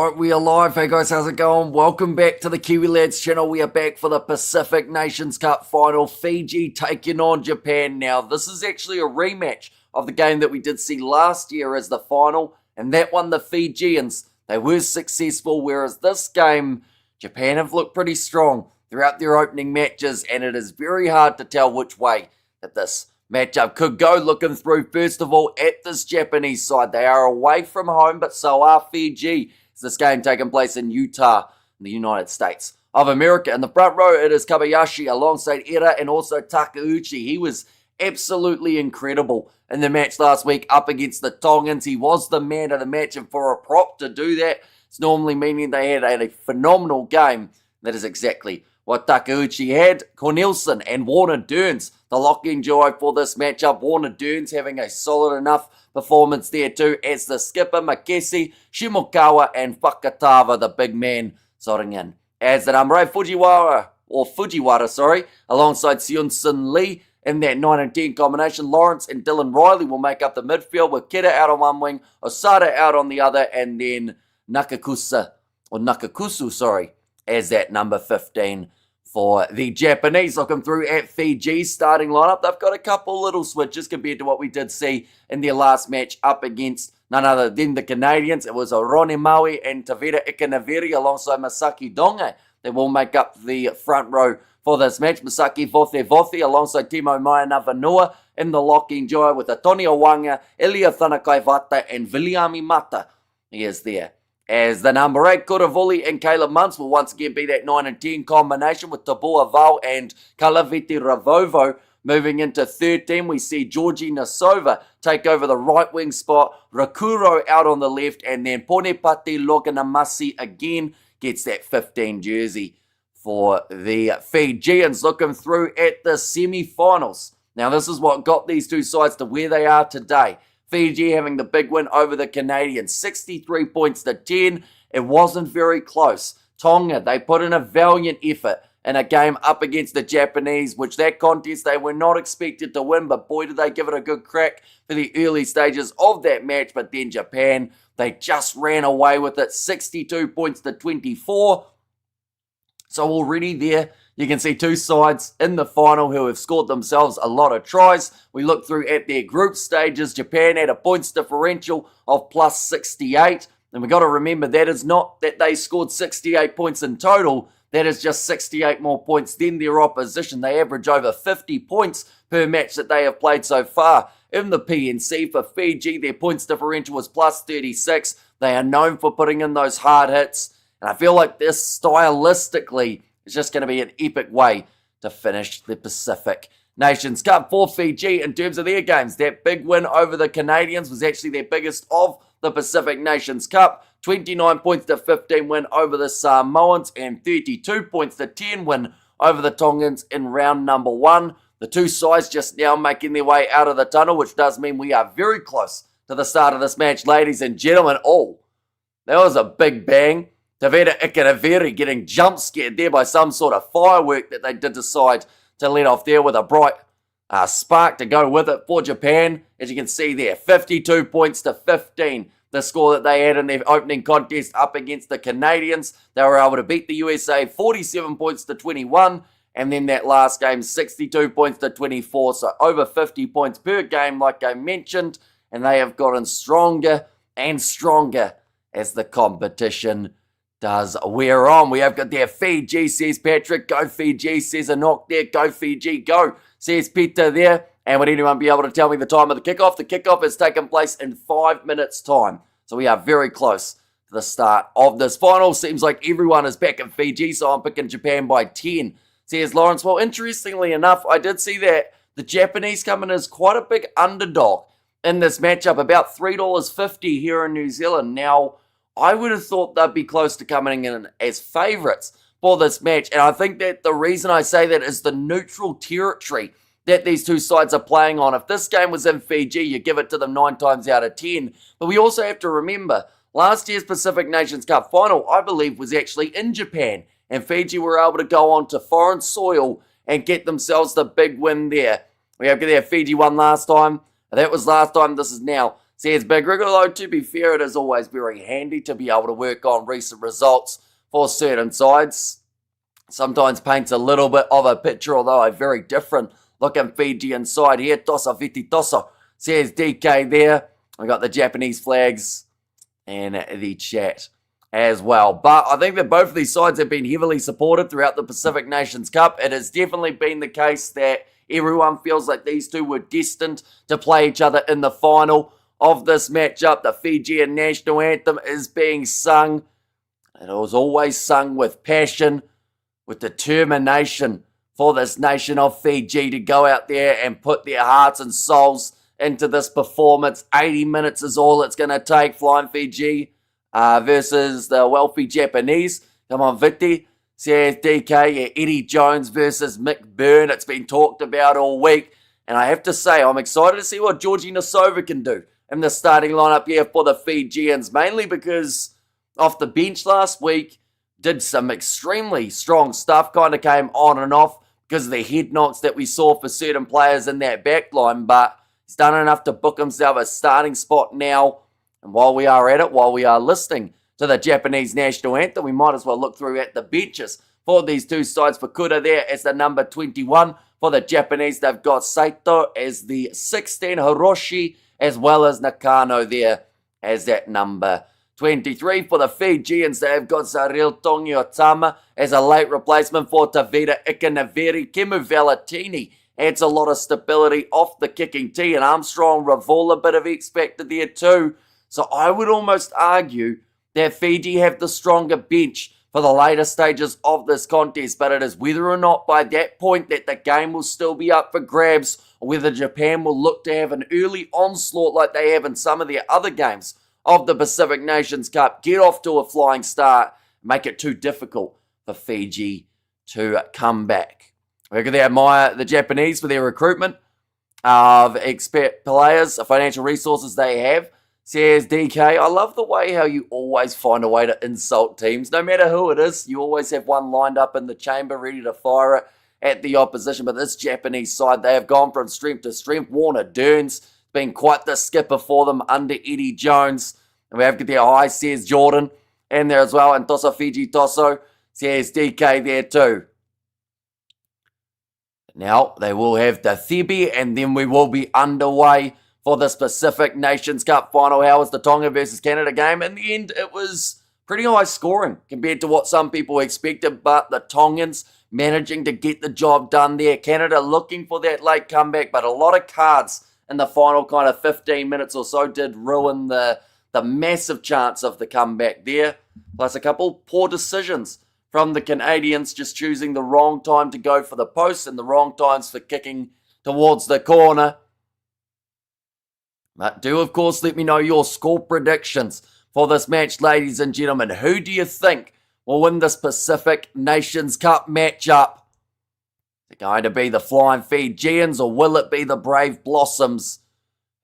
Alright, we are live. Hey guys, how's it going? Welcome back to the Kiwi Lads channel. We are back for the Pacific Nations Cup final. Fiji taking on Japan. Now, this is actually a rematch of the game that we did see last year as the final, and that one, the Fijians, they were successful, whereas this game, Japan have looked pretty strong throughout their opening matches, and it is very hard to tell which way that this matchup could go. Looking through, first of all, at this Japanese side. They are away from home, but so are Fiji. This game taking place in Utah, in the United States of America. In the front row, it is Kobayashi alongside Era and also Takeuchi. He was absolutely incredible in the match last week up against the Tongans. He was the man of the match, and for a prop to do that, it's normally meaning they had a phenomenal game. That is exactly what Takeuchi had. Cornelsen and Warner Dearns, the locking duo for this matchup. Warner Dearns having a solid enough performance there too, as the skipper Makesi, Shimokawa and Fakatava, the big man, sorting in as the number 8 Fujiwara, alongside Seunsin Lee in that 9 and 10 combination. Lawrence and Dylan Riley will make up the midfield, with Keda out on one wing, Osada out on the other, and then Nakakusu, as that number 15 for the Japanese. Looking through at Fiji's starting lineup, they've got a couple little switches compared to what we did see in their last match up against none other than the Canadians. It was Rone Maui and Tavera Ikanaveri alongside Masaki Donge. They will make up the front row for this match. Masaki Vothi alongside Timo Mayanava in the locking duo, with Antonio Wanga, Elia Thanakaivata and Viliami Mata. He is there as the number 8, Kuravuli and Caleb Muntz will once again be that 9 and 10 combination, with Tabua Val and Kalaviti Ravovo. Moving into 13, we see Georgie Nasova take over the right wing spot, Rakuro out on the left, and then Ponepati Loganamasi again gets that 15 jersey for the Fijians. Looking through at the semi-finals. Now, this is what got these two sides to where they are today. Fiji having the big win over the Canadians, 63 points to 10. It wasn't very close. Tonga, they put in a valiant effort in a game up against the Japanese, which that contest they were not expected to win, but boy did they give it a good crack for the early stages of that match. But then Japan, they just ran away with it, 62 points to 24. So already there, you can see two sides in the final who have scored themselves a lot of tries. We look through at their group stages. Japan had a points differential of plus 68. And we've got to remember, that is not that they scored 68 points in total. That is just 68 more points than their opposition. They average over 50 points per match that they have played so far. In the PNC for Fiji, their points differential was plus 36. They are known for putting in those hard hits. And I feel like this stylistically is just going to be an epic way to finish the Pacific Nations Cup for Fiji in terms of their games. That big win over the Canadians was actually their biggest of the Pacific Nations Cup. 29 points to 15 win over the Samoans, and 32 points to 10 win over the Tongans in round number 1. The two sides just now making their way out of the tunnel, which does mean we are very close to the start of this match, ladies and gentlemen. Oh, that was a big bang. Tavera Ikanaveri getting jump scared there by some sort of firework that they did decide to let off there, with a bright spark to go with it for Japan. As you can see there, 52 points to 15, the score that they had in their opening contest up against the Canadians. They were able to beat the USA 47 points to 21, and then that last game, 62 points to 24, so over 50 points per game like I mentioned, and they have gotten stronger and stronger as the competition does wear on. We have got there Fiji, says Patrick. Go Fiji, says Anok there. Go Fiji, go, says Peter there. And would anyone be able to tell me the time of the kickoff? The kickoff has taken place in 5 minutes' time. So we are very close to the start of this final. Seems like everyone is back in Fiji, so I'm picking Japan by 10, says Lawrence. Well, interestingly enough, I did see that the Japanese come in as quite a big underdog in this matchup, about $3.50 here in New Zealand. Now, I would have thought they'd be close to coming in as favourites for this match. And I think that the reason I say that is the neutral territory that these two sides are playing on. If this game was in Fiji, you give it to them 9 times out of 10. But we also have to remember, last year's Pacific Nations Cup final, I believe, was actually in Japan. And Fiji were able to go on to foreign soil and get themselves the big win there. We have there, Fiji won last time. That was last time. This is now says Big Rig, although to be fair, it is always very handy to be able to work on recent results for certain sides. Sometimes paints a little bit of a picture, although a very different looking Fijian side here. Tosa Viti Tosa, says DK there. We got the Japanese flags and the chat as well. But I think that both of these sides have been heavily supported throughout the Pacific Nations Cup. It has definitely been the case that everyone feels like these two were destined to play each other in the final of this matchup. The Fijian national anthem is being sung. And it was always sung with passion, with determination for this nation of Fiji to go out there and put their hearts and souls into this performance. 80 minutes is all it's going to take. Flying Fiji versus the wealthy Japanese. Come on, Viti, says DK. Yeah, Eddie Jones versus Mick Byrne. It's been talked about all week. And I have to say, I'm excited to see what Georgie Nosova can do in the starting lineup here for the Fijians. Mainly because off the bench last week, did some extremely strong stuff. Kind of came on and off because of the head knocks that we saw for certain players in that back line. But he's done enough to book himself a starting spot now. And while we are at it, while we are listening to the Japanese national anthem, we might as well look through at the benches for these two sides. For Kura there as the number 21. For the Japanese, they've got Saito as the 16, Hiroshi, as well as Nakano there as that number 23. For the Fijians, they've got Zaril Tongiotama as a late replacement for Tavita Ikanaveri. Kemu Valetini adds a lot of stability off the kicking tee, and Armstrong Ravola, a bit of expected there too. So I would almost argue that Fiji have the stronger bench for the later stages of this contest, but it is whether or not by that point that the game will still be up for grabs, or whether Japan will look to have an early onslaught like they have in some of their other games of the Pacific Nations Cup, get off to a flying start, make it too difficult for Fiji to come back. We're going to admire the Japanese for their recruitment of expert players, the financial resources they have. Says DK, I love the way how you always find a way to insult teams. No matter who it is, you always have one lined up in the chamber ready to fire it at the opposition. But this Japanese side, they have gone from strength to strength. Warner Durns been quite the skipper for them under Eddie Jones. And we have their high, says Jordan, in there as well. And Tosa Fiji Toso, says DK there too. Now, they will have the Thebi, and then we will be underway for this Pacific Nations Cup final. How was the Tonga versus Canada game? In the end, it was pretty high scoring compared to what some people expected, but the Tongans managing to get the job done there. Canada looking for that late comeback, but a lot of cards in the final kind of 15 minutes or so did ruin the massive chance of the comeback there. Plus a couple poor decisions from the Canadians, just choosing the wrong time to go for the post and the wrong times for kicking towards the corner. But do, of course, let me know your score predictions for this match, ladies and gentlemen. Who do you think will win this Pacific Nations Cup matchup? Is it going to be the Flying Fijians, or will it be the Brave Blossoms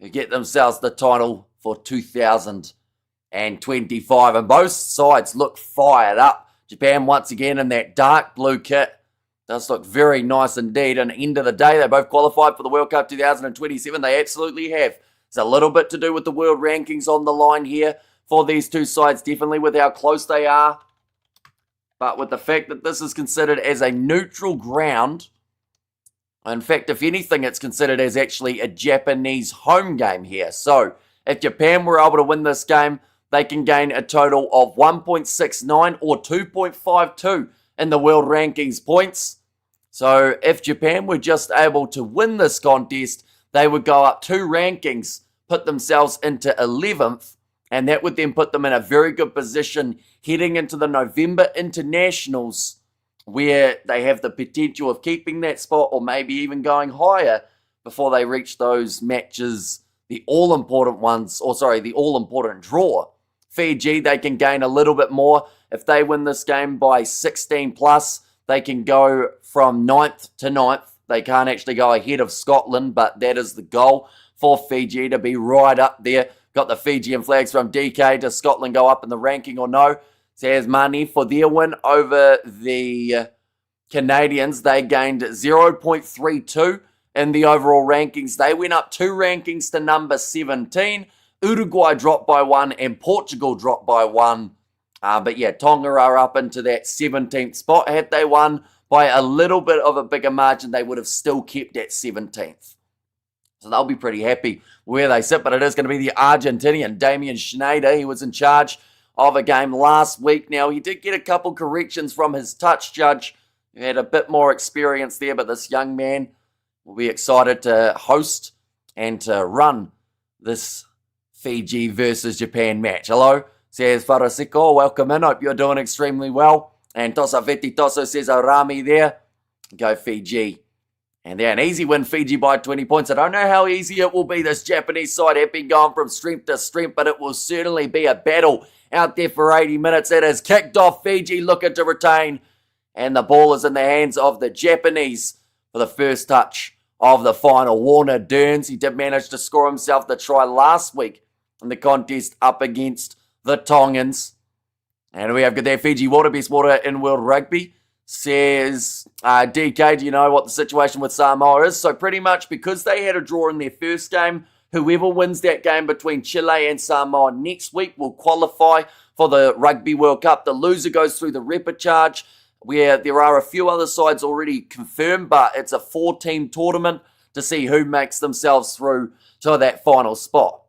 who get themselves the title for 2025? And both sides look fired up. Japan, once again, in that dark blue kit, does look very nice indeed. And at the end of the day, they both qualified for the World Cup 2027. They absolutely have. It's a little bit to do with the world rankings on the line here for these two sides, definitely with how close they are. But with the fact that this is considered as a neutral ground, in fact, if anything, it's considered as actually a Japanese home game here. So if Japan were able to win this game, they can gain a total of 1.69 or 2.52 in the world rankings points. So if Japan were just able to win this contest, they would go up 2 rankings, put themselves into 11th, and that would then put them in a very good position heading into the November internationals, where they have the potential of keeping that spot or maybe even going higher before they reach those matches, the all-important ones, the all-important draw. Fiji, they can gain a little bit more. If they win this game by 16 plus, they can go from 9th to 9th. They can't actually go ahead of Scotland, but that is the goal for Fiji, to be right up there. Got the Fijian flags from DK. Does Scotland go up in the ranking or no? Says Mani for their win over the Canadians. They gained 0.32 in the overall rankings. They went up 2 rankings to number 17. Uruguay dropped by 1 and Portugal dropped by 1. But yeah, Tonga are up into that 17th spot. Had they won by a little bit of a bigger margin, they would have still kept that 17th. So they'll be pretty happy where they sit. But it is going to be the Argentinian, Damian Schneider. He was in charge of a game last week. Now, he did get a couple corrections from his touch judge, who had a bit more experience there. But this young man will be excited to host and to run this Fiji versus Japan match. Hello, says Farasiko. Welcome in. Hope you're doing extremely well. And Tosa Vetitoso says Arami there. Go Fiji. And they're an easy win, Fiji by 20 points. I don't know how easy it will be. This Japanese side have been going from strength to strength, but it will certainly be a battle out there for 80 minutes. It has kicked off. Fiji looking to retain. And the ball is in the hands of the Japanese for the first touch of the final. Warner Durns, he did manage to score himself the try last week in the contest up against the Tongans. And we have got their Fiji Water, best water in world rugby. Says DK, do you know what the situation with Samoa is? So pretty much because they had a draw in their first game, whoever wins that game between Chile and Samoa next week will qualify for the Rugby World Cup. The loser goes through the repechage, where there are a few other sides already confirmed, but it's a 4-team tournament to see who makes themselves through to that final spot.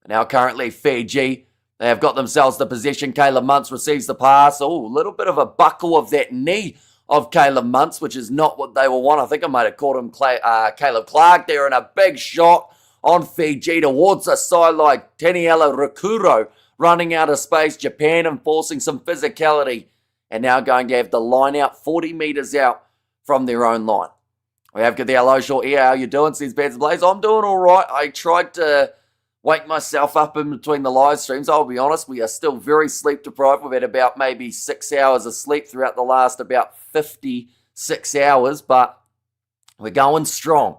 Now currently Fiji, they have got themselves the possession. Caleb Muntz receives the pass. Oh, a little bit of a buckle of that knee of Caleb Muntz, which is not what they will want. I think I might have caught him Caleb Clark there, and a big shot on Fiji towards the sideline. Taniela Rukuro running out of space. Japan enforcing some physicality, and now going to have the line out 40 metres out from their own line. We have got the hello short here. How you doing? Says Beds Blaze. I'm doing all right. I tried to wake myself up in between the live streams. I'll be honest, we are still very sleep deprived. We've had about maybe 6 hours of sleep throughout the last about 56 hours, but we're going strong.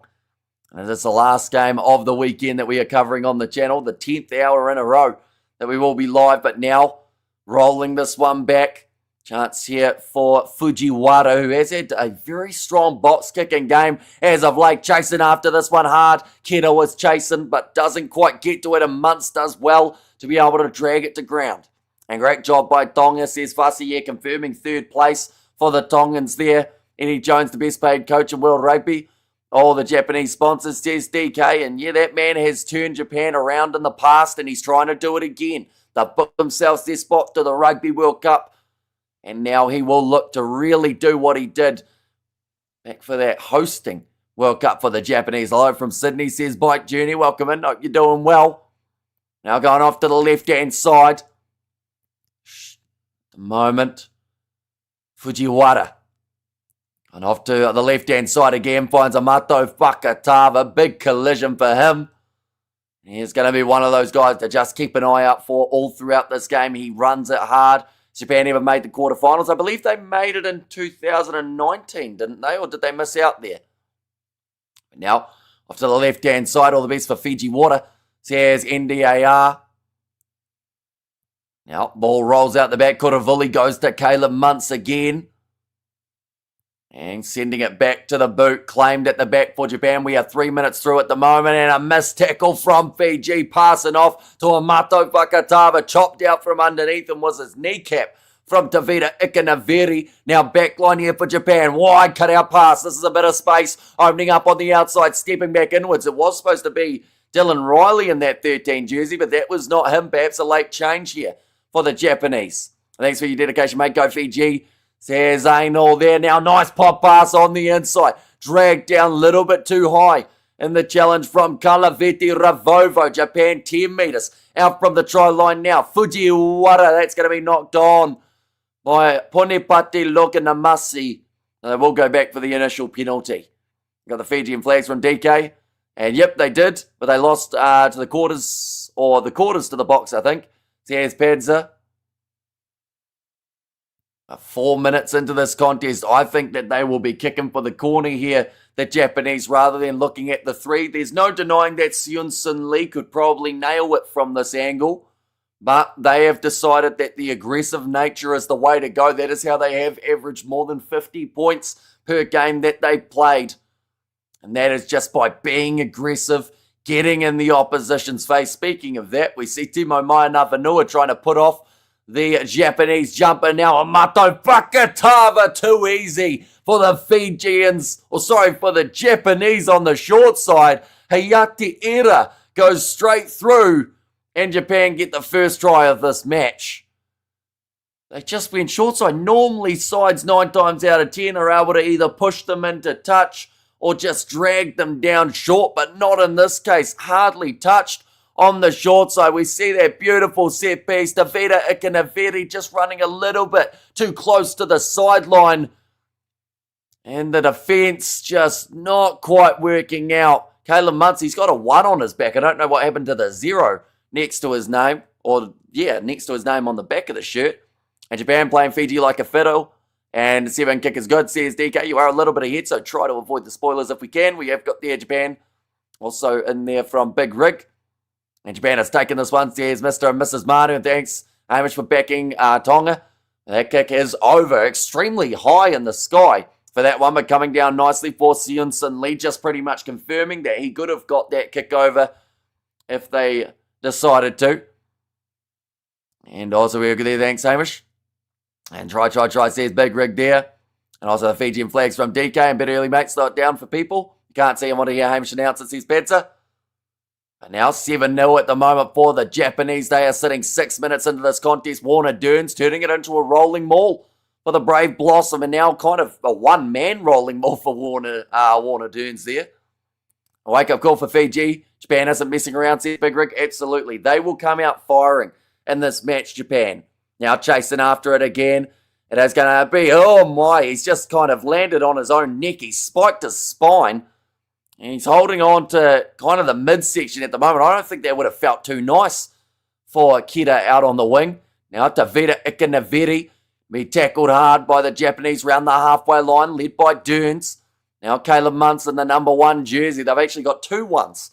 And it's the last game of the weekend that we are covering on the channel, the 10th hour in a row that we will be live, but now rolling this one back. Chance here for Fujiwara, who has had a very strong box kicking game as of late, chasing after this one hard. Keto was chasing, but doesn't quite get to it, and Muntz does well to be able to drag it to ground. And great job by Tonga, says Fasier, confirming third place for the Tongans there. Eddie Jones, the best paid coach in world rugby. All the Japanese sponsors, says DK, and yeah, that man has turned Japan around in the past, and he's trying to do it again. They've booked themselves their spot to the Rugby World Cup. And now he will look to really do what he did back for that hosting World Cup for the Japanese. Hello from Sydney, says Bike Journey. Welcome in. Hope you're doing well. Now going off to the left-hand side. At the moment, Fujiwara. And off to the left-hand side again. Finds Amato Fakatava. Big collision for him. He's going to be one of those guys to just keep an eye out for all throughout this game. He runs it hard. Japan never made the quarterfinals. I believe they made it in 2019, didn't they? Or did they miss out there? Now, off to the left-hand side, all the best for Fiji Water, says NDAR. Now, ball rolls out the back. Kuravuli goes to Caleb Muntz again. And sending it back to the boot, claimed at the back for Japan. We are 3 minutes through at the moment, and a missed tackle from Fiji, passing off to Amato Fakatava, chopped out from underneath, and was his kneecap from Tavita Ikanaveri. Now backline here for Japan, wide cut out pass. This is a bit of space, opening up on the outside, stepping back inwards. It was supposed to be Dylan Riley in that 13 jersey, but that was not him. Perhaps a late change here for the Japanese. Thanks for your dedication, mate. Go Fiji. Says Ainol there. Now nice pop pass on the inside. Dragged down a little bit too high in the challenge from Kalaveti Ravovo. Japan 10 metres out from the try line now. Fujiwara, that's going to be knocked on by Ponepati Lokanamasi. They will go back for the initial penalty. Got the Fijian flags from DK. And yep, they did. But they lost to the quarters, or the quarters to the box, I think. Says Padza. 4 minutes into this contest, I think that they will be kicking for the corner here, the Japanese, rather than looking at the three. There's no denying that Seun Sun Lee could probably nail it from this angle, but they have decided that the aggressive nature is the way to go. That is how they have averaged more than 50 points per game that they played. And that is just by being aggressive, getting in the opposition's face. Speaking of that, we see Timo Mainavanua trying to put off the Japanese jumper now. Amato Fakatava, too easy for the Fijians, for the Japanese on the short side. Hayate Ira goes straight through, and Japan get the first try of this match. They just went short side. Normally, sides 9 times out of 10 are able to either push them into touch or just drag them down short, but not in this case. Hardly touched on the short side. We see that beautiful set piece. Davida Ikanaveri just running a little bit too close to the sideline. And the defence just not quite working out. Caleb Munsey's got a 1 on his back. I don't know what happened to the 0 next to his name. Next to his name on the back of the shirt. And Japan playing Fiji like a fiddle. And 7 kick is good, says DK. You are a little bit ahead, so try to avoid the spoilers if we can. We have got there Japan also in there from Big Rig. And Japan has taken this one, says Mr. and Mrs. Manu. Thanks, Hamish, for backing Tonga. That kick is over, extremely high in the sky for that one, but coming down nicely for Seunson Lee, just pretty much confirming that he could have got that kick over if they decided to. And also we're good there, thanks, Hamish. And try, says Big Rig there. And also the Fijian flags from DK. And bit early, mate. Slow it down for people. You can't see him. Want to hear Hamish announce it, says Petzer. But now 7-0 at the moment for the Japanese. They are sitting 6 minutes into this contest. Warner Dearns turning it into a rolling maul for the Brave Blossom. And now kind of a one-man rolling maul for Warner Dearns there. A wake-up call for Fiji. Japan isn't messing around, says Big Rig. Absolutely. They will come out firing in this match, Japan. Now chasing after it again. It is going to be, oh my, he's just kind of landed on his own neck. He spiked his spine. And he's holding on to kind of the midsection at the moment. I don't think that would have felt too nice for Kida out on the wing. Now Tavita Ikanaveri be tackled hard by the Japanese round the halfway line, led by Dearns. Now Caleb Munson, the number 1 jersey. They've actually got 2 ones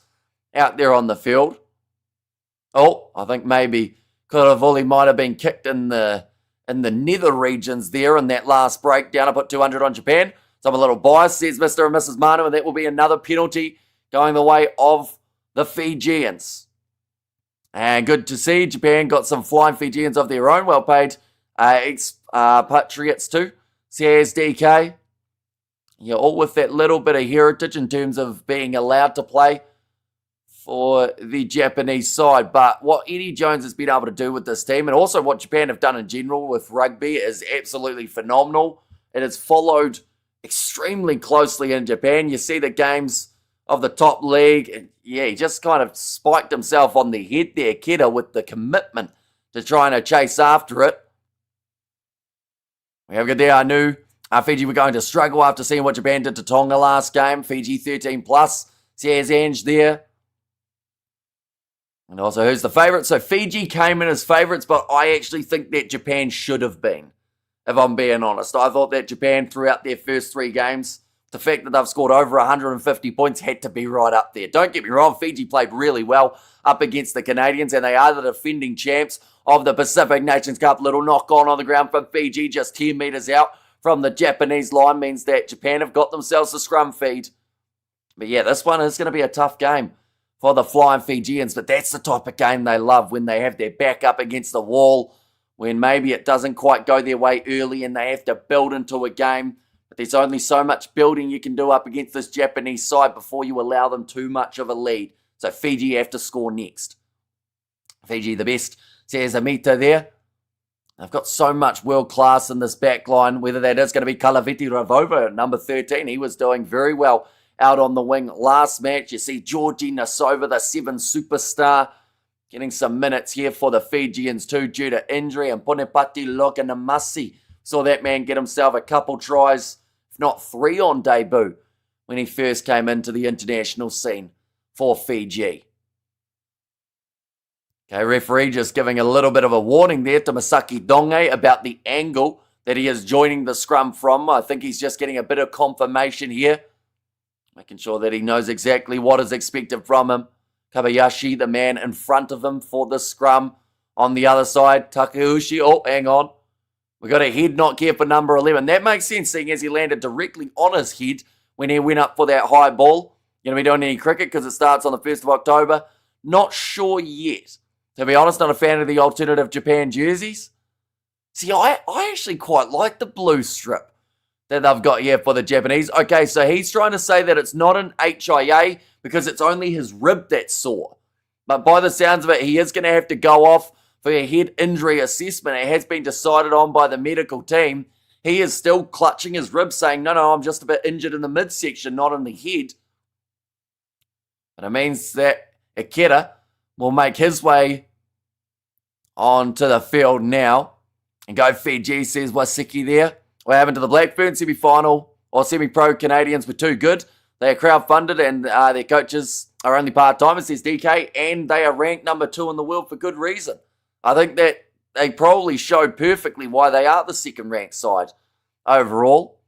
out there on the field. Oh, I think maybe Kuravuli might have been kicked in the nether regions there in that last breakdown. I put 200 on Japan. So I'm a little biased, says Mr. and Mrs. Manu, and that will be another penalty going the way of the Fijians. And good to see Japan got some Flying Fijians of their own, well-paid expatriates too, says DK. You're all with that little bit of heritage in terms of being allowed to play for the Japanese side. But what Eddie Jones has been able to do with this team, and also what Japan have done in general with rugby, is absolutely phenomenal. It has followed extremely closely in Japan. You see the games of the top league, and he just kind of spiked himself on the head there, Kida, with the commitment to trying to chase after it. We have got there, I knew Fiji were going to struggle after seeing what Japan did to Tonga last game. Fiji 13+, says Ange there. And also, who's the favourite? So Fiji came in as favourites, but I actually think that Japan should have been, if I'm being honest. I thought that Japan, throughout their first 3 games, the fact that they've scored over 150 points had to be right up there. Don't get me wrong, Fiji played really well up against the Canadians, and they are the defending champs of the Pacific Nations Cup. Little knock on the ground from Fiji, just 10 metres out from the Japanese line, means that Japan have got themselves a scrum feed. But yeah, this one is going to be a tough game for the Flying Fijians, but that's the type of game they love, when they have their back up against the wall, when maybe it doesn't quite go their way early and they have to build into a game. But there's only so much building you can do up against this Japanese side before you allow them too much of a lead. So Fiji have to score next. Fiji the best, says Amita there. They've got so much world class in this back line, whether that is going to be Kalaviti Ravova at number 13. He was doing very well out on the wing last match. You see Georgie Nasova, the 7 superstar, getting some minutes here for the Fijians too due to injury. And Punepati Lokanamasi saw that man get himself a couple tries, if not 3 on debut, when he first came into the international scene for Fiji. Okay, referee just giving a little bit of a warning there to Masaki Donge about the angle that he is joining the scrum from. I think he's just getting a bit of confirmation here, making sure that he knows exactly what is expected from him. Kabayashi, the man in front of him for the scrum. On the other side, Takeuchi. Oh, hang on. We got a head knock here for number 11. That makes sense, seeing as he landed directly on his head when he went up for that high ball. going to be doing any cricket because it starts on the 1st of October? Not sure yet. To be honest, not a fan of the alternative Japan jerseys. See, I actually quite like the blue strip that they've got here for the Japanese. Okay, so he's trying to say that it's not an HIA because it's only his rib that's sore. But by the sounds of it, he is going to have to go off for a head injury assessment. It has been decided on by the medical team. He is still clutching his rib, saying, no, I'm just a bit injured in the midsection, not in the head. But it means that Ikeda will make his way onto the field now. And go Fiji, says Wasiki there. What happened to the Blackburn semi-final or semi-pro Canadians were too good. They are crowd-funded and their coaches are only part-timers, says DK, and they are ranked number 2 in the world for good reason. I think that they probably showed perfectly why they are the second-ranked side overall,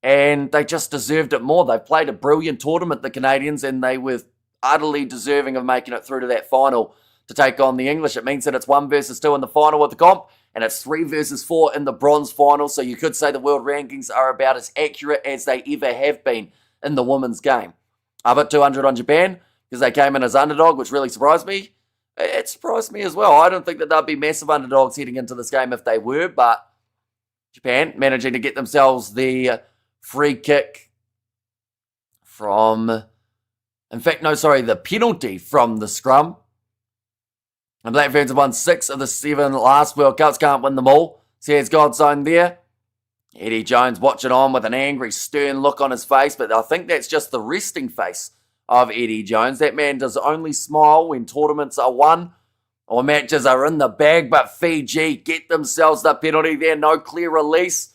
and they just deserved it more. They played a brilliant tournament, the Canadians, and they were utterly deserving of making it through to that final to take on the English. It means that it's 1 versus 2 in the final of the comp, and it's 3 versus 4 in the bronze final, so you could say the world rankings are about as accurate as they ever have been in the women's game. I put 200 on Japan because they came in as underdog, which really surprised me. It surprised me as well. I don't think that they'd be massive underdogs heading into this game if they were, but Japan managing to get themselves the free kick from, the penalty from the scrum. And Black Ferns have won 6 of the 7 last World Cups, can't win them all. Says Godzone there. Eddie Jones watching on with an angry, stern look on his face, but I think that's just the resting face of Eddie Jones. That man does only smile when tournaments are won or matches are in the bag, but Fiji get themselves the penalty there. No clear release.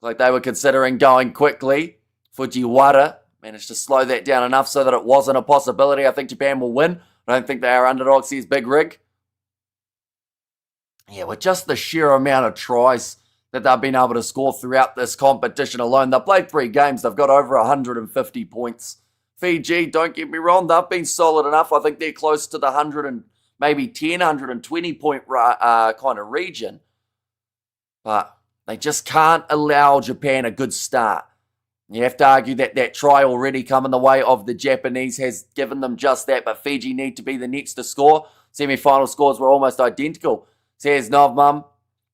Like they were considering going quickly. Fujiwara managed to slow that down enough so that it wasn't a possibility. I think Japan will win. I don't think they are underdogs, says Big Rig. Yeah, with just the sheer amount of tries that they've been able to score throughout this competition alone. They've played 3 games. They've got over 150 points. Fiji, don't get me wrong, they've been solid enough. I think they're close to the 100 and maybe 10, 120 point kind of region. But they just can't allow Japan a good start. You have to argue that that try already coming the way of the Japanese has given them just that, but Fiji need to be the next to score. Semi-final scores were almost identical, says Novmum.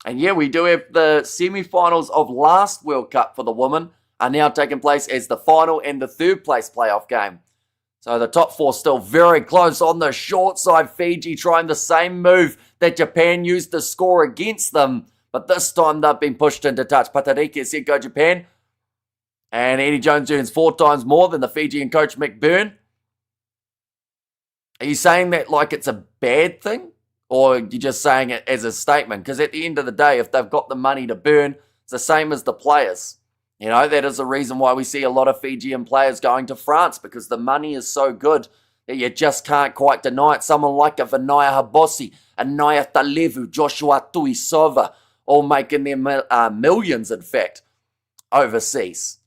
And yeah, we do have the semi-finals of last World Cup for the women are now taking place as the final and the 3rd place playoff game. So the top 4 still very close. On the short side, Fiji trying the same move that Japan used to score against them, but this time they've been pushed into touch. Patariki said go Japan. And Eddie Jones earns 4 times more than the Fijian coach McBurn. Are you saying that like it's a bad thing? Or are you just saying it as a statement? Because at the end of the day, if they've got the money to burn, it's the same as the players. You know, that is the reason why we see a lot of Fijian players going to France, because the money is so good that you just can't quite deny it. Someone like a Vinaya Habosi, a Naya Talevu, Joshua Tuisova, all making their millions, in fact, overseas.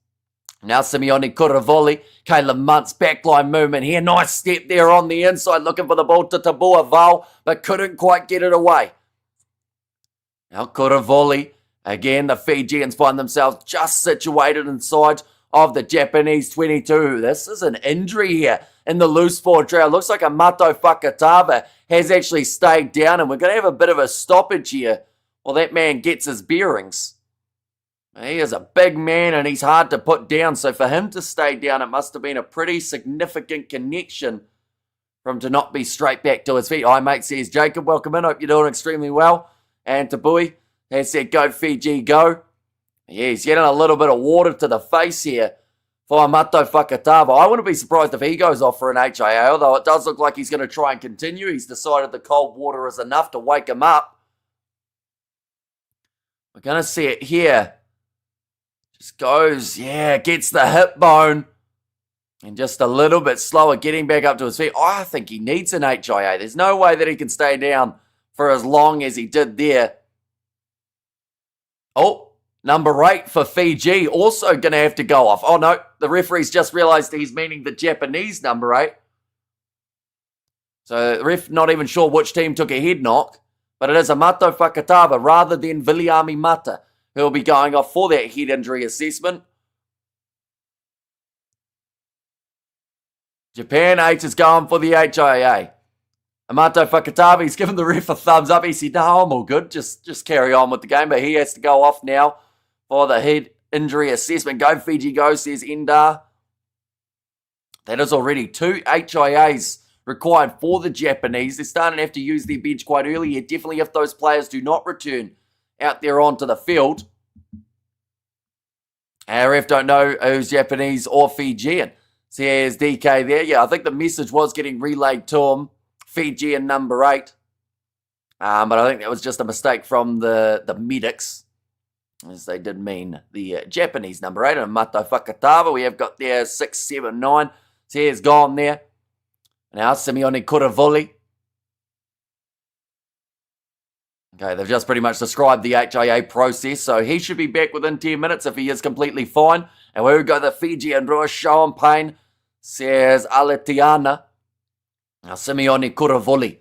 Now Simeone Kuravoli, Caleb Munt's backline movement here. Nice step there on the inside, looking for the ball to Tabua Val, but couldn't quite get it away. Now Kuravoli, again, the Fijians find themselves just situated inside of the Japanese 22. This is an injury here in the loose forward trail. Looks like a Mato Fakatava has actually stayed down, and we're going to have a bit of a stoppage here while that man gets his bearings. He is a big man and he's hard to put down, so for him to stay down, it must have been a pretty significant connection for him to not be straight back to his feet. Hi mate, says Jacob, welcome in, hope you're doing extremely well. And Tabui has said go Fiji, go. Yeah, he's getting a little bit of water to the face here for Mato Fakatava. I wouldn't be surprised if he goes off for an HIA, although it does look like he's going to try and continue. He's decided the cold water is enough to wake him up. We're going to see it here. Just goes, yeah, gets the hip bone. And just a little bit slower getting back up to his feet. I think he needs an HIA. There's no way that he can stay down for as long as he did there. Oh, number 8 for Fiji. Also going to have to go off. Oh, no, the referee's just realised he's meaning the Japanese number 8. So the ref not even sure which team took a head knock. But it is a Mato Fakatava rather than Viliami Mata, who will be going off for that head injury assessment. Japan H is going for the HIA. Amato Fakatavi's given the ref a thumbs up. He said, no, I'm all good. Just carry on with the game. But he has to go off now for the head injury assessment. Go Fiji, go, says Endar. That is already 2 HIAs required for the Japanese. They're starting to have to use their bench quite early here. Definitely if those players do not return out there onto the field. Our ref don't know who's Japanese or Fijian. Says DK there. Yeah, I think the message was getting relayed to him. Fijian number 8. But I think that was just a mistake from the medics. As they did mean the Japanese number 8. And Mato Fakatava, we have got there 6, 7, 9. So he's gone there. Now Simeone Kuravuli. Okay, they've just pretty much described the HIA process. So he should be back within 10 minutes if he is completely fine. And we've got the Fiji and Roa showing pain. Says Aletiana. Now, Simeone Kuravuli.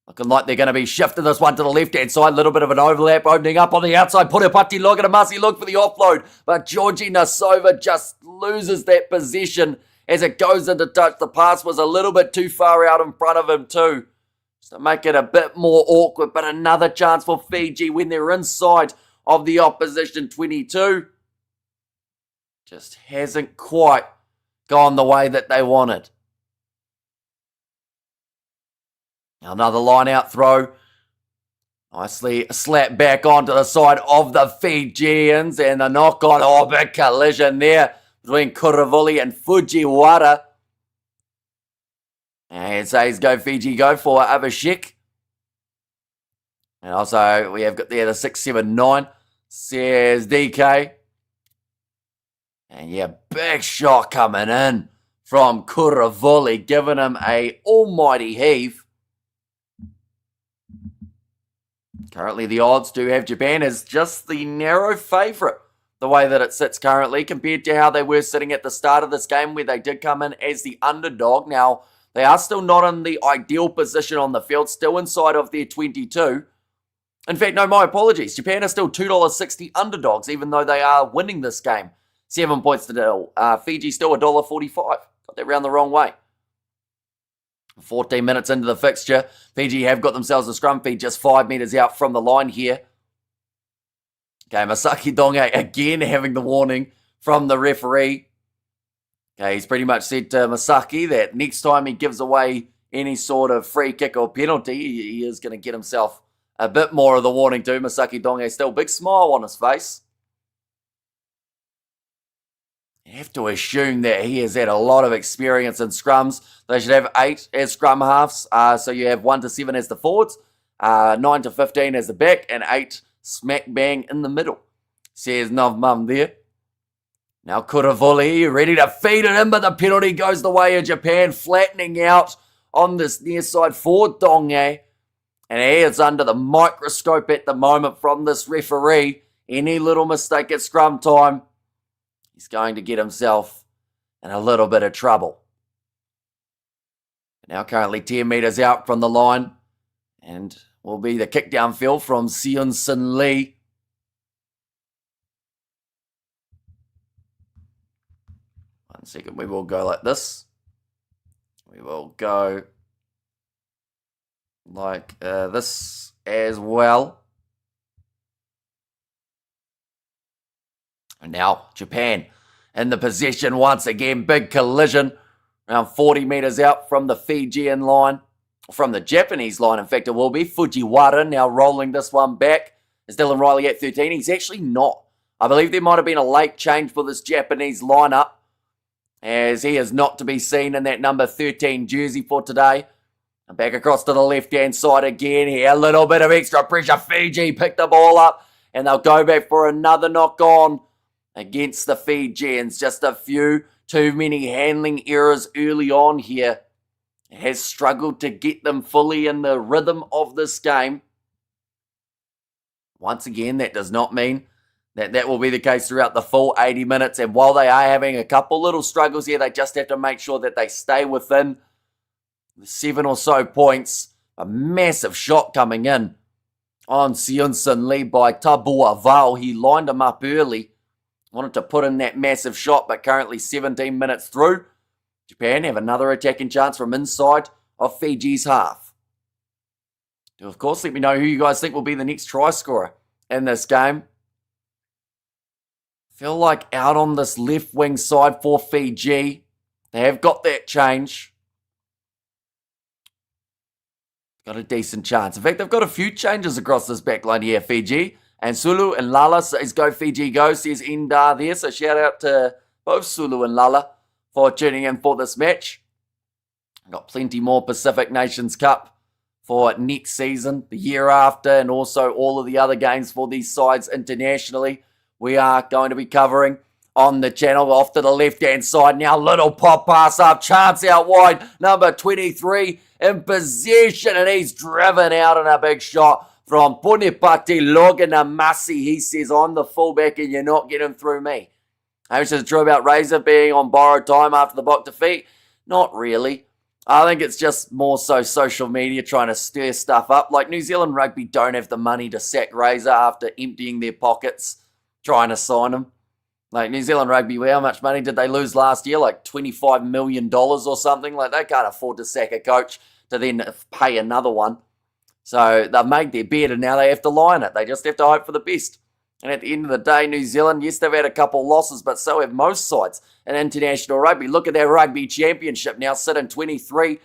Looking like they're going to be shifting this one to the left-hand side. A little bit of an overlap opening up on the outside. Putipati look at a Masi look for the offload. But Georgie Nasova just loses that possession as it goes into touch. The pass was a little bit too far out in front of him too. Just to make it a bit more awkward. But another chance for Fiji when they're inside of the opposition 22. Just hasn't quite gone the way that they wanted. Another line-out throw. Nicely slapped back onto the side of the Fijians. And the knock-on. Oh, big collision there between Kuravuli and Fujiwara. And says go Fiji, go for Abhishek. And also we have got there the 6, 7, 9. Says DK. And yeah, big shot coming in from Kuravuli. Giving him a almighty heave. Currently, the odds do have Japan as just the narrow favourite, the way that it sits currently, compared to how they were sitting at the start of this game, where they did come in as the underdog. Now, they are still not in the ideal position on the field, still inside of their 22. In fact, no, my apologies. Japan are still $2.60 underdogs, even though they are winning this game. 7 points to nil. Fiji still $1.45. Got that round the wrong way. 14 minutes into the fixture. Fiji have got themselves a scrum feed just 5 metres out from the line here. Okay, Masaki Donge again having the warning from the referee. Okay, he's pretty much said to Masaki that next time he gives away any sort of free kick or penalty, he is going to get himself a bit more of the warning too. Masaki Donge still big smile on his face. You have to assume that he has had a lot of experience in scrums. They should have 8 as scrum halves. So you have 1 to 7 as the forwards, 9 to 15 as the back, and 8 smack bang in the middle. Says Novmum there. Now Kuravuli ready to feed it in, but the penalty goes the way of Japan, flattening out on this near side for Donge. And he is under the microscope at the moment from this referee. Any little mistake at scrum time, he's going to get himself in a little bit of trouble. Now currently 10 metres out from the line. And will be the kick downfield from Seon Sin Lee. One second, we will go like this. We will go like this as well. And now Japan in the possession once again. Big collision around 40 metres out from the Fijian line. From the Japanese line, in fact, it will be. Fujiwara now rolling this one back. Is Dylan Riley at 13? He's actually not. I believe there might have been a late change for this Japanese lineup, as he is not to be seen in that number 13 jersey for today. And back across to the left-hand side again here. A little bit of extra pressure. Fiji pick the ball up, and they'll go back for another knock-on against the Fijians. Just a few too many handling errors early on here. Has struggled to get them fully in the rhythm of this game. Once again, that does not mean that that will be the case throughout the full 80 minutes. And while they are having a couple little struggles here, they just have to make sure that they stay within the 7 or so points. A massive shot coming in on Seon Sin Lee by Tabua Val. He lined him up early. Wanted to put in that massive shot, but currently 17 minutes through. Japan have another attacking chance from inside of Fiji's half. Do, of course, let me know who you guys think will be the next try scorer in this game. Feel like out on this left wing side for Fiji, they have got that change. Got a decent chance. In fact, they've got a few changes across this backline here, Fiji. And Sulu and Lala says go Fiji go, says Indar there. So shout out to both Sulu and Lala for tuning in for this match. Got plenty more Pacific Nations Cup for next season, the year after, and also all of the other games for these sides internationally. We are going to be covering on the channel. Off to the left-hand side now. Little pop pass up. Chance out wide. Number 23 in possession. And he's driven out in a big shot from Punipati Loganamasi. He says, I'm the fullback and you're not getting through me. How much is it true about Razor being on borrowed time after the Bok defeat? Not really. I think it's just more so social media trying to stir stuff up. Like New Zealand Rugby don't have the money to sack Razor after emptying their pockets trying to sign him. Like New Zealand Rugby, how much money did they lose last year? Like $25 million or something. Like they can't afford to sack a coach to then pay another one. So they've made their bed and now they have to lie in it. They just have to hope for the best. And at the end of the day, New Zealand, yes, they've had a couple of losses, but so have most sides in international rugby. Look at their rugby championship now sitting 23.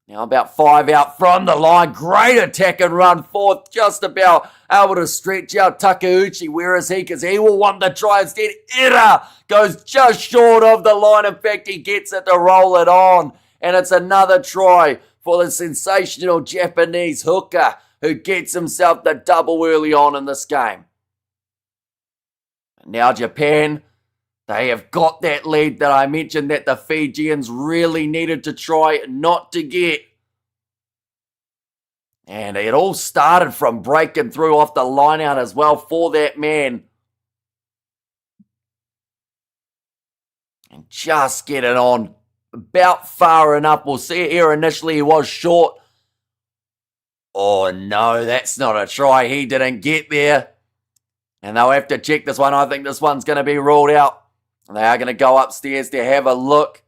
Now about 5 out from the line. Great attack and run forth. Just about able to stretch out Takeuchi. Where is he? Because he will want the try instead. Ira goes just short of the line. In fact, he gets it to roll it on. And it's another try for the sensational Japanese hooker who gets himself the double early on in this game. Now Japan, they have got that lead that I mentioned that the Fijians really needed to try not to get. And it all started from breaking through off the line out as well for that man. And just get it on about far enough. We'll see it here. Initially he was short. Oh no, that's not a try. He didn't get there. And they'll have to check this one. I think this one's going to be ruled out. They are going to go upstairs to have a look.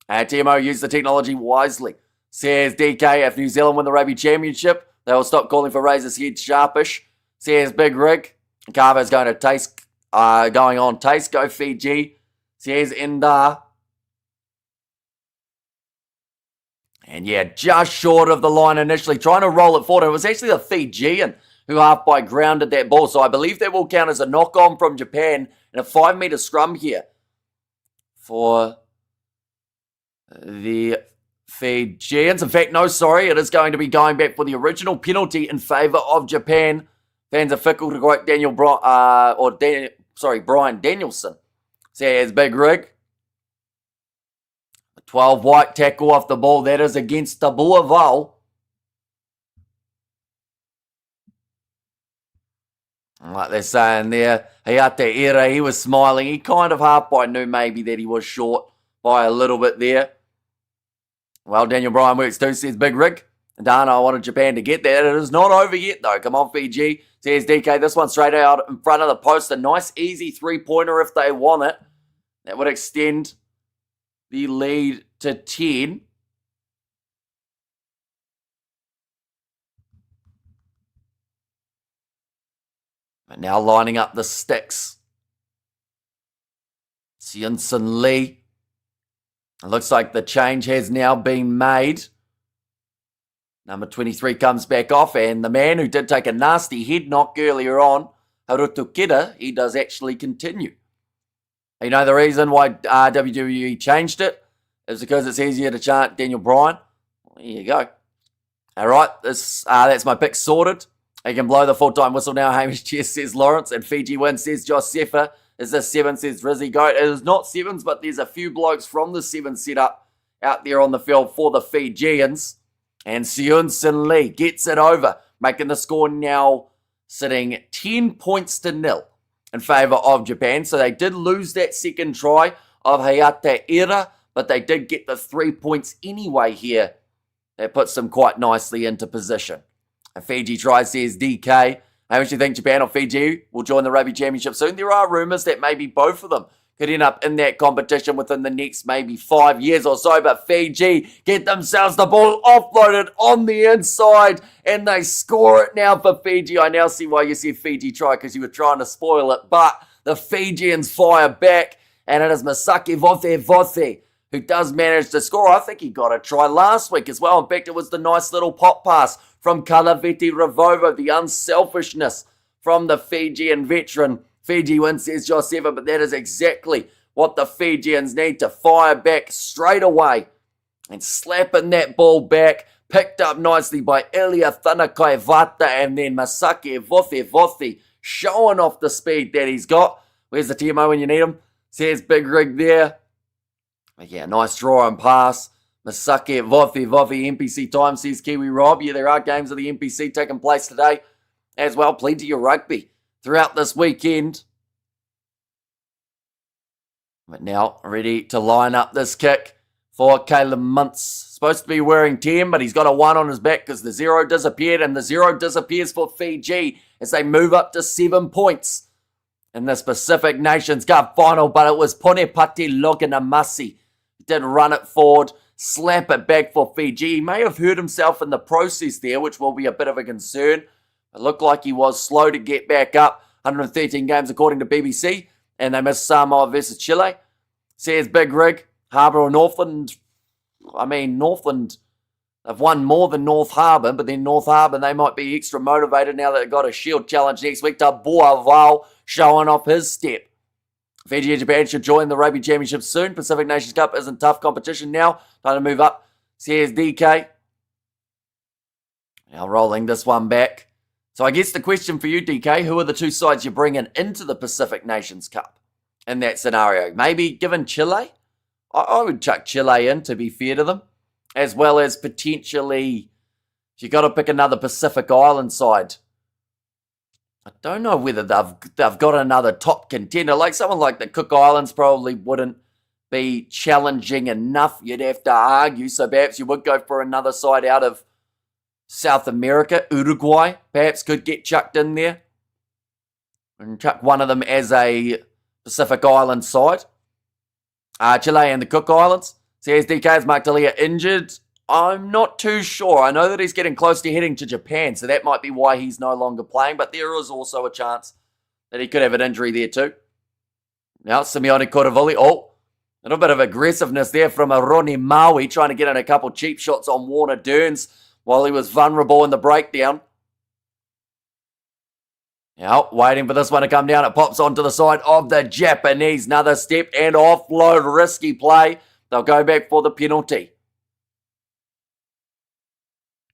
And Timo used the technology wisely. Says DK, if New Zealand win the Rugby Championship, they will stop calling for Razor's head sharpish. Says Big Rig. Carver's going to taste, going on taste. Go Fiji. Says Indar. And yeah, just short of the line initially. Trying to roll it forward. It was actually the Fijian who half-by grounded that ball. So I believe that will count as a knock-on from Japan and a 5-metre scrum here for the Fijians. In fact, no, sorry. It is going to be going back for the original penalty in favour of Japan. Fans are fickle to quote Brian Danielson. Says Big Rig. 12 white tackle off the ball. That is against the Buaval. Like they're saying there, Hayate Ira, he was smiling. He kind of half-by knew maybe that he was short by a little bit there. Well, Daniel Bryan works too, says Big Rig. Dana, I wanted Japan to get that. It is not over yet, though. Come on, Fiji. Says DK, this one straight out in front of the post. A nice, easy three-pointer if they want it. That would extend the lead to 10. But now lining up the sticks. Seunson Lee. It looks like the change has now been made. Number 23 comes back off, and the man who did take a nasty head knock earlier on, Haruto Kida, he does actually continue. You know the reason why WWE changed it is because it's easier to chant Daniel Bryan. Well, there you go. All right, that's my pick sorted. You can blow the full-time whistle now. Hamish Chess says Lawrence, and Fiji wins says Josh Sefa. Is this 7 says Rizzy Goat. It is not 7s, but there's a few blokes from the 7 setup out there on the field for the Fijians. And Seunson Lee gets it over, making the score now sitting 10 points to 0 in favour of Japan. So they did lose that second try of Hayate Ira, but they did get the 3 points anyway here. That puts them quite nicely into position. A Fiji try, says DK. How much do you think Japan or Fiji will join the Rugby Championship soon? There are rumours that maybe both of them could end up in that competition within the next maybe 5 years or so. But Fiji get themselves the ball offloaded on the inside, and they score it now for Fiji. I now see why you said Fiji try, because you were trying to spoil it. But the Fijians fire back, and it is Masaki Vofe who does manage to score. I think he got a try last week as well. In fact, it was the nice little pop pass from Kalaveti Ravovo, the unselfishness from the Fijian veteran. Fiji wins, says Joseva, but that is exactly what the Fijians need to fire back straight away. And slapping that ball back, picked up nicely by Ilya Thanakaivata, and then Masaki Vofe showing off the speed that he's got. Where's the TMO when you need him? Says Big Rig there. But yeah, nice draw and pass. Masaki Vofe, NPC time, says Kiwi Rob. Yeah, there are games of the NPC taking place today as well. Plenty of rugby throughout this weekend. But now ready to line up this kick for Caleb Muntz. Supposed to be wearing 10, but he's got a 1 on his back because the 0 disappeared, and the 0 disappears for Fiji as they move up to 7 points in this Pacific Nations Cup final. But it was Ponepati Loganamasi who did run it forward, slap it back for Fiji. He may have hurt himself in the process there, which will be a bit of a concern. It looked like he was slow to get back up. 113 games according to BBC. And they missed Samoa versus Chile. Says Big Rig, Harbour or Northland. I mean, Northland have won more than North Harbour. But then North Harbour, they might be extra motivated now that they've got a Shield Challenge next week. To Boavao showing off his step. Fiji and Japan should join the Rugby Championship soon. Pacific Nations Cup isn't tough competition now. Time to move up. Says DK. Now rolling this one back. So I guess the question for you, DK, who are the two sides you're bringing into the Pacific Nations Cup in that scenario? Maybe given Chile? I would chuck Chile in, to be fair to them, as well as potentially, if you got to pick another Pacific Island side. I don't know whether they've got another top contender. Like someone like the Cook Islands probably wouldn't be challenging enough, you'd have to argue. So perhaps you would go for another side out of South America. Uruguay perhaps could get chucked in there and chuck one of them as a Pacific Island side. Chile and the Cook Islands. Says DK, is Mark Talia injured? I'm not too sure. I know that he's getting close to heading to Japan, so that might be why he's no longer playing, but there is also a chance that he could have an injury there too. Now, Simeone Korovoli. Oh, a little bit of aggressiveness there from a Ronnie Maui, trying to get in a couple cheap shots on Warner Dearns while he was vulnerable in the breakdown. Now, waiting for this one to come down. It pops onto the side of the Japanese. Another step and offload. Risky play. They'll go back for the penalty.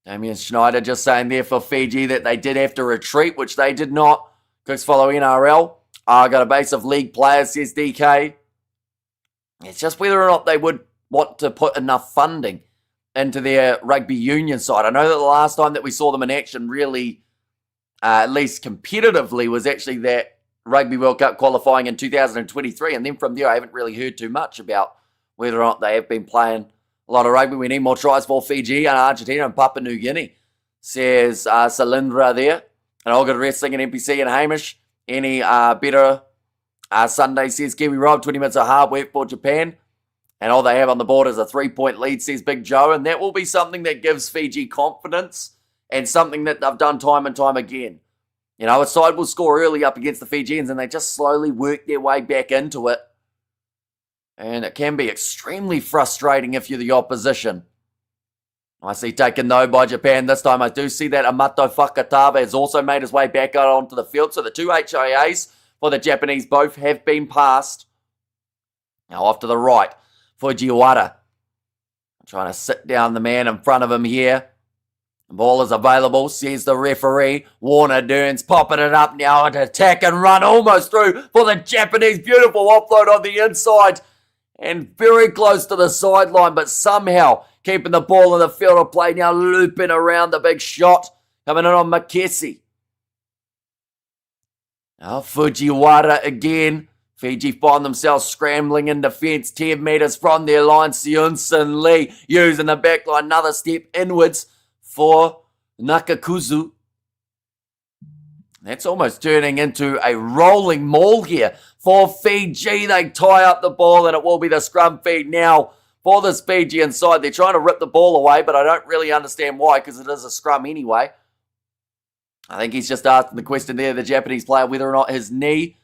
Damien Schneider just saying there for Fiji that they did have to retreat, which they did not. Cooks follow NRL. Got a base of league players, says DK. It's just whether or not they would want to put enough funding into their rugby union side. I know that the last time that we saw them in action really, at least competitively, was actually that Rugby World Cup qualifying in 2023. And then from there, I haven't really heard too much about whether or not they have been playing a lot of rugby. We need more tries for Fiji and Argentina and Papua New Guinea, says Salindra there. And all good wrestling and NPC and Hamish. Any better Sunday, says Kiwi Rob. 20 minutes of hard work for Japan. And all they have on the board is a 3-point lead, says Big Joe. And that will be something that gives Fiji confidence and something that they've done time and time again. You know, a side will score early up against the Fijians and they just slowly work their way back into it. And it can be extremely frustrating if you're the opposition. I see taken though by Japan this time. I do see that Amato Fakatava has also made his way back out onto the field. So the two HIAs for the Japanese both have been passed. Now off to the right. Fujiwara. Trying to sit down the man in front of him here. The ball is available, says the referee. Warner Dearns popping it up now. An attack and run almost through for the Japanese. Beautiful offload on the inside. And very close to the sideline, but somehow keeping the ball in the field of play. Now looping around the big shot. Coming in on Makesi. Now Fujiwara again. Fiji find themselves scrambling in defence. 10 metres from their line. Seunson Lee using the back line. Another step inwards for Nakakuzu. That's almost turning into a rolling maul here for Fiji. They tie up the ball and it will be the scrum feed now for this Fijian side. They're trying to rip the ball away, but I don't really understand why because it is a scrum anyway. I think he's just asking the question there, the Japanese player, whether or not his knee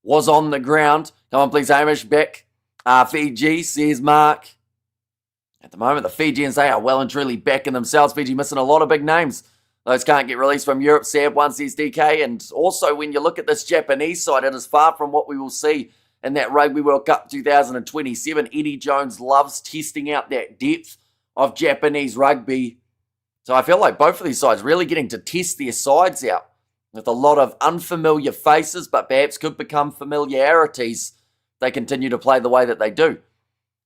was on the ground. Come on, please, Hamish, back. Fiji, says Mark. At the moment, the Fijians, they are well and truly backing themselves. Fiji missing a lot of big names. Those can't get released from Europe. Sab, one says DK. And also, when you look at this Japanese side, it is far from what we will see in that Rugby World Cup 2027. Eddie Jones loves testing out that depth of Japanese rugby. So I feel like both of these sides really getting to test their sides out with a lot of unfamiliar faces, but perhaps could become familiarities if they continue to play the way that they do.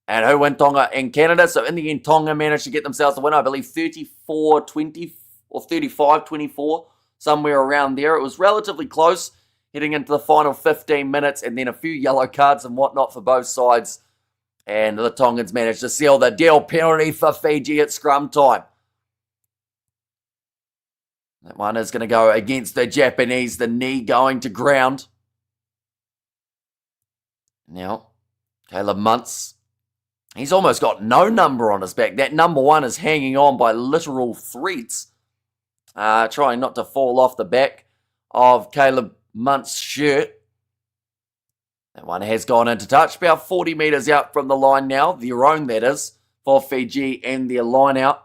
And who win Tonga and Canada? So in the end, Tonga managed to get themselves the win, I believe 34-20 or 35-24, somewhere around there. It was relatively close heading into the final 15 minutes and then a few yellow cards and whatnot for both sides. And the Tongans managed to seal the deal. Penalty for Fiji at scrum time. That one is going to go against the Japanese, the knee going to ground. Now, Caleb Muntz, he's almost got no number on his back. That number 1 is hanging on by literal threads. Trying not to fall off the back of Caleb Muntz's shirt. That one has gone into touch, about 40 metres out from the line now. Their own, that is, for Fiji and their line out.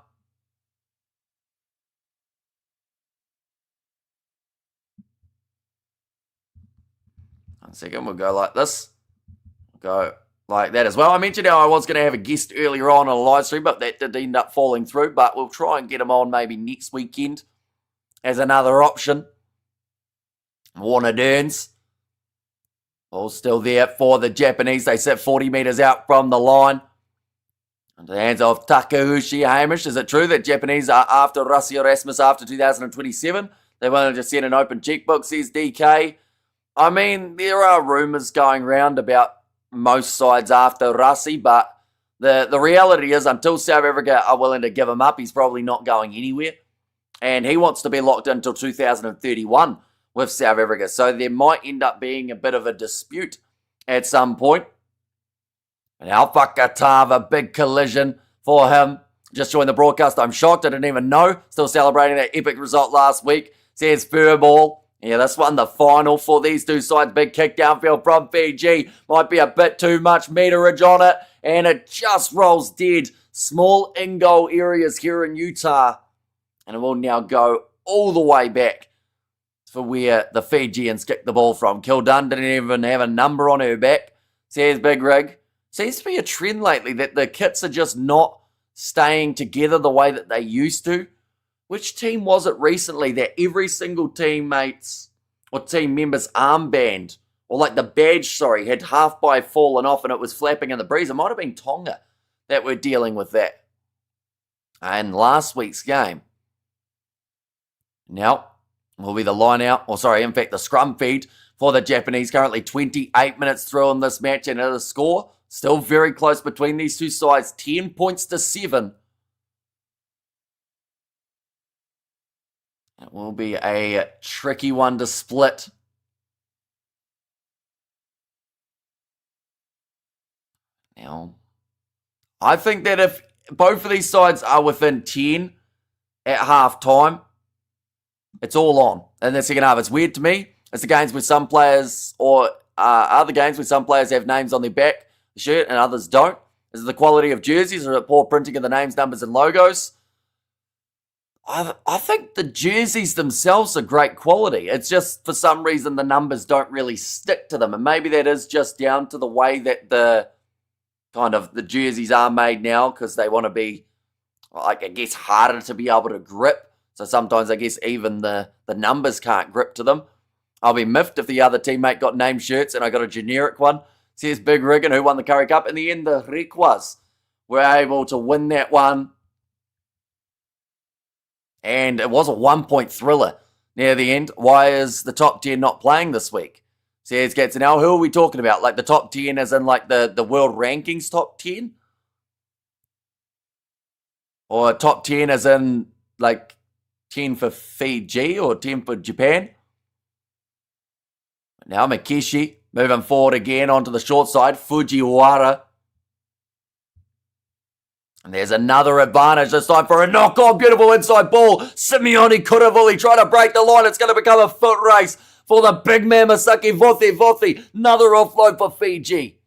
One second, we'll go like this. Go like that as well. I mentioned how I was going to have a guest earlier on a live stream, but that did end up falling through. But we'll try and get him on maybe next weekend as another option. Warner Derns. All still there for the Japanese. They sit 40 metres out from the line. Into the hands of Takeuchi Hamish. Is it true that Japanese are after Rassi Erasmus after 2027? They wanted to send an open checkbook, says DK. I mean, there are rumours going round about most sides after Rassi, but the reality is until South Africa are willing to give him up, he's probably not going anywhere. And he wants to be locked in until 2031 with South Africa. So there might end up being a bit of a dispute at some point. And Alpha Katava, big collision for him. Just joined the broadcast. I'm shocked. I didn't even know. Still celebrating that epic result last week. Says Furball. Yeah, this one, the final for these two sides. Big kick downfield from Fiji. Might be a bit too much meterage on it. And it just rolls dead. Small in-goal areas here in Utah. And it will now go all the way back for where the Fijians kicked the ball from. Kildun didn't even have a number on her back. Says Big Rig. Seems to be a trend lately that the kits are just not staying together the way that they used to. Which team was it recently that every single teammate's or team member's armband, or like the badge, had half by fallen off and it was flapping in the breeze? It might have been Tonga that were dealing with that. And last week's game. Now, will be the line out, in fact, the scrum feed for the Japanese. Currently 28 minutes through on this match, and at a score still very close between these two sides, 10 points to 7. It will be a tricky one to split. Now, I think that if both of these sides are within 10 at half time, it's all on in the second half. It's weird to me. It's the games with some players, or other games with some players have names on their back, the shirt, and others don't. Is it the quality of jerseys, or is it poor printing of the names, numbers, and logos? I think the jerseys themselves are great quality. It's just, for some reason, the numbers don't really stick to them. And maybe that is just down to the way that the jerseys are made now, because they want to be, I guess, harder to be able to grip. So sometimes, I guess, even the numbers can't grip to them. I'll be miffed if the other teammate got name shirts and I got a generic one. Says Big Riggin, who won the Curry Cup. In the end, the Requas were able to win that one. And it was a 1-point thriller near the end. Why is the top 10 not playing this week? Says Katzenell. Who are we talking about? Like the top 10 as in like the world rankings top 10? Or top 10 as in like 10 for Fiji or 10 for Japan? Now Mikeshi moving forward again onto the short side. Fujiwara. And there's another advantage this time for a knock-on. Beautiful inside ball. Simeone Kuravuli trying to break the line. It's going to become a foot race for the big man Masaki Vothi. Another offload for Fiji.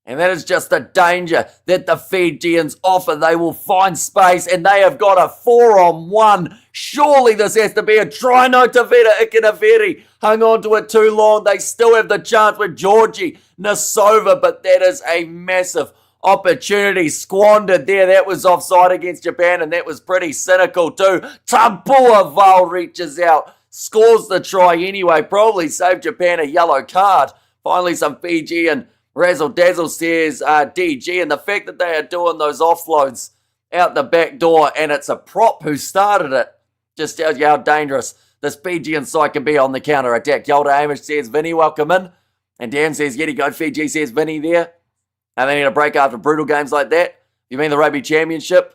And that is just the danger that the Fijians offer. They will find space and they have got a 4-on-1. Surely this has to be a try. No, Tavita Ikinaveri hung on to it too long. They still have the chance with Georgie Nasova, but that is a massive opportunity squandered there. That was offside against Japan, and that was pretty cynical too. Tabua Val reaches out, scores the try anyway, probably saved Japan a yellow card. Finally, some Fijian razzle dazzle, says DG, and the fact that they are doing those offloads out the back door, and it's a prop who started it, just tells you how dangerous this Fijian side can be on the counter attack. Yolda Hamish says, Vinny, welcome in. And Dan says, Yeti go Fiji, says Vinny there. And they need a break after brutal games like that. You mean the Rugby Championship?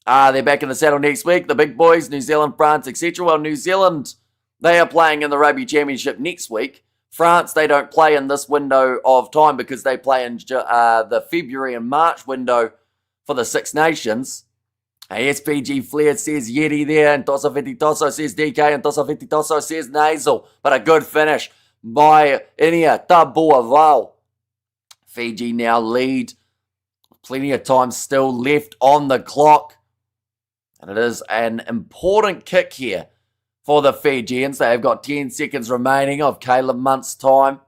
They're back in the saddle next week. The big boys, New Zealand, France, etc. Well, New Zealand, they are playing in the Rugby Championship next week. France, they don't play in this window of time because they play in the February and March window for the Six Nations. SPG Flair says Yeti there, and Tosa Vititoso says DK, and Tosa Vititoso says Nasal. But a good finish by Inia Tabuaval. Fiji now lead. Plenty of time still left on the clock. And it is an important kick here for the Fijians. They have got 10 seconds remaining of Caleb Munt's time.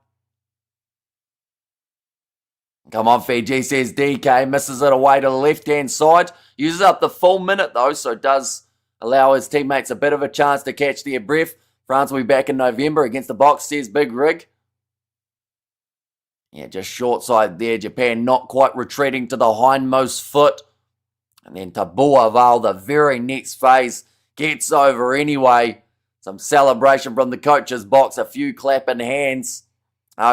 Come on, Fiji, says DK. Misses it away to the left-hand side. Uses up the full minute, though, so does allow his teammates a bit of a chance to catch their breath. France will be back in November against the Box, says Big Rig. Yeah, just short side there. Japan not quite retreating to the hindmost foot. And then Tabua Val, the very next phase, gets over anyway. Some celebration from the coach's box. A few clapping hands.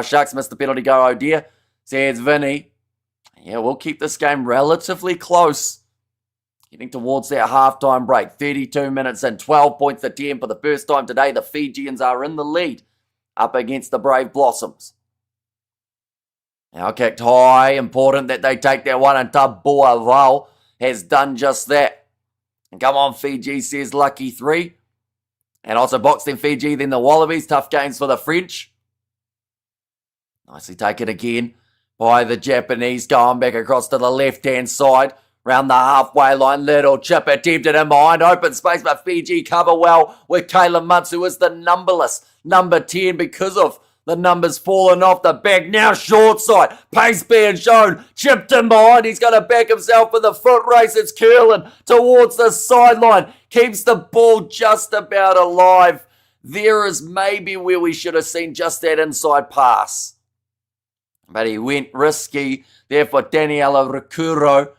Shucks, missed the penalty go, oh dear, says Vinny. Yeah, we'll keep this game relatively close. Getting towards their halftime break. 32 minutes and 12 points to 10 for the first time today. The Fijians are in the lead up against the Brave Blossoms. Now kicked high. Important that they take that one, and Tabua Val has done just that. And come on, Fiji, says Lucky 3. And also boxed in Fiji, then the Wallabies. Tough games for the French. Nicely taken again by the Japanese. Going back across to the left-hand side. Round the halfway line. Little chip attempted in behind. Open space, but Fiji cover well with Caleb Muntz, who is the numberless number 10 because of the numbers falling off the back. Now short side. Pace being shown. Chipped in behind. He's going to back himself for the foot race. It's curling towards the sideline. Keeps the ball just about alive. There is maybe where we should have seen just that inside pass. But he went risky there for Daniela Ricuro.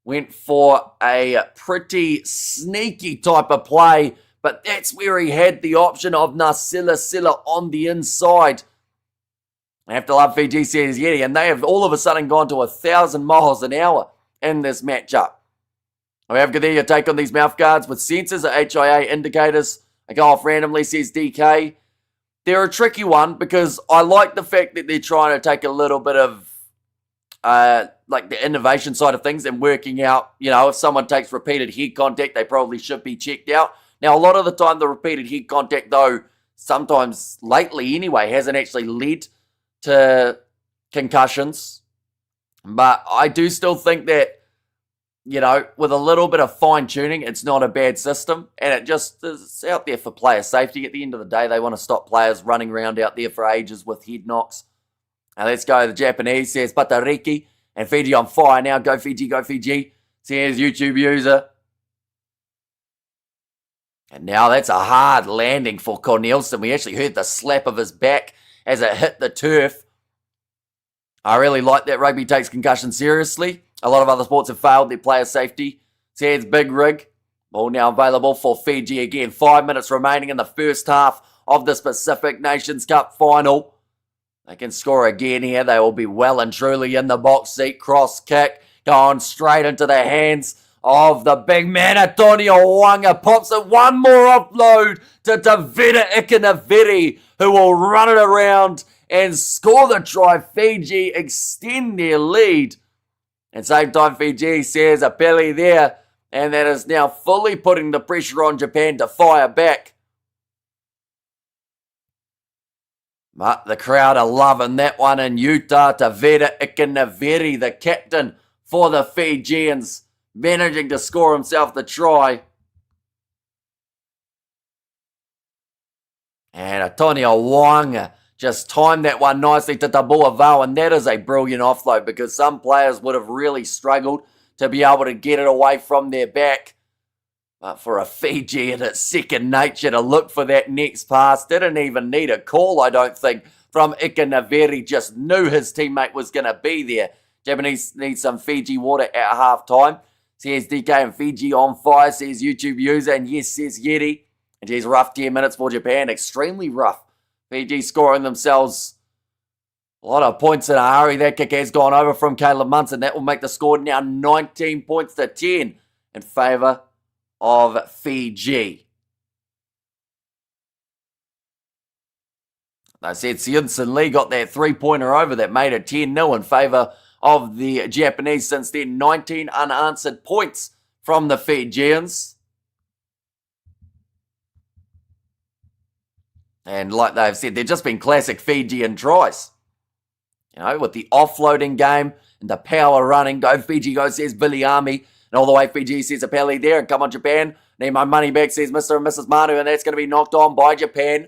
Went for a pretty sneaky type of play. But that's where he had the option of Nasila Silla on the inside. I have to love Fiji, says Yeti, and they have all of a sudden gone to 1,000 miles an hour in this matchup. I have there your take on these mouth guards with sensors or HIA indicators. I go off randomly, says DK. They're a tricky one because I like the fact that they're trying to take a little bit of like the innovation side of things and working out, if someone takes repeated head contact, they probably should be checked out. Now, a lot of the time, the repeated head contact, though, sometimes lately anyway, hasn't actually led to concussions. But I do still think that, with a little bit of fine-tuning, it's not a bad system. And it just is out there for player safety. At the end of the day, they want to stop players running around out there for ages with head knocks. Now, let's go. The Japanese says Patariki and Fiji on fire now. Go Fiji, says YouTube user. And now that's a hard landing for Cornelison. We actually heard the slap of his back as it hit the turf. I really like that rugby takes concussion seriously. A lot of other sports have failed their player safety. Says Big Rig. Ball now available for Fiji again. 5 minutes remaining in the first half of the Pacific Nations Cup final. They can score again here. They will be well and truly in the box seat. Cross kick going straight into the hands of the big man. Antonio Wanga pops it. One more offload to Tavita Ikanaviri, who will run it around and score the try. Fiji extend their lead. And same time, Fiji says a belly there. And that is now fully putting the pressure on Japan to fire back. But the crowd are loving that one in Utah. Tavita Ikanaviri, the captain for the Fijians, managing to score himself the try. And Antonio Wanga just timed that one nicely to Tabua Vau, and that is a brilliant offload because some players would have really struggled to be able to get it away from their back. But for a Fijian, it's second nature to look for that next pass. Didn't even need a call, I don't think, from Ikanaviri. Just knew his teammate was going to be there. Japanese need some Fiji water at halftime. Says DK and Fiji on fire, says YouTube user. And yes, says Yeti. And geez, rough 10 minutes for Japan. Extremely rough. Fiji scoring themselves a lot of points in a hurry. That kick has gone over from Caleb Munson. That will make the score now 19 points to 10 in favour of Fiji. I said Sionson Lee got that three-pointer over that made it 10-0 in favour of the Japanese. Since then, 19 unanswered points from the Fijians. And like they've said, they've just been classic Fijian tries. You know, with the offloading game and the power running. Go Fiji, go, says Billy Army. And all the way Fiji says a pally there. And come on, Japan. Need my money back, says Mr. and Mrs. Manu. And that's going to be knocked on by Japan.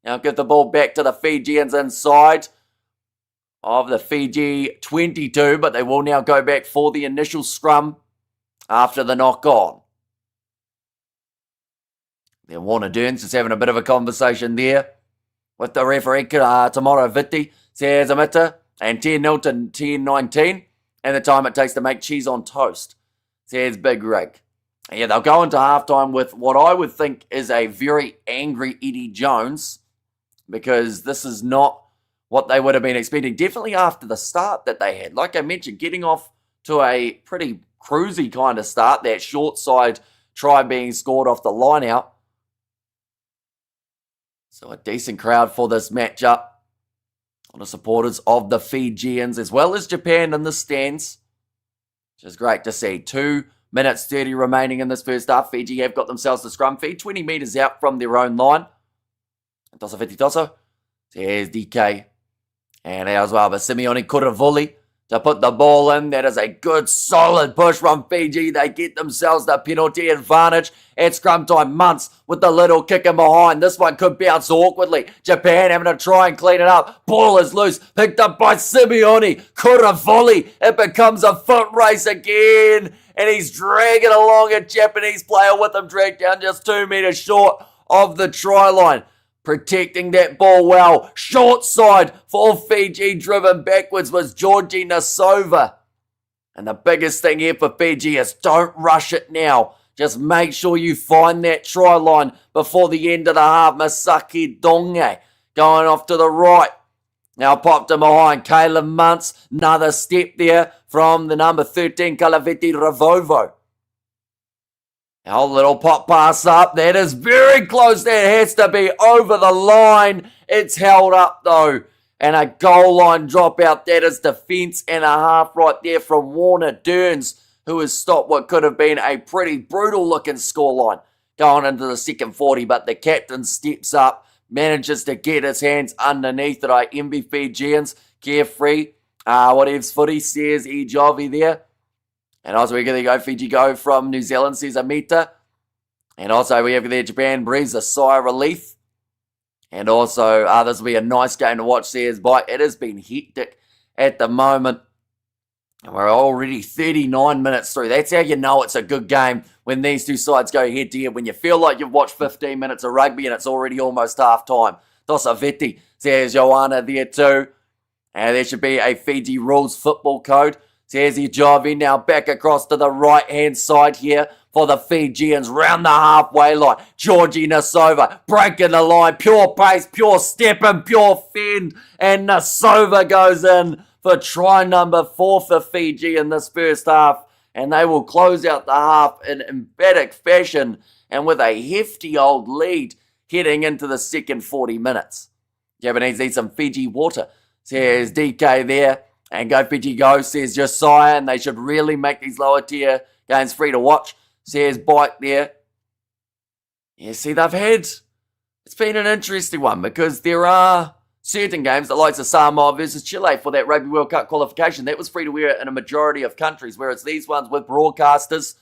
Now give the ball back to the Fijians inside of the Fiji 22. But they will now go back for the initial scrum after the knock on. Then Warner Dearns is having a bit of a conversation there with the referee, Tamara Vitti. Says Amita. And 10-0 to 10-19. And the time it takes to make cheese on toast. Says Big Rig. Yeah, they'll go into halftime with what I would think is a very angry Eddie Jones, because this is not what they would have been expecting. Definitely after the start that they had. Like I mentioned, getting off to a pretty cruisy kind of start. That short side try being scored off the line out. So a decent crowd for this matchup. On the supporters of the Fijians as well as Japan in the stands. Which is great to see. 2 minutes 30 remaining in this first half. Fiji have got themselves the scrum feed. 20 metres out from their own line. Tosa Fiti Tosa. There's DK. And as well, but Simeone Kuravuli to put the ball in. That is a good solid push from Fiji. They get themselves the penalty advantage at scrum time. Munce with the little kick in behind. This one could bounce awkwardly. Japan having to try and clean it up. Ball is loose. Picked up by Simeone Kuravuli. It becomes a foot race again. And he's dragging along a Japanese player with him, dragged down just 2 metres short of the try line. Protecting that ball well. Short side for Fiji, driven backwards, was Georgie Nasova. And the biggest thing here for Fiji is don't rush it now. Just make sure you find that try line before the end of the half. Masaki Donge going off to the right. Now popped him behind. Caleb Munce. Another step there from the number 13, Kalaveti Ravovo. Now, little pop pass up. That is very close. That has to be over the line. It's held up, though. And a goal line dropout. That is defence and a half right there from Warner Dearns, who has stopped what could have been a pretty brutal-looking scoreline going into the second 40. But the captain steps up, manages to get his hands underneath it. I envy Fijians. Carefree. Whatever's footy, says Ejovi there. And also we're going to go Fiji go from New Zealand, says Amita. And also we have there Japan breathes a sigh of relief. And also this will be a nice game to watch, says Bike. It has been hectic at the moment. And we're already 39 minutes through. That's how you know it's a good game, when these two sides go head to head. When you feel like you've watched 15 minutes of rugby and it's already almost half time. Tosa Veti, says Joanna there too. And there should be a Fiji rules football code. Says Ijavi now back across to the right-hand side here for the Fijians round the halfway line. Georgie Nasova breaking the line. Pure pace, pure step and pure fend. And Nasova goes in for try number 4 for Fiji in this first half. and they will close out the half in emphatic fashion and with a hefty old lead heading into the second 40 minutes. Japanese need some Fiji water, says DK there, and go Fiji go, says Josiah, and they should really make these lower tier games free to watch, says Bike there. Yeah, see, it's been an interesting one because there are certain games, the likes of Samoa versus Chile for that Rugby World Cup qualification, that was free to wear in a majority of countries, whereas these ones with broadcasters,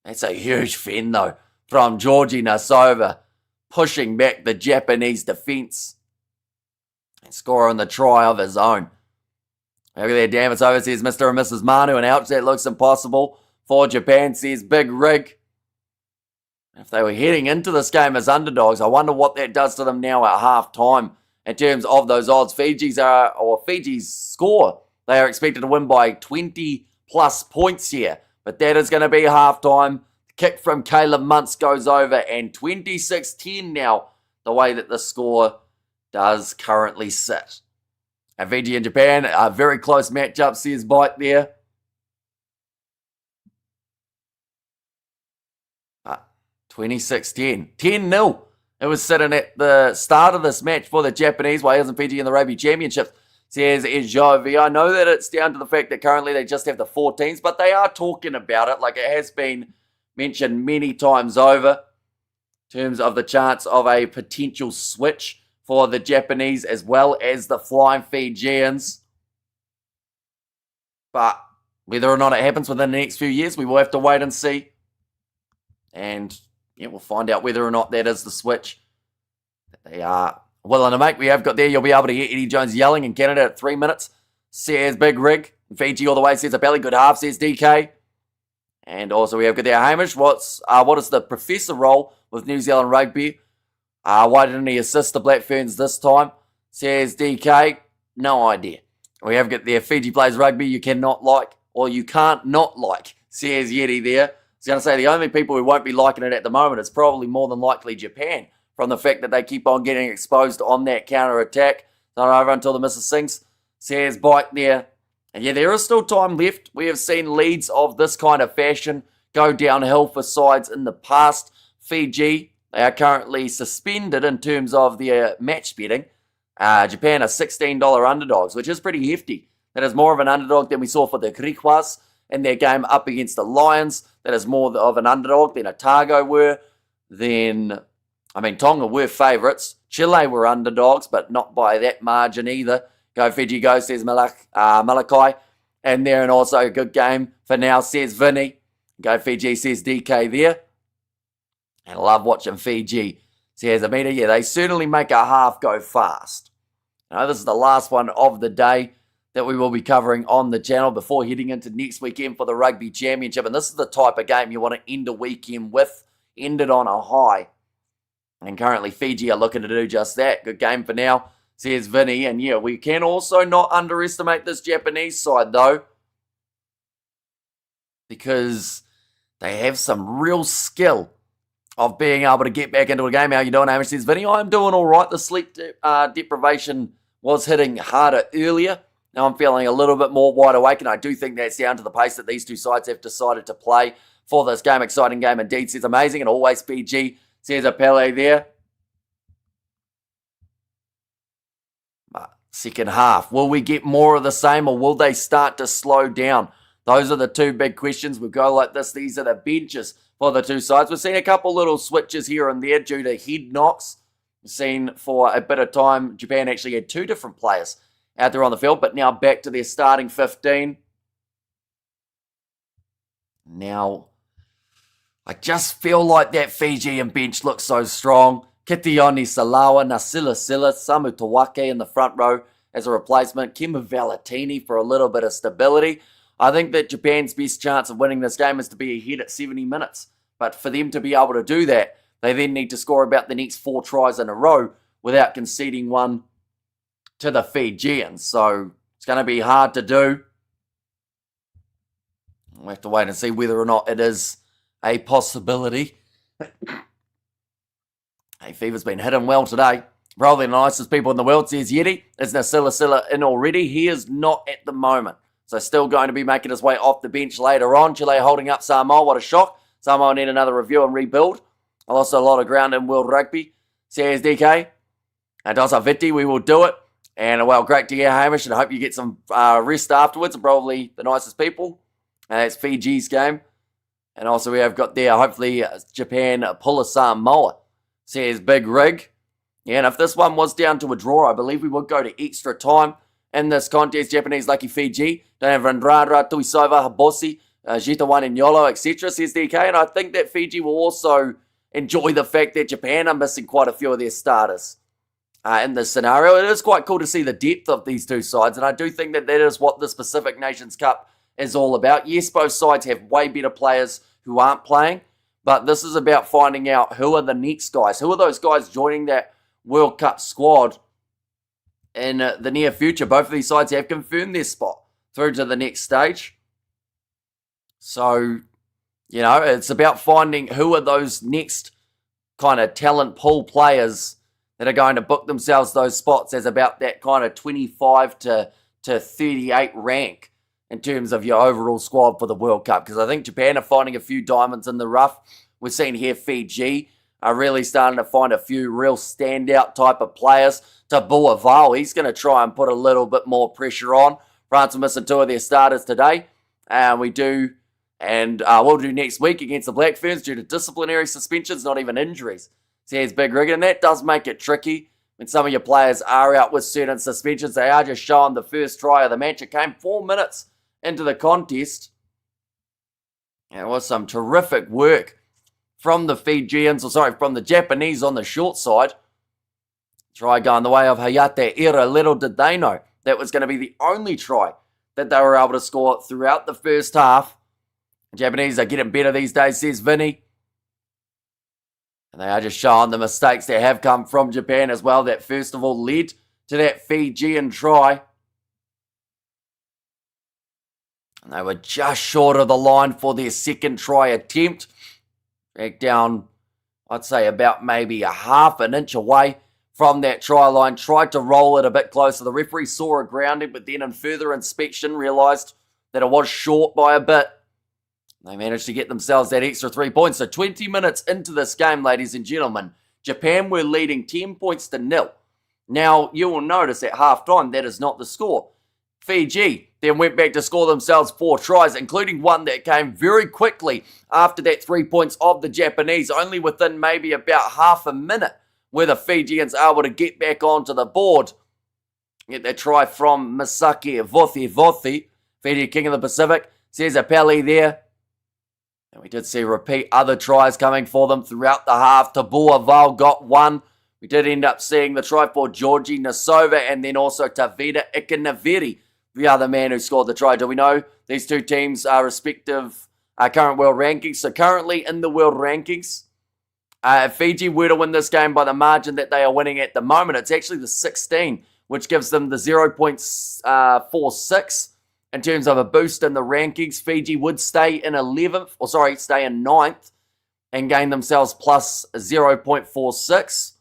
that's a huge fin though, from Georgi Nasova, pushing back the Japanese defence and scoring the try of his own. Look at there, damn, it's over, says Mr. and Mrs. Manu, and ouch, that looks impossible for Japan, says Big Rig. If they were heading into this game as underdogs, I wonder what that does to them now at half-time in terms of those odds. Fiji's score, they are expected to win by 20-plus points here, but that is going to be half-time. The kick from Caleb Muntz goes over, and 26-10 now, the way that the score does currently sit. And Fiji and Japan, a very close matchup, says Bite there. 26-10. 10-0. It was sitting at the start of this match for the Japanese, Wales and Fiji in the Rugby Championships, says Ejovi. I know that it's down to the fact that currently they just have the 14s, but they are talking about it, like it has been mentioned many times over, in terms of the chance of a potential switch for the Japanese as well as the Flying Fijians. But whether or not it happens within the next few years, we will have to wait and see. And yeah, we'll find out whether or not that is the switch that they are willing to make. We have got there, you'll be able to hear Eddie Jones yelling in Canada at 3 minutes, says Big Rig. Fiji all the way, says a belly good half, says DK. And also we have got there, Hamish, what is the professor role with New Zealand Rugby? Why didn't he assist the Black Ferns this time? Says DK. No idea. We have got there, Fiji plays rugby you cannot like, or you can't not like, says Yeti there. I was going to say the only people who won't be liking it at the moment is probably more than likely Japan, from the fact that they keep on getting exposed on that counter-attack. Not over until the missus sinks, says Bike there. And yeah, there is still time left. We have seen leads of this kind of fashion go downhill for sides in the past. Fiji, they are currently suspended in terms of their match betting. Japan are $16 underdogs, which is pretty hefty. That is more of an underdog than we saw for the Griquas in their game up against the Lions. That is more of an underdog than Otago were. Tonga were favourites. Chile were underdogs, but not by that margin either. Go Fiji go, says Malachi. And there, and also a good game for now, says Vinny. Go Fiji, says DK there. And I love watching Fiji, says Amita. Yeah, they certainly make a half go fast. Now, this is the last one of the day that we will be covering on the channel before heading into next weekend for the Rugby Championship. And this is the type of game you want to end a weekend with, end it on a high. And currently Fiji are looking to do just that. Good game for now, says Vinny. And yeah, we can also not underestimate this Japanese side though, because they have some real skill of being able to get back into a game. How you doing, Hamish? Says Vinny. I'm doing all right. The sleep deprivation was hitting harder earlier. Now I'm feeling a little bit more wide awake, and I do think that's down to the pace that these two sides have decided to play for this game. Exciting game indeed, says Amazing, and always PG, says a Pele there. But second half, will we get more of the same, or will they start to slow down? Those are the two big questions. We'll go like this. These are the benches for the two sides. We've seen a couple little switches here and there due to head knocks. We've seen for a bit of time, Japan actually had two different players out there on the field, but now back to their starting 15. Now, I just feel like that Fijian bench looks so strong. Kitioni Salawa, Nasila Silla, Samu Tawake in the front row as a replacement. Kemba Valetini for a little bit of stability. I think that Japan's best chance of winning this game is to be ahead at 70 minutes. But for them to be able to do that, they then need to score about the next 4 tries in a row without conceding one to the Fijians. So it's going to be hard to do. We'll have to wait and see whether or not it is a possibility. Hey, Fever's been hitting well today. Probably the nicest people in the world, says Yeti. Is Nasila Silla in already? He is not at the moment. So still going to be making his way off the bench later on. Chile holding up Samoa. What a shock. Samoa need another review and rebuild. I lost a lot of ground in World Rugby. Says DK. And Dosa Viti, we will do it. And, well, great to hear, Hamish, and I hope you get some rest afterwards. And probably the nicest people. And that's Fiji's game. And also we have got there, hopefully, Japan pull a Samoa. Says Big Rig. Yeah, and if this one was down to a draw, I believe we would go to extra time in this contest. Japanese lucky Fiji. Don't have Randrara, Tuisova, Habosi, Jita One and Yolo, etc. says DK. And I think that Fiji will also enjoy the fact that Japan are missing quite a few of their starters in this scenario. It is quite cool to see the depth of these two sides, and I do think that that is what this Pacific Nations Cup is all about. Yes, both sides have way better players who aren't playing, but this is about finding out who are the next guys. Who are those guys joining that World Cup squad in the near future? Both of these sides have confirmed their spot through to the next stage. So, you know, it's about finding who are those next kind of talent pool players that are going to book themselves those spots as about that kind of 25 to 38 rank in terms of your overall squad for the World Cup. Because I think Japan are finding a few diamonds in the rough. We're seeing here Fiji are really starting to find a few real standout type of players. Tabua Val, he's going to try and put a little bit more pressure on. France are missing two of their starters today. And we'll do next week against the Black Ferns due to disciplinary suspensions, not even injuries. Says Big Rig, and that does make it tricky when some of your players are out with certain suspensions. They are just showing the first try of the match. It came 4 minutes into the contest. And it was some terrific work from the from the Japanese on the short side. Try going the way of Hayate Ira. Little did they know that was going to be the only try that they were able to score throughout the first half. The Japanese are getting better these days, says Vinny. And they are just showing the mistakes that have come from Japan as well, that first of all led to that Fijian try. And they were just short of the line for their second try attempt. Back down, I'd say about maybe a half an inch away from that try line. Tried to roll it a bit closer. The referee saw a grounding, but then in further inspection realised that it was short by a bit. They managed to get themselves that extra 3 points. So 20 minutes into this game, ladies and gentlemen, Japan were leading 10 points to 0. Now, you will notice at halftime that is not the score. Fiji then went back to score themselves 4 tries, including one that came very quickly after that 3 points of the Japanese, only within maybe about half a minute, where the Fijians are able to get back onto the board. Get that try from Misaki Vothi, Fiji King of the Pacific. Says a Pele there. And we did see repeat other tries coming for them throughout the half. Tabua Val got one. We did end up seeing the try for Georgie Nasova and then also Tavita Ikanaveri, the other man who scored the try. Do we know these two teams are respective current world rankings? So currently in the world rankings, if Fiji were to win this game by the margin that they are winning at the moment, it's actually the 16, which gives them the 0.46. In terms of a boost in the rankings. Fiji would stay in 9th and gain themselves plus 0.46.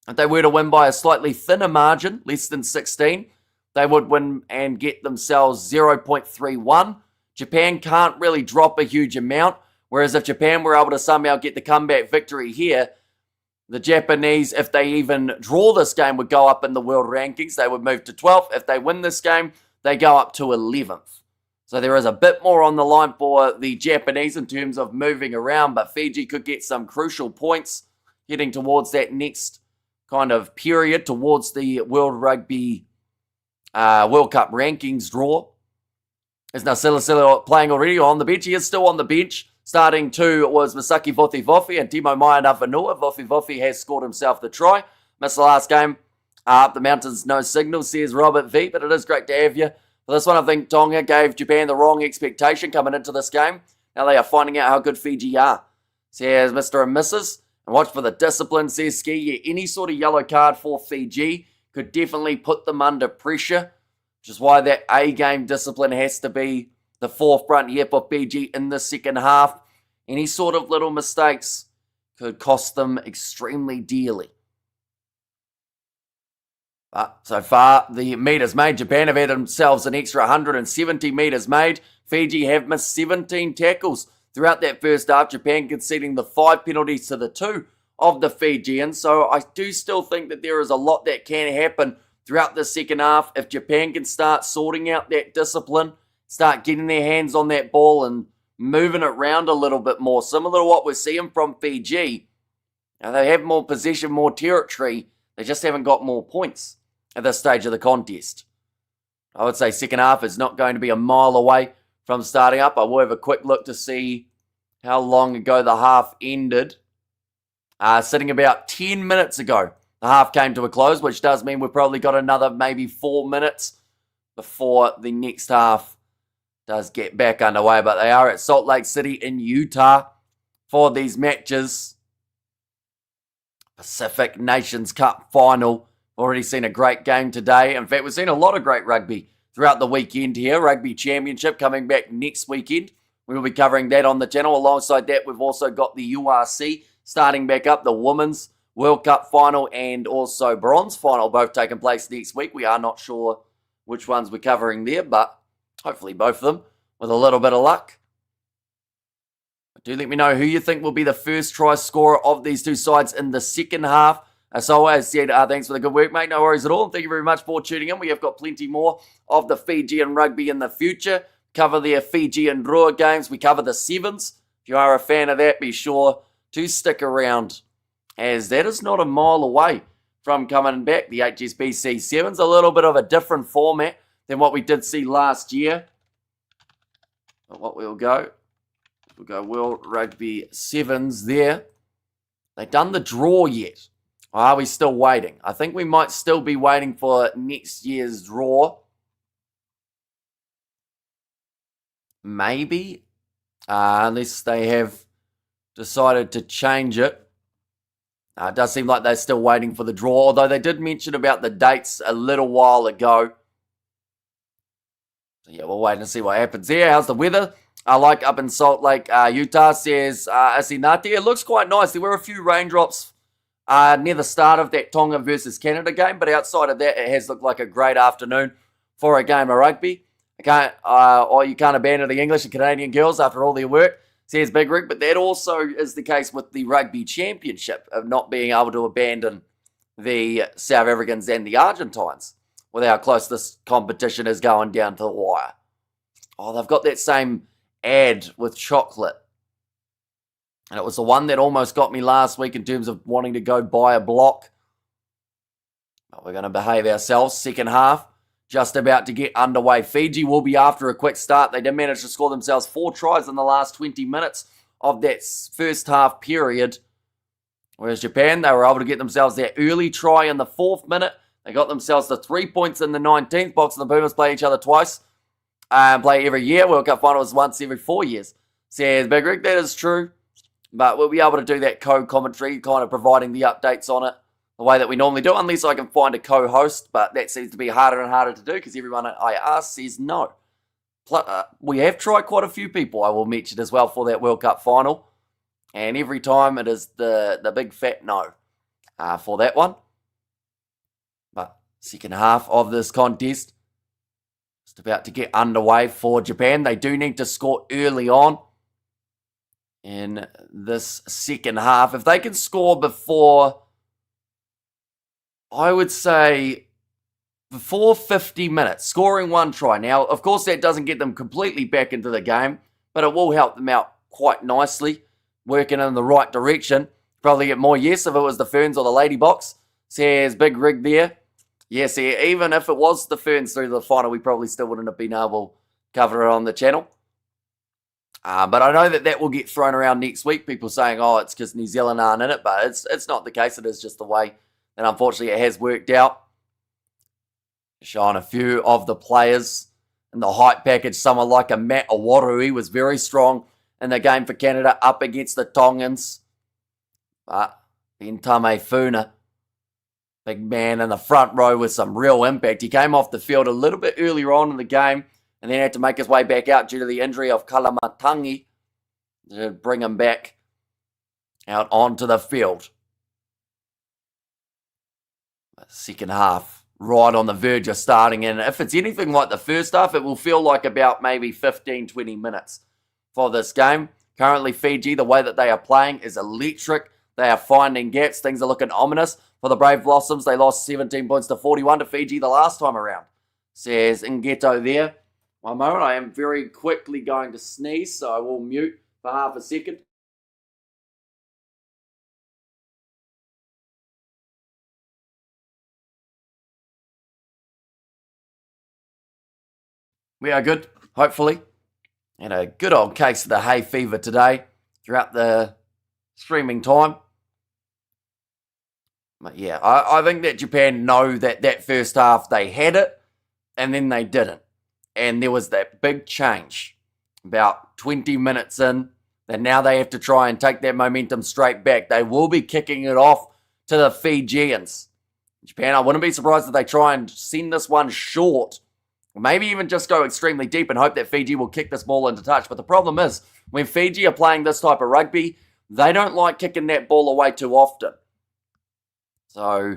If they were to win by a slightly thinner margin, less than 16, they would win and get themselves 0.31. Japan can't really drop a huge amount, whereas if Japan were able to somehow get the comeback victory here, the Japanese, if they even draw this game, would go up in the world rankings. They would move to 12th. If they win this game, they go up to 11th. So there is a bit more on the line for the Japanese in terms of moving around, but Fiji could get some crucial points heading towards that next kind of period, towards the World Rugby World Cup rankings draw. Is Nasila playing already on the bench? He is still on the bench. Starting 2 was Misaki Vothi and Timo Maya Navanua. Vothi has scored himself the try. Missed the last game. Up the mountains, no signal, says Robert V, but it is great to have you. For this one, I think Tonga gave Japan the wrong expectation coming into this game. Now they are finding out how good Fiji are, says Mr. and Mrs. And watch for the discipline, says Ski. Yeah, any sort of yellow card for Fiji could definitely put them under pressure, which is why that A-game discipline has to be the forefront here for Fiji in the second half. Any sort of little mistakes could cost them extremely dearly. But so far, the metres made, Japan have had themselves an extra 170 metres made. Fiji have missed 17 tackles throughout that first half. Japan conceding the 5 penalties to the 2 of the Fijians. So I do still think that there is a lot that can happen throughout the second half if Japan can start sorting out that discipline, start getting their hands on that ball and moving it around a little bit more. Similar to what we're seeing from Fiji. Now they have more possession, more territory. They just haven't got more points at this stage of the contest. I would say second half is not going to be a mile away from starting up. I will have a quick look to see how long ago the half ended. Sitting about 10 minutes ago, the half came to a close, which does mean we've probably got another maybe 4 minutes before the next half does get back underway. But they are at Salt Lake City in Utah for these matches. Pacific Nations Cup final. Already seen a great game today. In fact, we've seen a lot of great rugby throughout the weekend here. Rugby Championship coming back next weekend. We will be covering that on the channel. Alongside that, we've also got the URC starting back up, the Women's World Cup final and also Bronze final, both taking place next week. We are not sure which ones we're covering there, but hopefully both of them with a little bit of luck. Do let me know who you think will be the first try scorer of these two sides in the second half. As always said, thanks for the good work, mate. No worries at all. And thank you very much for tuning in. We have got plenty more of the Fijian rugby in the future. Cover their Fiji and Rua games. We cover the sevens. If you are a fan of that, be sure to stick around, as that is not a mile away from coming back. The HSBC sevens, a little bit of a different format than what we did see last year. But what we'll go World Rugby Sevens there. They've done the draw yet. Or are we still waiting? I think we might still be waiting for next year's draw. Maybe. Unless they have decided to change it. It does seem like they're still waiting for the draw. Although they did mention about the dates a little while ago. So yeah, we'll wait and see what happens there. How's the weather? I like up in Salt Lake, Utah, says Asinati. It looks quite nice. There were a few raindrops near the start of that Tonga versus Canada game, but outside of that, it has looked like a great afternoon for a game of rugby. You can't abandon the English and Canadian girls after all their work, says Big Rick, but that also is the case with the Rugby Championship of not being able to abandon the South Africans and the Argentines with how close this competition is going down to the wire. Oh, they've got that same ad with chocolate. And it was the one that almost got me last week in terms of wanting to go buy a block. But we're going to behave ourselves. Second half, just about to get underway. Fiji will be after a quick start. They did manage to score themselves 4 tries in the last 20 minutes of that first half period. Whereas Japan, they were able to get themselves their early try in the 4th minute. They got themselves the 3 points in the 19th. Box and the Boomers play each other twice. Play every year. World Cup final is once every 4 years. Says Big Rick, that is true. But we'll be able to do that co-commentary, kind of providing the updates on it the way that we normally do, unless I can find a co-host. But that seems to be harder and harder to do because everyone I ask says no. We have tried quite a few people, I will mention as well, for that World Cup final. And every time it is the big fat no for that one. But second half of this contest, just about to get underway for Japan. They do need to score early on in this second half. If they can score before, I would say, before 50 minutes, scoring 1 try. Now, of course, that doesn't get them completely back into the game, but it will help them out quite nicely, working in the right direction. Probably get more yes if it was the Ferns or the Lady Box. Says Big Rig there. Yes, even if it was the Ferns through the final, we probably still wouldn't have been able to cover it on the channel. But I know that will get thrown around next week. People saying, oh, it's because New Zealand aren't in it. But it's not the case. It is just the way that, unfortunately, it has worked out. Showing a few of the players in the height package. Someone like a Matt Awaru was very strong in the game for Canada up against the Tongans. But Ben Tamefuna, big man in the front row with some real impact. He came off the field a little bit earlier on in the game and then had to make his way back out due to the injury of Kalamatangi to bring him back out onto the field. Second half right on the verge of starting. And if it's anything like the first half, it will feel like about maybe 15, 20 minutes for this game. Currently, Fiji, the way that they are playing is electric. They are finding gaps. Things are looking ominous for the Brave Blossoms. They lost 17 points to 41 to Fiji the last time around. Says Ingeto there. One moment, I am very quickly going to sneeze, so I will mute for half a second. We are good, hopefully. And a good old case of the hay fever today throughout the streaming time. But yeah, I think that Japan know that first half they had it, and then they didn't. And there was that big change about 20 minutes in that now they have to try and take that momentum straight back. They will be kicking it off to the Fijians. Japan, I wouldn't be surprised if they try and send this one short. Or maybe even just go extremely deep and hope that Fiji will kick this ball into touch. But the problem is, when Fiji are playing this type of rugby, they don't like kicking that ball away too often. So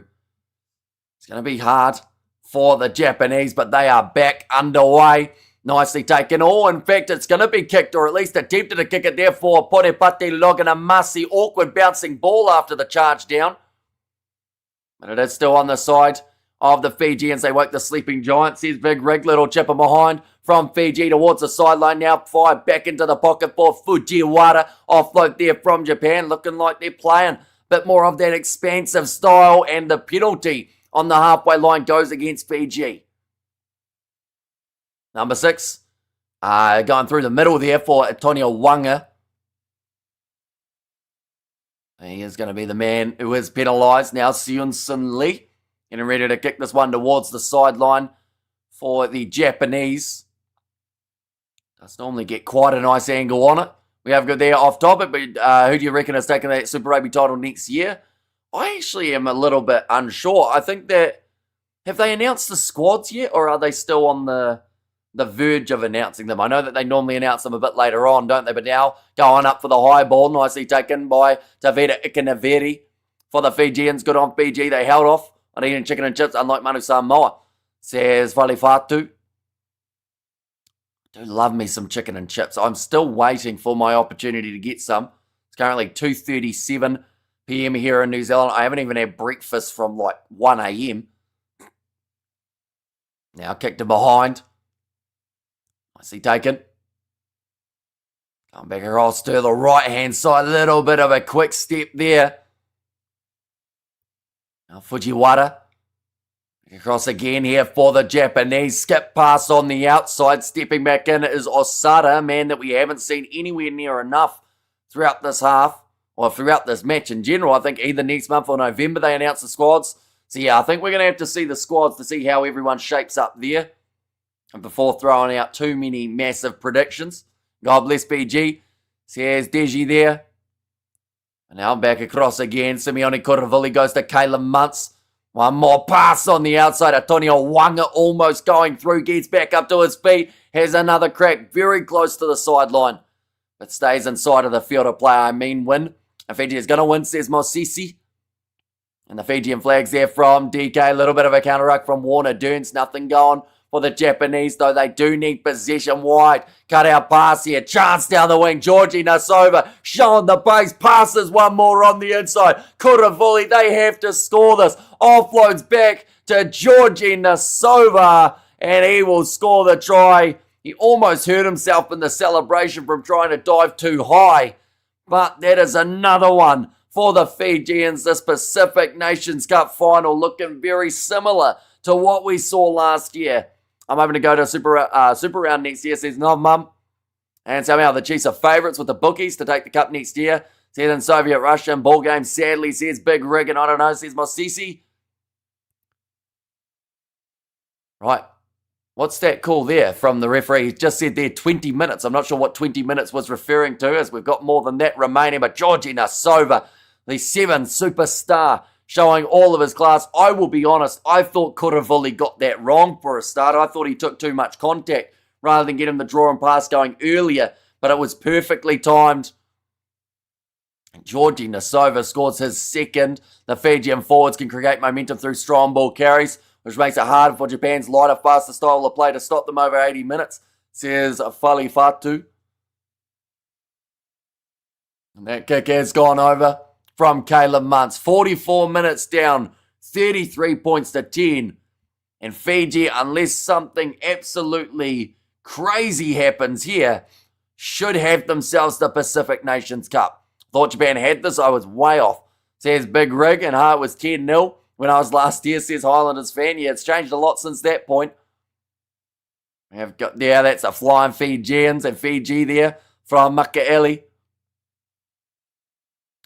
it's going to be hard for the Japanese, but they are back underway. Nicely taken. Oh, in fact, it's going to be kicked, or at least attempted to kick it there for Porepate Loganamasi. Awkward bouncing ball after the charge down. But it is still on the side of the Fijians. They woke the sleeping giants. Here's Big Rig, little chipper behind from Fiji towards the sideline. Now fired back into the pocket for Fujiwara. Offload there from Japan, looking like they're playing a bit more of that expansive style, and the penalty on the halfway line goes against Fiji. Number 6, going through the middle there for Antonio Wanga. He is going to be the man who is penalised now. Seunsun Lee getting ready to kick this one towards the sideline for the Japanese. Does normally get quite a nice angle on it. We have got there off topic, but who do you reckon is taking that Super Rugby title next year? I actually am a little bit unsure. I think that, have they announced the squads yet, or are they still on the verge of announcing them? I know that they normally announce them a bit later on, don't they? But now going up for the high ball, nicely taken by Tavita Ikanaveri for the Fijians. Good on Fiji. They held off on eating chicken and chips, unlike Manu Samoa. Says Valifatu. I do love me some chicken and chips. I'm still waiting for my opportunity to get some. It's currently 2:37 p.m. here in New Zealand. I haven't even had breakfast from like 1 a.m. Now kicked to behind. Nicely taken. Come back across to the right-hand side. A little bit of a quick step there. Now Fujiwara. Across again here for the Japanese. Skip pass on the outside. Stepping back in is Osada, a man that we haven't seen anywhere near enough throughout this half, or throughout this match in general. I think either next month or November they announce the squads. So yeah, I think we're going to have to see the squads to see how everyone shapes up there, and before throwing out too many massive predictions. God bless BG. Says Deji there. And now back across again. Simeone Kuravuli goes to Caleb Muntz. One more pass on the outside. Antonio Wanga almost going through. Gets back up to his feet. Has another crack very close to the sideline. But stays inside of the field of play. I mean win. And Fiji is going to win, says Mosisi. And the Fijian flags there from DK. A little bit of a counter ruck from Warner Durns. Nothing going for the Japanese, though they do need possession wide. Cut out pass here. Chance down the wing. Georgie Nasova showing the pace. Passes one more on the inside. Kuravuli, they have to score this. Offloads back to Georgie Nasova, and he will score the try. He almost hurt himself in the celebration from trying to dive too high. But that is another one for the Fijians. This Pacific Nations Cup final looking very similar to what we saw last year. I'm hoping to go to Super Round next year, says No Mum. And somehow the Chiefs are favourites with the bookies to take the cup next year. Says in Soviet Russia and ball game, sadly, says Big Rig, and I don't know, says Mosisi. Right. What's that call there from the referee? He just said there 20 minutes. I'm not sure what 20 minutes was referring to, as we've got more than that remaining. But Georgie Nasova, the 7 superstar, showing all of his class. I will be honest, I thought Kuravuli got that wrong for a start. I thought he took too much contact rather than get him the draw and pass going earlier. But it was perfectly timed. And Georgie Nasova scores his second. The Fijian forwards can create momentum through strong ball carries. which makes it hard for Japan's lighter, faster style of play to stop them over 80 minutes, says Falifatu. And that kick has gone over from Caleb Muntz. 44 minutes down, 33 points to 10. And Fiji, unless something absolutely crazy happens here, should have themselves the Pacific Nations Cup. Thought Japan had this, I was way off. Says Big Rig, and it was 10-0 when I was last year, says Highlanders fan. Yeah, it's changed a lot since that point. We have got there, that's the Flying Fijians and Fiji there from Makaeli.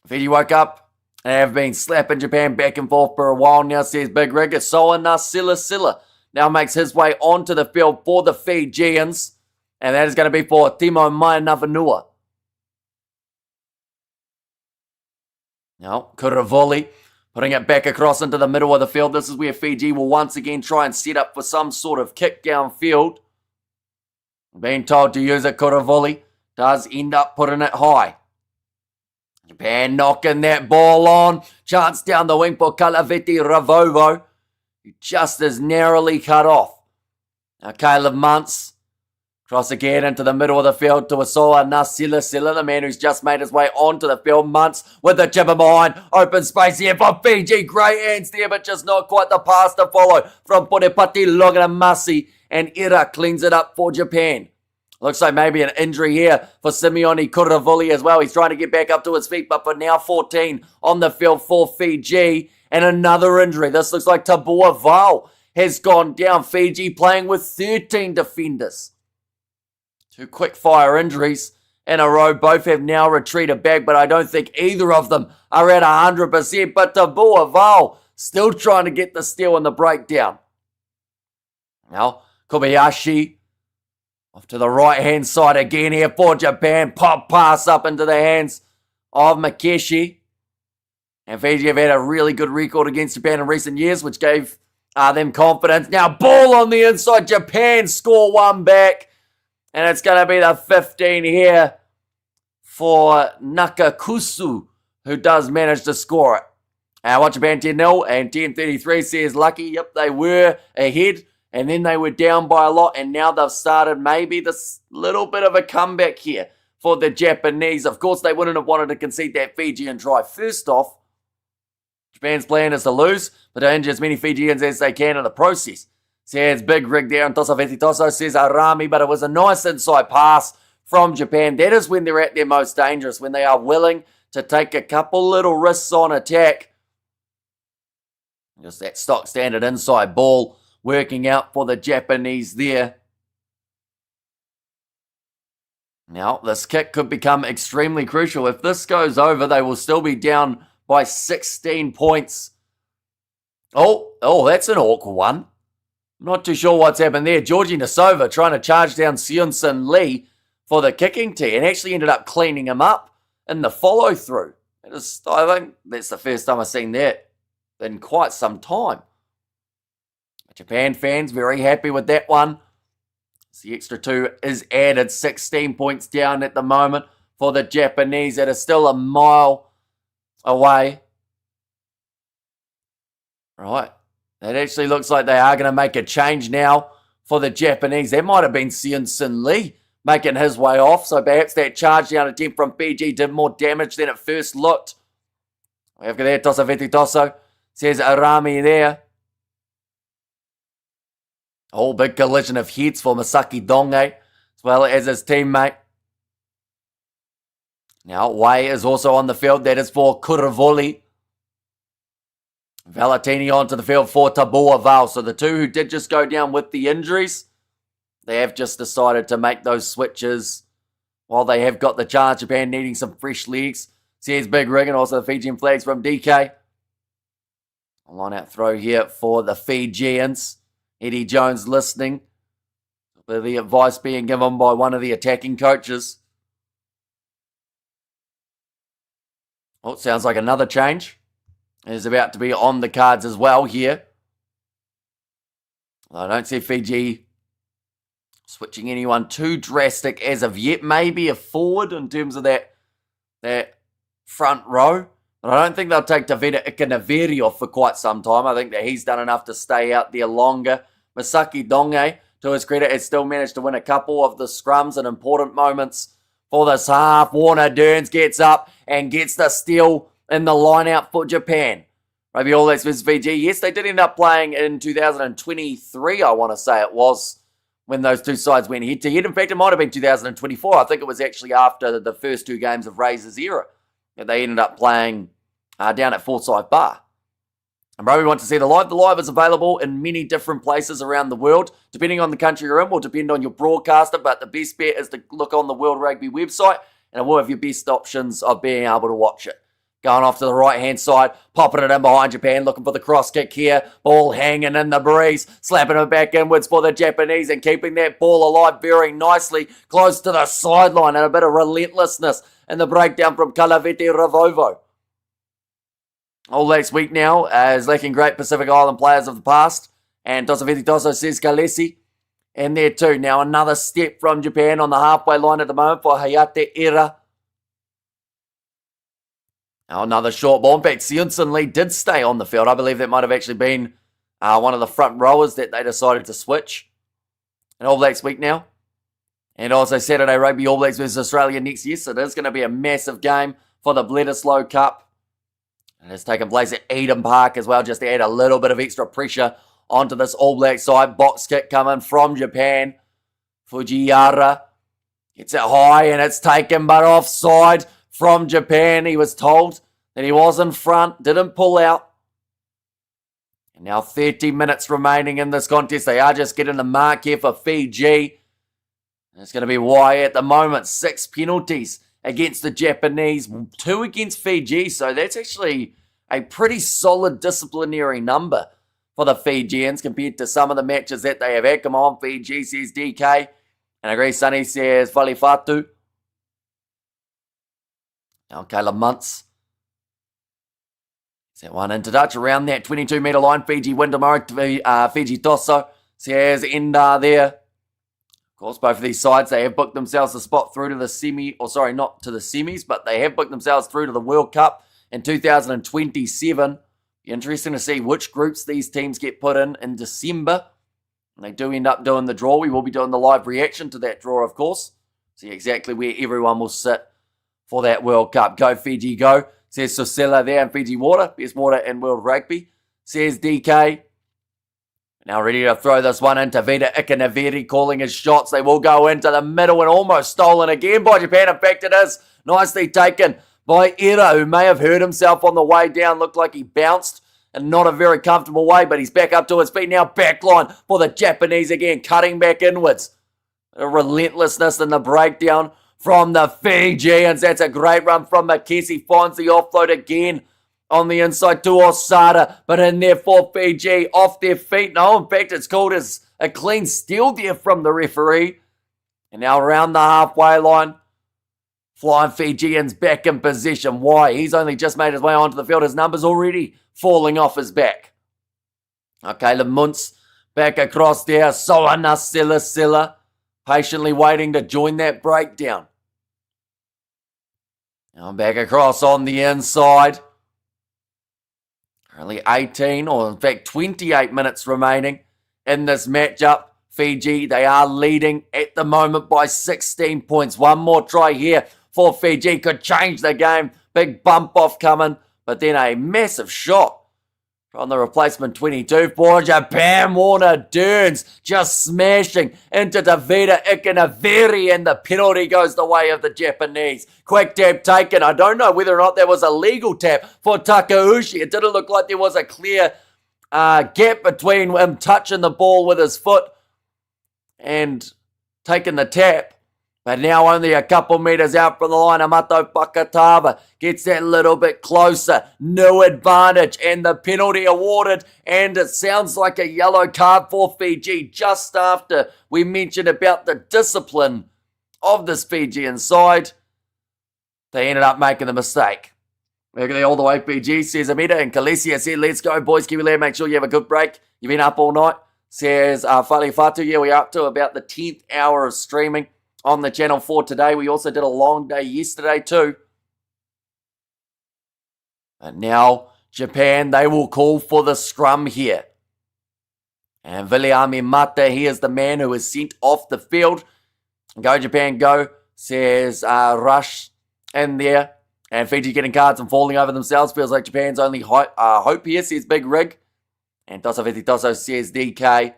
Fiji woke up and have been slapping Japan back and forth for a while now, says Big Rig. Soa Silla now makes his way onto the field for the Fijians. And that is going to be for Timo Mainavanua. Now, Kuravoli putting it back across into the middle of the field. This is where Fiji will once again try and set up for some sort of kick downfield. Being told to use it, Kuravoli does end up putting it high. Japan knocking that ball on. Chance down the wing for Kalaveti Ravovo, who just is narrowly cut off. Now, Caleb Muntz. Cross again into the middle of the field to Asoa Nasila, the man who's just made his way onto the field. Muntz with the chipper behind. Open space here for Fiji. Great hands there, but just not quite the pass to follow from Porepati Loganamasi. And Ira cleans it up for Japan. Looks like maybe an injury here for Simeone Kuravuli as well. He's trying to get back up to his feet, but for now 14 on the field for Fiji. And another injury. This looks like Tabua Val has gone down. Fiji playing with 13 defenders. Two quick-fire injuries in a row. Both have now retreated back, but I don't think either of them are at 100%. But Tabua Val still trying to get the steal and the breakdown. Now, Kobayashi off to the right-hand side again here for Japan. Pop pass up into the hands of Makeshi. And Fiji have had a really good record against Japan in recent years, which gave them confidence. Now, ball on the inside. Japan score one back. And it's going to be the 15 here for Nakakusu, who does manage to score it. Watch Japan 10-0 and 10-33 says Lucky. Yep, they were ahead and then they were down by a lot. And now they've started maybe this little bit of a comeback here for the Japanese. Of course, they wouldn't have wanted to concede that Fijian try. First off, Japan's plan is to lose, but to injure as many Fijians as they can in the process. Says Big Rig there, and Tosa Vetitoso says Arami, but it was a nice inside pass from Japan. That is when they're at their most dangerous, when they are willing to take a couple little risks on attack. Just that stock standard inside ball working out for the Japanese there. Now, this kick could become extremely crucial. If this goes over, they will still be down by 16 points. Oh, that's an awkward one. I'm not too sure what's happened there. Georgie Nasova trying to charge down Seunson Lee for the kicking tee and actually ended up cleaning him up in the follow-through. I think that's the first time I've seen that in quite some time. Japan fans very happy with that one. The extra 2 is added. 16 points down at the moment for the Japanese. It is still a mile away. Right. It actually looks like they are going to make a change now for the Japanese. That might have been Seunson Lee making his way off. So perhaps that charge down attempt from Fiji did more damage than it first looked. We have got there Tosa Vetitoso. Says Arami there. A whole big collision of heads for Masaki Donge as well as his teammate. Now Wei is also on the field. That is for Kuravoli. Valentini onto the field for Tabua Val. So the two who did just go down with the injuries, they have just decided to make those switches while they have got the chance. Japan needing some fresh legs. Says Big Rig, and also the Fijian flags from DK. A line-out throw here for the Fijians. Eddie Jones listening. The advice being given by one of the attacking coaches. Oh, sounds like another change is about to be on the cards as well here. I don't see Fiji switching anyone too drastic as of yet. Maybe a forward in terms of that front row. And I don't think they'll take Tavita Ikanaveri off for quite some time. I think that he's done enough to stay out there longer. Masaki Donge, to his credit, has still managed to win a couple of the scrums in important moments for this half. Warner Dearns gets up and gets the steal in the line-out for Japan. Maybe All Blacks versus Fiji. Yes, they did end up playing in 2023, I want to say it was, when those two sides went head-to-head. In fact, it might have been 2024. I think it was actually after the first two games of Razor's era that they ended up playing down at Forsyth Bar. And Roby wants to see the live. The live is available in many different places around the world. Depending on the country you're in, will depend on your broadcaster, but the best bet is to look on the World Rugby website, and it will have your best options of being able to watch it. Going off to the right-hand side, popping it in behind Japan, looking for the cross kick here. Ball hanging in the breeze, slapping it back inwards for the Japanese and keeping that ball alive very nicely, close to the sideline, and a bit of relentlessness in the breakdown from Kalavete Ravovo. All Blacks week now is lacking great Pacific Island players of the past, and Tosafeti Toso says Kalesi in there too. Now another step from Japan on the halfway line at the moment for Hayate Era. Now another short ball. In fact, Sionson Lee did stay on the field. I believe that might have actually been one of the front rowers that they decided to switch. And All Blacks week now. And also Saturday Rugby All Blacks versus Australia next year. So it is going to be a massive game for the Bledisloe Cup. And it's taken place at Eden Park as well, just to add a little bit of extra pressure onto this All Black side. Box kick coming from Japan. Fujiwara gets it high and it's taken, but offside from Japan. He was told that he was in front, didn't pull out. And now 30 minutes remaining in this contest. They are just getting the mark here for Fiji. And it's going to be why at the moment, 6 penalties against the Japanese, 2 against Fiji. So that's actually a pretty solid disciplinary number for the Fijians compared to some of the matches that they have had. Come on, Fiji, says DK. And agree, Sonny says Falifatu. Now Caleb Muntz. Is that one into touch around that 22-metre line. Fiji win tomorrow. Fiji Tosso says Enda there. Of course, both of these sides, they have booked themselves a spot through to the semi, or sorry, not to the semis, but they have booked themselves through to the World Cup in 2027. Be interesting to see which groups these teams get put in December. And they do end up doing the draw. We will be doing the live reaction to that draw, of course. See exactly where everyone will sit for that World Cup. Go Fiji, go. Says Sosela there in Fiji Water. Best water in World Rugby. Says DK. Now ready to throw this one into Vita Ikanaveri, calling his shots. They will go into the middle and almost stolen again by Japan. In fact, it is nicely taken by Era, who may have hurt himself on the way down. Looked like he bounced in not a very comfortable way, but he's back up to his feet now. Backline for the Japanese again, cutting back inwards. A relentlessness in the breakdown from the Fijians. That's a great run from Makesi. Finds the offload again on the inside to Osada, but in there for Fiji, off their feet. No, in fact, it's called as a clean steal there from the referee. And now around the halfway line, Flying Fijians back in possession. Why? He's only just made his way onto the field. His number's already falling off his back. Okay, Lemuntz back across there. Soana Silla patiently waiting to join that breakdown. Now back across on the inside. Only 18, or in fact 28 minutes remaining in this matchup. Fiji, they are leading at the moment by 16 points. One more try here for Fiji could change the game. Big bump off coming, but then a massive shot from the replacement 22 for Japan. Warner Dearns just smashing into Davida Ikanaveri, and the penalty goes the way of the Japanese. Quick tap taken. I don't know whether or not there was a legal tap for Takeuchi. It didn't look like there was a clear gap between him touching the ball with his foot and taking the tap. But now only a couple metres out from the line, Amato Pakatava gets that little bit closer. No advantage, and the penalty awarded. And it sounds like a yellow card for Fiji just after we mentioned about the discipline of this Fijian side. They ended up making the mistake. Look at all the way Fiji, says Amita, and Kalesia said, let's go, boys. Kiwi Land, make sure you have a good break. You've been up all night. Says Fali Fatu, yeah, we're up to about the 10th hour of streaming on the channel for today. We also did a long day yesterday too. And now Japan, they will call for the scrum here. And Viliami Mata, he is the man who is sent off the field. Go Japan, go, says Rush in there. And Fiji getting cards and falling over themselves. Feels like Japan's only hope here, says Big Rig. And Toso Toso says DK. It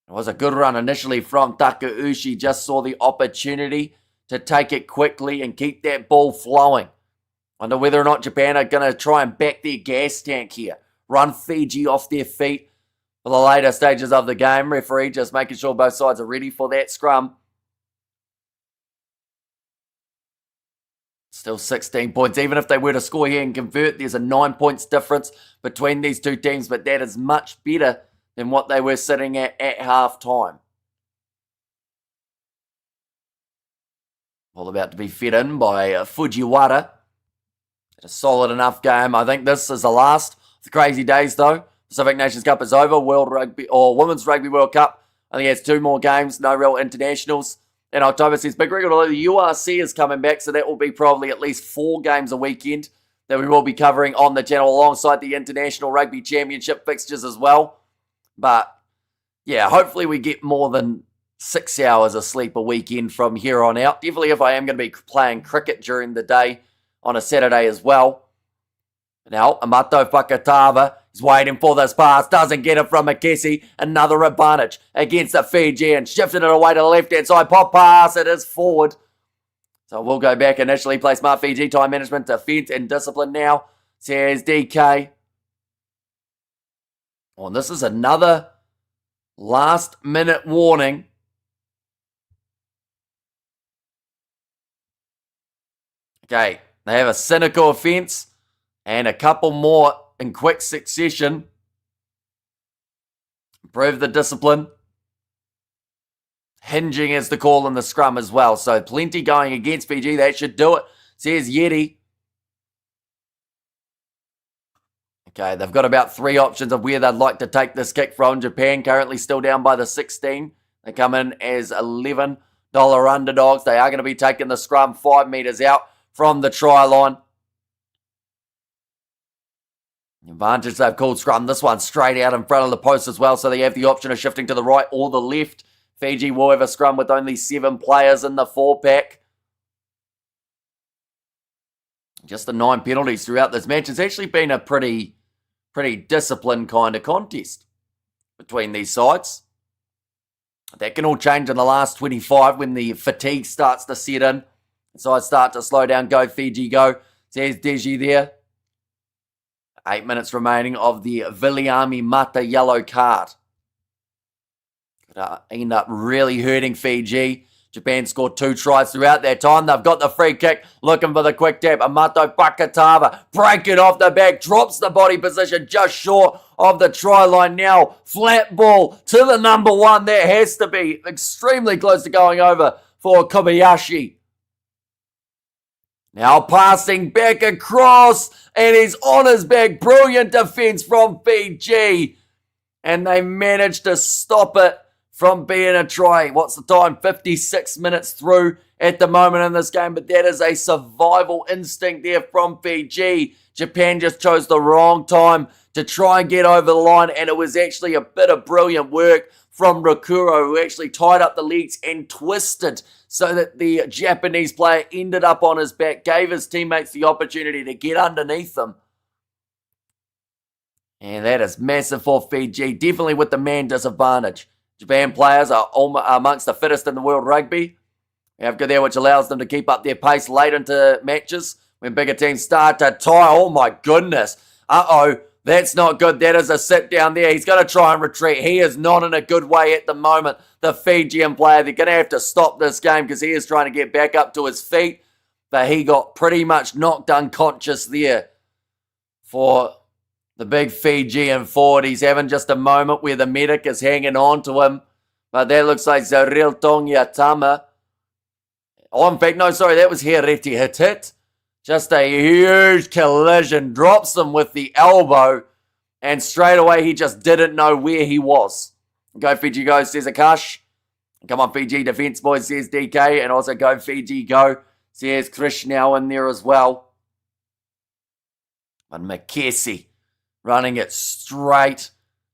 was a good run initially from Takauchi. Just saw the opportunity to take it quickly and keep that ball flowing. Wonder whether or not Japan are going to try and back their gas tank here. Run Fiji off their feet for the later stages of the game. Referee just making sure both sides are ready for that scrum. Still 16 points. Even if they were to score here and convert, there's a 9 points difference between these two teams, but that is much better than what they were sitting at half-time. All about to be fed in by Fujiwara. A solid enough game. I think this is the last of the crazy days, though. Pacific Nations Cup is over. World Rugby or Women's Rugby World Cup only has 2 more games. No real internationals in October. Says Big Rig, although the URC is coming back, so that will be probably at least 4 games a weekend that we will be covering on the channel alongside the International Rugby Championship fixtures as well. But yeah, hopefully we get more than 6 hours of sleep a weekend from here on out. Definitely if I am going to be playing cricket during the day on a Saturday as well. Now, Amato Fakatava is waiting for this pass. Doesn't get it from Makesi. Another advantage against the Fijians. Shifted it away to the left-hand side. Pop pass. It is forward. So we'll go back initially. Play smart Fiji. Time management, defense, and discipline now. Says DK. Oh, and this is another last-minute warning. Okay, they have a cynical offence and a couple more in quick succession. Improve the discipline. Hinging is the call in the scrum as well. So plenty going against Fiji. That should do it, says Yeti. Okay, they've got about 3 options of where they'd like to take this kick from. Japan currently still down by the 16. They come in as $11 underdogs. They are going to be taking the scrum 5 metres out from the try line. Advantage they've called scrum. This one straight out in front of the post as well, so they have the option of shifting to the right or the left. Fiji will have a scrum with only 7 players in the 4-pack. Just the 9 penalties throughout this match. It's actually been a pretty disciplined kind of contest between these sides. That can all change in the last 25 when the fatigue starts to set in. Sides start to slow down. Go Fiji, go. Says Deji there. 8 minutes remaining of the Viliami Mata yellow card. Could end up really hurting Fiji. Japan scored 2 tries throughout that time. They've got the free kick. Looking for the quick tap. Amato Pakatava. Break it off the back. Drops the body position just short of the try line now. Flat ball to the number 1. That has to be extremely close to going over for Kobayashi. Now passing back across, and he's on his back. Brilliant defense from Fiji. And they managed to stop it from being a try. What's the time? 56 minutes through at the moment in this game. But that is a survival instinct there from Fiji. Japan just chose the wrong time to try and get over the line. And it was actually a bit of brilliant work from Rakuro, who actually tied up the legs and twisted so that the Japanese player ended up on his back, gave his teammates the opportunity to get underneath them. And that is massive for Fiji, definitely with the man disadvantage. Japan players are amongst the fittest in the world rugby. We have good there, which allows them to keep up their pace late into matches when bigger teams start to tie. Oh my goodness. That's not good. That is a sit down there. He's going to try and retreat. He is not in a good way at the moment. The Fijian player, they're going to have to stop this game because he is trying to get back up to his feet. But he got pretty much knocked unconscious there for the big Fijian forward. He's having just a moment where the medic is hanging on to him. But that looks like Zaril Tongyatama. Oh, in fact, no, sorry, that was Hereti Hitit. Just a huge collision. Drops him with the elbow. And straight away, he just didn't know where he was. Go Fiji, go, says Akash. Come on, Fiji defense, boys, says DK. And also go Fiji, go, says Krish now in there as well. But McKessie running it straight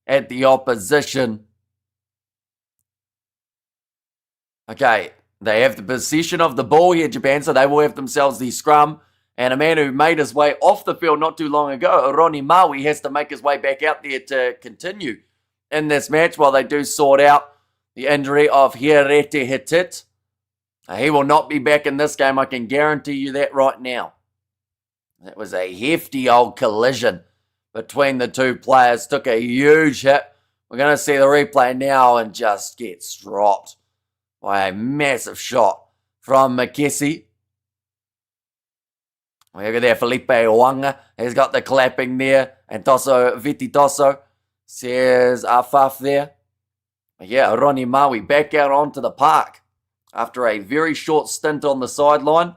at the opposition. Okay, they have the possession of the ball here, Japan, so they will have themselves the scrum. And a man who made his way off the field not too long ago, Ronnie Maui, has to make his way back out there to continue in this match while they do sort out the injury of Hirete Hitit. He will not be back in this game, I can guarantee you that right now. That was a hefty old collision between the two players. Took a huge hit. We're going to see the replay now and just gets dropped by a massive shot from McKessie. Look at there, Felipe Wanga. He's got the clapping there. And Tosso Vititoso says Afaf there. Yeah, Ronnie Maui back out onto the park after a very short stint on the sideline.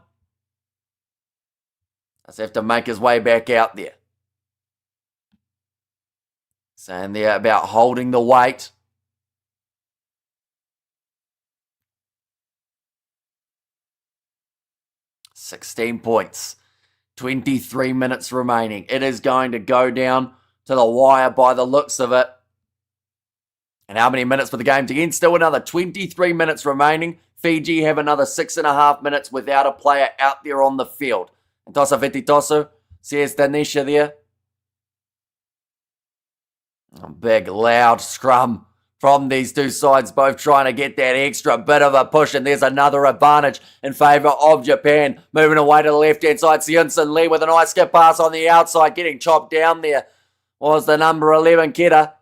Does have to make his way back out there. Saying there about holding the weight. $16 points. 23 minutes remaining. It is going to go down to the wire by the looks of it. And how many minutes for the game to end? Still another 23 minutes remaining. Fiji have another 6.5 minutes without a player out there on the field. And Tosa Vititoso says Danisha there. A big, loud scrum from these two sides, both trying to get that extra bit of a push. And there's another advantage in favour of Japan. Moving away to the left-hand side. Sionson Lee with a nice skip pass on the outside. Getting chopped down there was the number 11, Keta.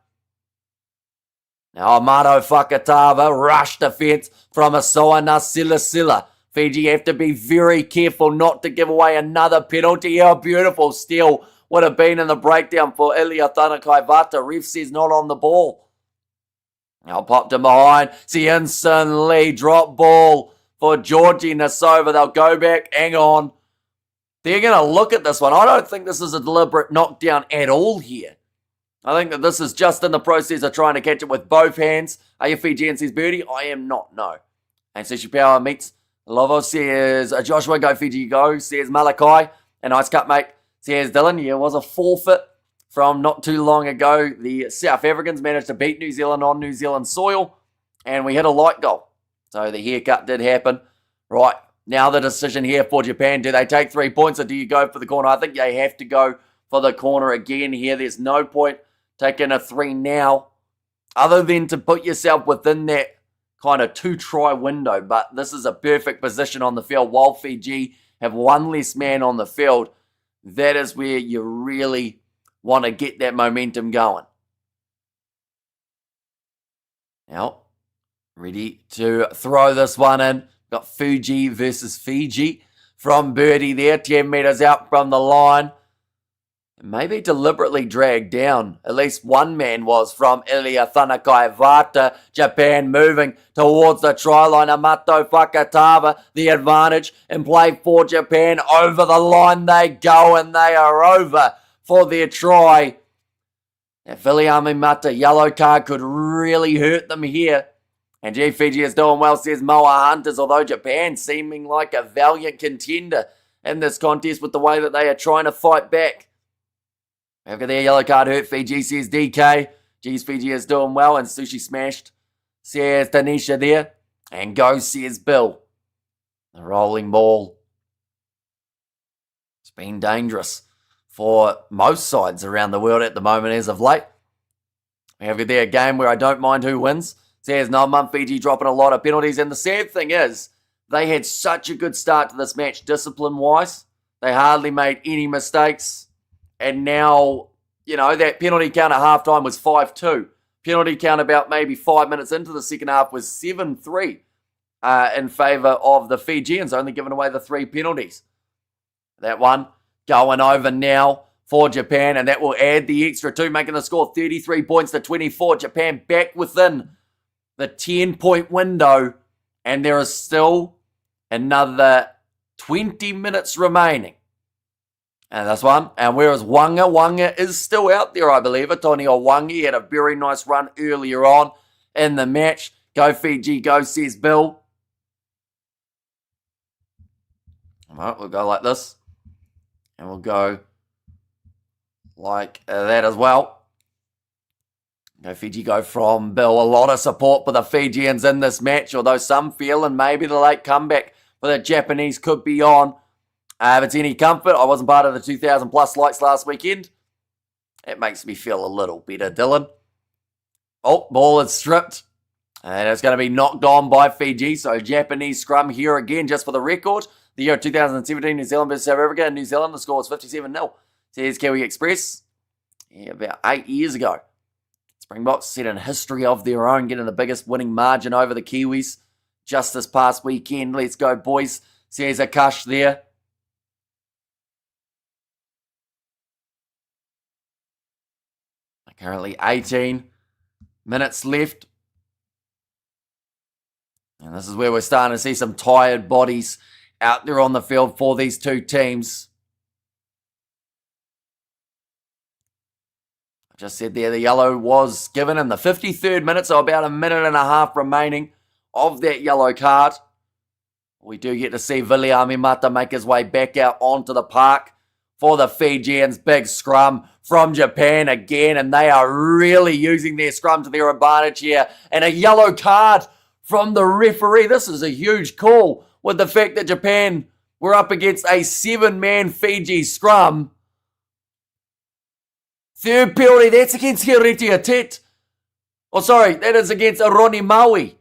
Now Amato Fakatava, rush defence from Asoa Nasilasila. Fiji have to be very careful not to give away another penalty. How beautiful steal would have been in the breakdown for Ilya Tanakaivata. Ref says not on the ball. Now popped him behind. Sionson Lee, drop ball for Georgie Nasova. They'll go back. Hang on. They're going to look at this one. I don't think this is a deliberate knockdown at all here. I think that this is just in the process of trying to catch it with both hands. Are you Fijian, says Birdie? I am not, no. And Sushi Power meets Lovo, says Joshua, go Fiji, go, says Malachi. A nice cut, mate, says Dylan. Yeah, it was a forfeit from not too long ago. The South Africans managed to beat New Zealand on New Zealand soil, and we hit a light goal. So the haircut did happen. Right, now the decision here for Japan. Do they take 3 points or do you go for the corner? I think they have to go for the corner again here. There's no point taking a 3 now, other than to put yourself within that kind of 2-try window. But this is a perfect position on the field. While Fiji have one less man on the field, that is where you really want to get that momentum going. Now, ready to throw this one in. Got Fuji versus Fiji from Birdie there, 10 metres out from the line. Maybe deliberately dragged down. At least one man was from Ilya Tanakaivata. Japan moving towards the try line. Amato Fakatava, the advantage in play for Japan. Over the line they go, and they are over for their try. Now, Filiami Mata, yellow card could really hurt them here. And gee, Fiji is doing well, says Moa Hunters, although Japan seeming like a valiant contender in this contest with the way that they are trying to fight back. Look at their yellow card hurt Fiji, says DK. Geez, Fiji is doing well, and Sushi smashed, says Tanisha there. And go, says Bill. The rolling ball. It's been dangerous for most sides around the world at the moment as of late. We have there a game where I don't mind who wins. Says Nalman, Fiji dropping a lot of penalties. And the sad thing is, they had such a good start to this match discipline-wise. They hardly made any mistakes. And now, you know, that penalty count at halftime was 5-2. Penalty count about maybe 5 minutes into the second half was 7-3 in favour of the Fijians, only giving away the 3 penalties. That one going over now for Japan, and that will add the extra 2, making the score 33 points to 24. Japan back within the 10-point window, and there is still another 20 minutes remaining. And this one, and whereas Wanga is still out there, I believe. Antonio Wanga had a very nice run earlier on in the match. Go Fiji, go, says Bill. All right, we'll go like this. And we'll go like that as well. Fiji go from Bill. A lot of support for the Fijians in this match, although some feel and maybe the late comeback for the Japanese could be on. If it's any comfort, I wasn't part of the 2,000 plus likes last weekend. It makes me feel a little better, Dylan. Oh, ball is stripped. And it's going to be knocked on by Fiji. So Japanese scrum here again, just for the record. The year 2017, New Zealand versus South Africa. New Zealand, the score was 57-0. Says Kiwi Express. Yeah, about 8 years ago. Springboks set in history of their own, getting the biggest winning margin over the Kiwis just this past weekend. Let's go, boys. Says Akash there. Currently 18 minutes left. And this is where we're starting to see some tired bodies out there on the field for these two teams. I just said there the yellow was given in the 53rd minute, so about a minute and a half remaining of that yellow card. We do get to see Viliami Mata make his way back out onto the park for the Fijians. Big scrum from Japan again, and they are really using their scrum to their advantage here. And a yellow card from the referee. This is a huge call with the fact that Japan were up against a 7-man Fiji scrum. Third penalty, that's against Hiriti Atet. Oh, sorry, that is against Aroni Maui,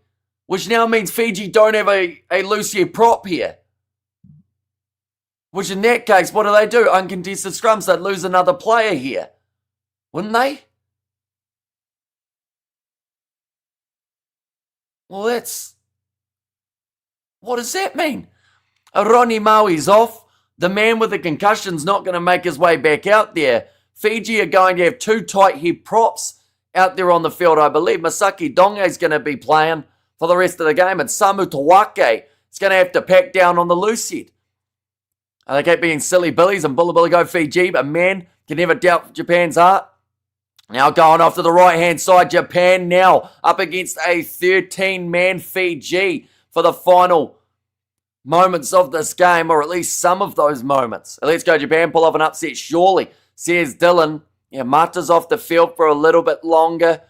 which now means Fiji don't have a Lucia prop here. Which in that case, what do? Uncontested scrums, they'd lose another player here. Wouldn't they? Well, what does that mean? Aroni Maui's off. The man with the concussion's not going to make his way back out there. Fiji are going to have two tight head props out there on the field, I believe. Masaki Donge's going to be playing for the rest of the game, and Samu Tawake is going to have to pack down on the loose head. They keep being silly billies and bulla go Fiji, but man, can never doubt Japan's heart. Now going off to the right-hand side, Japan now up against a 13-man Fiji for the final moments of this game, or at least some of those moments. Let's go Japan, pull off an upset surely, says Dylan. Yeah, Mata's off the field for a little bit longer.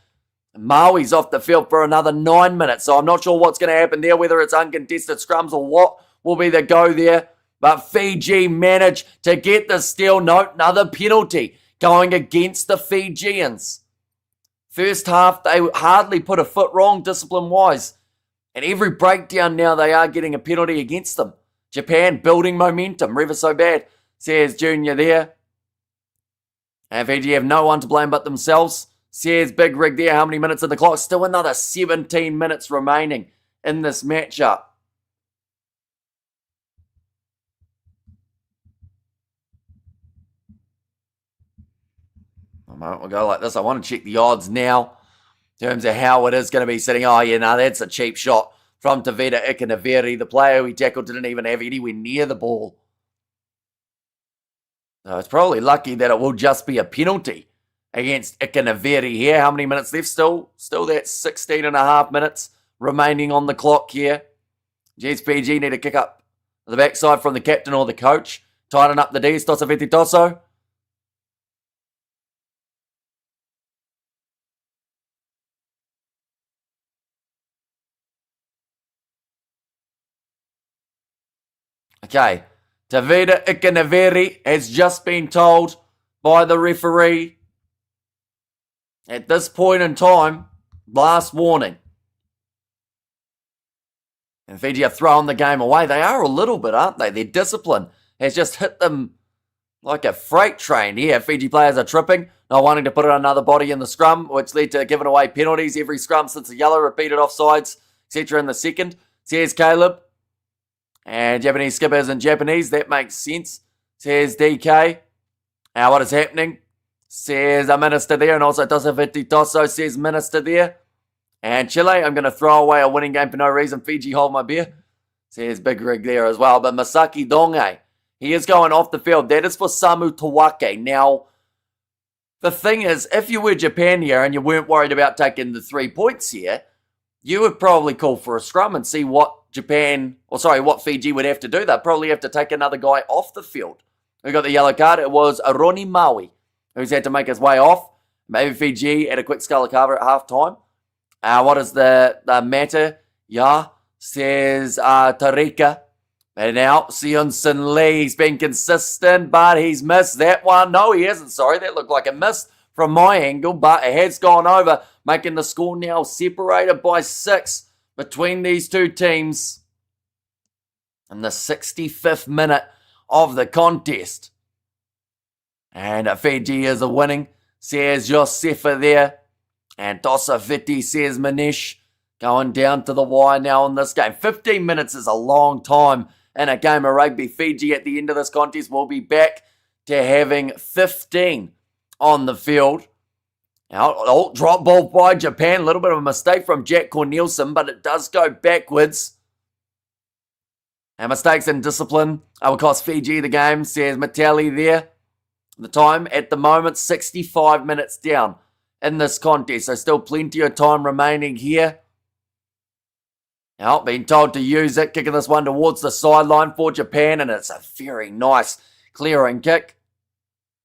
Maui's off the field for another 9 minutes, so I'm not sure what's going to happen there, whether it's uncontested scrums or what will be the go there. But Fiji managed to get the steal. No, another penalty going against the Fijians. First half, they hardly put a foot wrong discipline-wise. And every breakdown now, they are getting a penalty against them. Japan building momentum, ever so bad, says Junior there. And Fiji have no one to blame but themselves. Says Big Rig there, how many minutes in the clock? Still another 17 minutes remaining in this matchup. We'll go like this. I want to check the odds now in terms of how it is going to be sitting. Oh, yeah, no, that's a cheap shot from Tavita Ikanaveri. The player we tackled didn't even have anywhere near the ball. So it's probably lucky that it will just be a penalty against Ikanaveri here. How many minutes left? Still that 16 and a half minutes remaining on the clock here. GSPG need to kick up the backside from the captain or the coach. Tighten up the D's. Tosa Viti Toso. Okay, Tavita Ikanaveri has just been told by the referee at this point in time, last warning. And Fiji are throwing the game away. They are a little bit, aren't they? Their discipline has just hit them like a freight train here. Fiji players are tripping, not wanting to put another body in the scrum, which led to giving away penalties every scrum since the yellow, repeated offsides, etc. in the second. Says Caleb. And Japanese skipper isn't Japanese. That makes sense. Says DK. Now what is happening? Says a minister there. And also Tosaviti Tosso says minister there. And Chile, I'm going to throw away a winning game for no reason. Fiji, hold my beer. Says Big Rig there as well. But Masaki Donge, he is going off the field. That is for Samu Tawake. Now, the thing is, if you were Japan here and you weren't worried about taking the 3 points here, you would probably call for a scrum and see what what Fiji would have to do. They'd probably have to take another guy off the field. We got the yellow card. It was Aroni Maui who's had to make his way off. Maybe Fiji at a quick sculler cover at half-time. What is the matter? Yeah, says Tarika. And now, Sionson Lee, he's been consistent, but he's missed that one. No, he hasn't, sorry. That looked like a miss from my angle, but it has gone over, making the score now separated by 6 between these two teams in the 65th minute of the contest. And Fiji is a winning, says Josefa there. And Tosa Viti, says Manish, going down to the wire now in this game. 15 minutes is a long time in a game of rugby. Fiji at the end of this contest will be back to having 15 on the field. Now, drop ball by Japan. A little bit of a mistake from Jack Cornelison, but it does go backwards. And mistakes in discipline will cost Fiji the game, says Matali there. The time at the moment, 65 minutes down in this contest. So still plenty of time remaining here. Now, being told to use it, kicking this one towards the sideline for Japan, and it's a very nice clearing kick.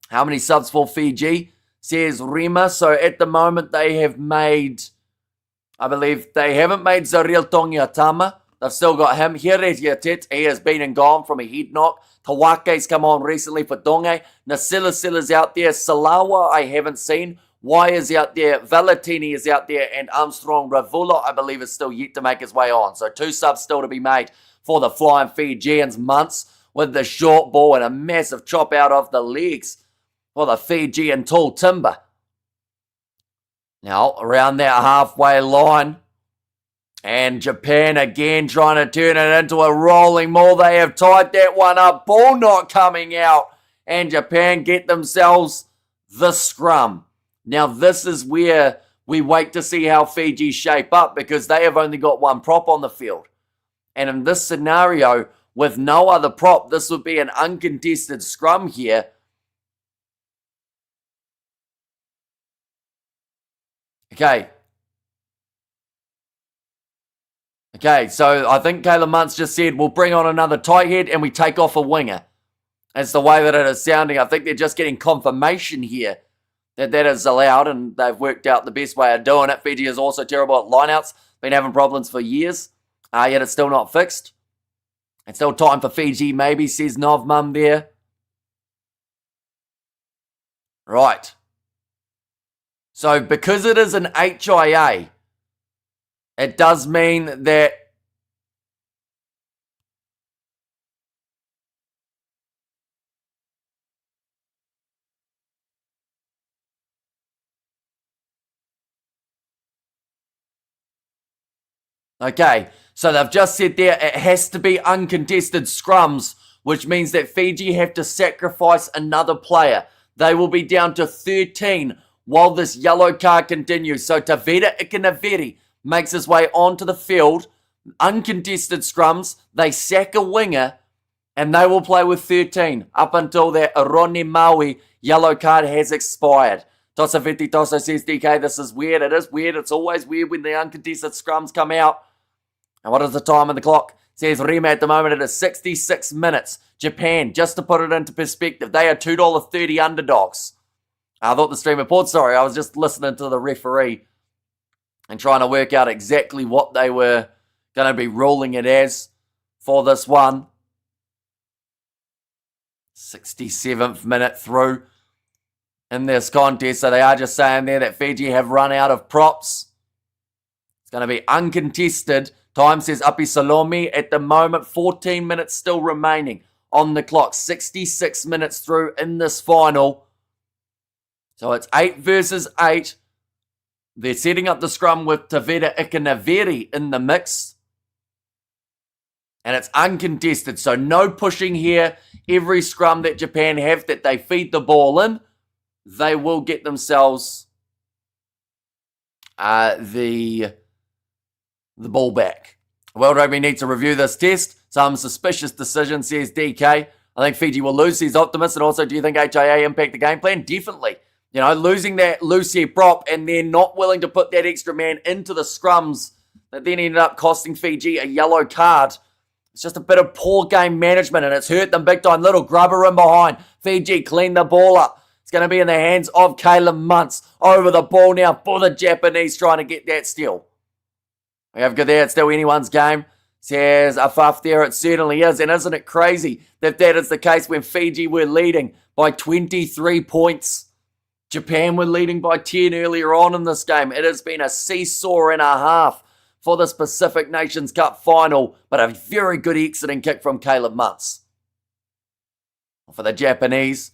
How many subs for Fiji? Says Rima. So at the moment, they have made, I believe, they haven't made Zaril Tongiatama. They've still got him. Here Tet. He has been and gone from a head knock. Tawake's come on recently for Donge. Nasila out there. Salawa, I haven't seen. Y is out there. Valentini is out there. And Armstrong Ravula, I believe, is still yet to make his way on. So 2 subs still to be made for the Flying Fijians. Muntz with the short ball and a massive chop out of the legs for the Fijian tall timber. Now, around that halfway line. And Japan again trying to turn it into a rolling maul. They have tied that one up. Ball not coming out. And Japan get themselves the scrum. Now this is where we wait to see how Fiji shape up, because they have only got one prop on the field. And in this scenario, with no other prop, this would be an uncontested scrum here. Okay, so I think Caleb Muntz just said, we'll bring on another tight head and we take off a winger. That's the way that it is sounding. I think they're just getting confirmation here that that is allowed, and they've worked out the best way of doing it. Fiji is also terrible at lineouts. Been having problems for years, yet it's still not fixed. It's still time for Fiji, maybe, says Novmum there. Right. So because it is an HIA, it does mean that okay, so they've just said there it has to be uncontested scrums, which means that Fiji have to sacrifice another player. They will be down to 13 while this yellow card continues. So Tavita Ikanaveri makes his way onto the field. Uncontested scrums. They sack a winger and they will play with 13 up until that Aroni Maui yellow card has expired. Tosa Viti Tosa says, DK, this is weird. It is weird. It's always weird when the uncontested scrums come out. And what is the time on the clock? Says Rima at the moment it is 66 minutes. Japan, just to put it into perspective, they are $2.30 underdogs. I thought the stream report, sorry, I was just listening to the referee and trying to work out exactly what they were going to be ruling it as for this one. 67th minute through in this contest. So they are just saying there that Fiji have run out of props. It's going to be uncontested. Time says Api Salomi. At the moment, 14 minutes still remaining on the clock. 66 minutes through in this final. So it's 8 versus 8. They're setting up the scrum with Tavita Ikanaveri in the mix. And it's uncontested. So no pushing here. Every scrum that Japan have that they feed the ball in, they will get themselves the ball back. World Rugby needs to review this test. Some suspicious decision, says DK. I think Fiji will lose, says Optimist. And also, do you think HIA impact the game plan? Definitely. You know, losing that Lucy prop and then not willing to put that extra man into the scrums that then ended up costing Fiji a yellow card. It's just a bit of poor game management and it's hurt them big time. Little grubber in behind. Fiji clean the ball up. It's going to be in the hands of Caleb Muntz. Over the ball now for the Japanese trying to get that steal. We have good there. It's still anyone's game. Says Afaf there. It certainly is. And isn't it crazy that that is the case when Fiji were leading by 23 points? Japan were leading by 10 earlier on in this game. It has been a seesaw and a half for this Pacific Nations Cup final, but a very good exiting kick from Caleb Muntz. For the Japanese,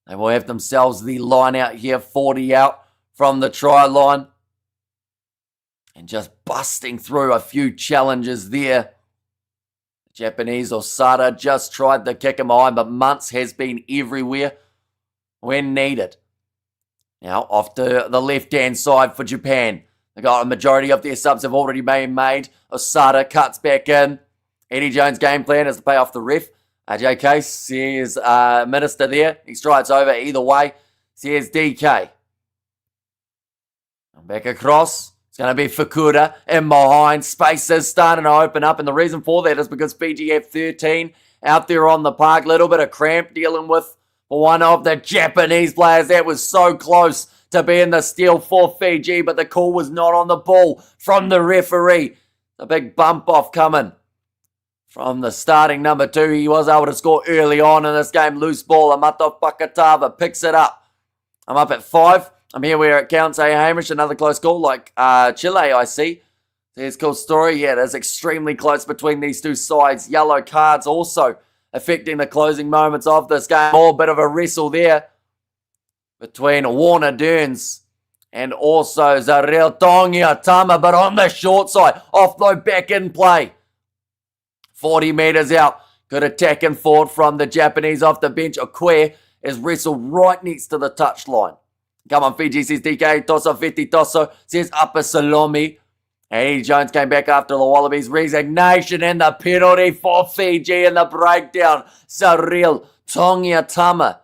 they will have themselves the line out here, 40 out from the try line. And just busting through a few challenges there. The Japanese, Osada just tried to kick him behind, but Muntz has been everywhere when needed. Now off to the left-hand side for Japan. They got a majority of their subs have already been made. Osada cuts back in. Eddie Jones' game plan is to pay off the ref. JK says Minister there. He strides over either way. Says DK. Back across. It's going to be Fukuda in behind. Space is starting to open up, and the reason for that is because Fiji have 13 out there on the park. Little bit of cramp dealing with for one of the Japanese players. That was so close to being the steal for Fiji, but the call was not on the ball from the referee. A big bump off coming from the starting number 2. He was able to score early on in this game. Loose ball. Amato Pakatava picks it up. I'm up at 5. I'm here where it counts, Hamish? Another close call like Chile, I see. There's a cool story. Yeah, it is extremely close between these two sides. Yellow cards also affecting the closing moments of this game. More bit of a wrestle there between Warner Derns and also Zarel Tongiatama, but on the short side. Offload back in play. 40 metres out. Good attack and forward from the Japanese off the bench. Okoye is wrestled right next to the touchline. Come on, Fiji, says DK. Tosso, Veti, Tosso, says Upper Salomi. And Eddie Jones came back after the Wallabies. Resignation and the penalty for Fiji in the breakdown. Cyril Tongiatama.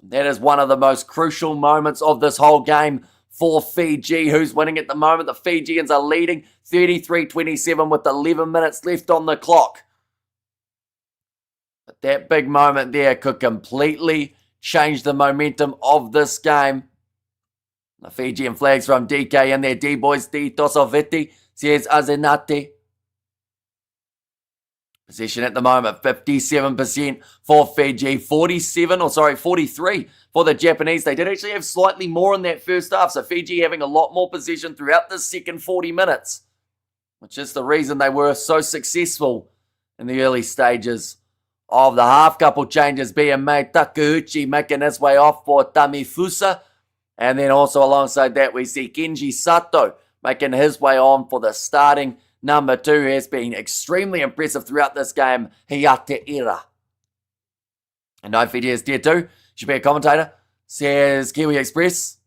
That is one of the most crucial moments of this whole game for Fiji. Who's winning at the moment? The Fijians are leading 33-27 with 11 minutes left on the clock. But that big moment there could completely change the momentum of this game. The Fijian flags from DK and their D-boys, D Tosoviti, says Azenati. Possession at the moment, 57% for Fiji, 43 for the Japanese. They did actually have slightly more in that first half, so Fiji having a lot more possession throughout the second 40 minutes, which is the reason they were so successful in the early stages of the half. Couple changes being made. Takeuchi making his way off for Tamifusa. And then also alongside that, we see Kenji Sato making his way on for the starting number 2, who has been extremely impressive throughout this game, Hayate Ira. And no Fiji is tier 2. Should be a commentator. Says Kiwi Express.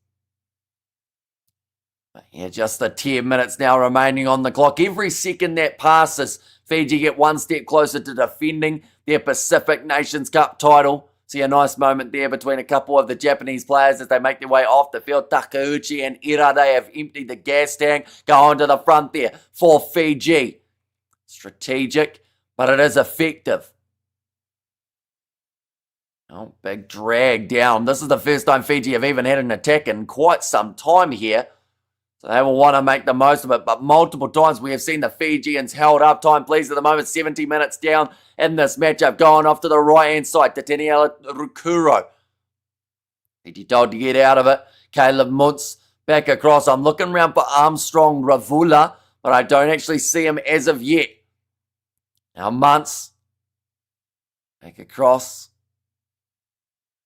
Yeah, just the 10 minutes now remaining on the clock. Every second that passes, Fiji get one step closer to defending their Pacific Nations Cup title. See a nice moment there between a couple of the Japanese players as they make their way off the field. Takeuchi and Ira, they have emptied the gas tank. Go on to the front there for Fiji. Strategic, but it is effective. Oh, big drag down. This is the first time Fiji have even had an attack in quite some time here. So they will want to make the most of it. But multiple times we have seen the Fijians held up. Time, please, at the moment. 70 minutes down in this matchup. Going off to the right-hand side. Tateniela Rukuro. Fiji told to get out of it. Caleb Muntz back across. I'm looking around for Armstrong Ravula, but I don't actually see him as of yet. Now Muntz. Back across.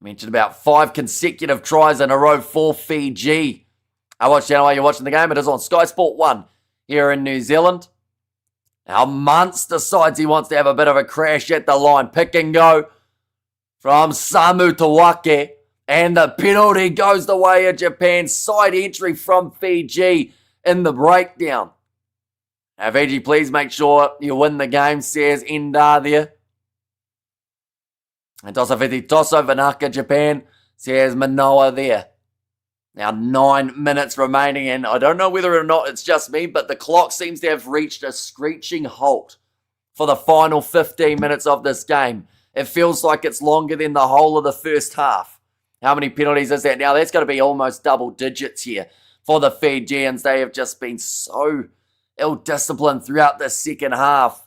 Mentioned about 5 consecutive tries in a row for Fiji. I watch channel while you're watching the game. It is on Sky Sport 1 here in New Zealand. Now Muntz decides he wants to have a bit of a crash at the line. Pick and go from Samu Tawake. And the penalty goes the way of Japan. Side entry from Fiji in the breakdown. Now Fiji, please make sure you win the game, says Enda there. And Tosso Vanaka, Japan, says Manoa there. Now 9 minutes remaining, and I don't know whether or not it's just me, but the clock seems to have reached a screeching halt for the final 15 minutes of this game. It feels like it's longer than the whole of the first half. How many penalties is that now? That's going to be almost double digits here for the Fijians. They have just been so ill-disciplined throughout the second half.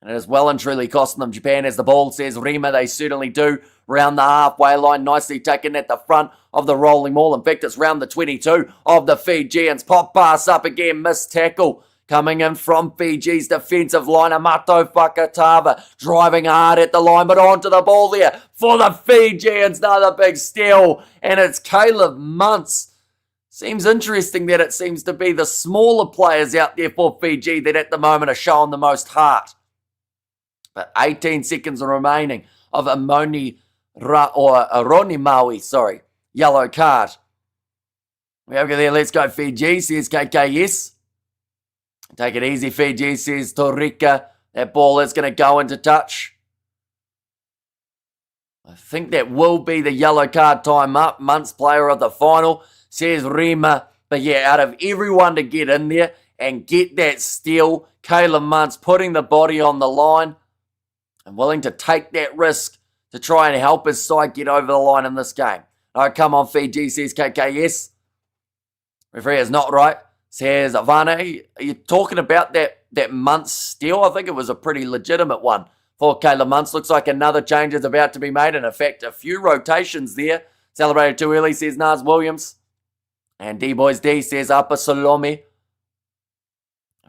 And it is well and truly costing them. Japan has the ball, says Rima. They certainly do. Round the halfway line, nicely taken at the front of the rolling maul. In fact, it's round the 22 of the Fijians. Pop pass up again, missed tackle. Coming in from Fiji's defensive line, Amato Fakatava driving hard at the line, but onto the ball there for the Fijians. Another big steal, and it's Caleb Muntz. Seems interesting that it seems to be the smaller players out there for Fiji that at the moment are showing the most heart. But 18 seconds remaining of Aroni Maui, yellow card. We have there, let's go Fiji, says KKS. Take it easy, Fiji, says Torika. That ball is going to go into touch. I think that will be the yellow card time up. Muntz player of the final, says Rima. But yeah, out of everyone to get in there and get that steal, Caleb Muntz putting the body on the line and willing to take that risk to try and help his side get over the line in this game. All right, come on, Fiji, says KKS. Referee is not right, says Vane. Are you talking about that Muntz steal? I think it was a pretty legitimate one for Caleb Muntz. Looks like another change is about to be made. And in fact, a few rotations there. Celebrated too early, says Naz Williams. And D-Boys D says Upper Salome.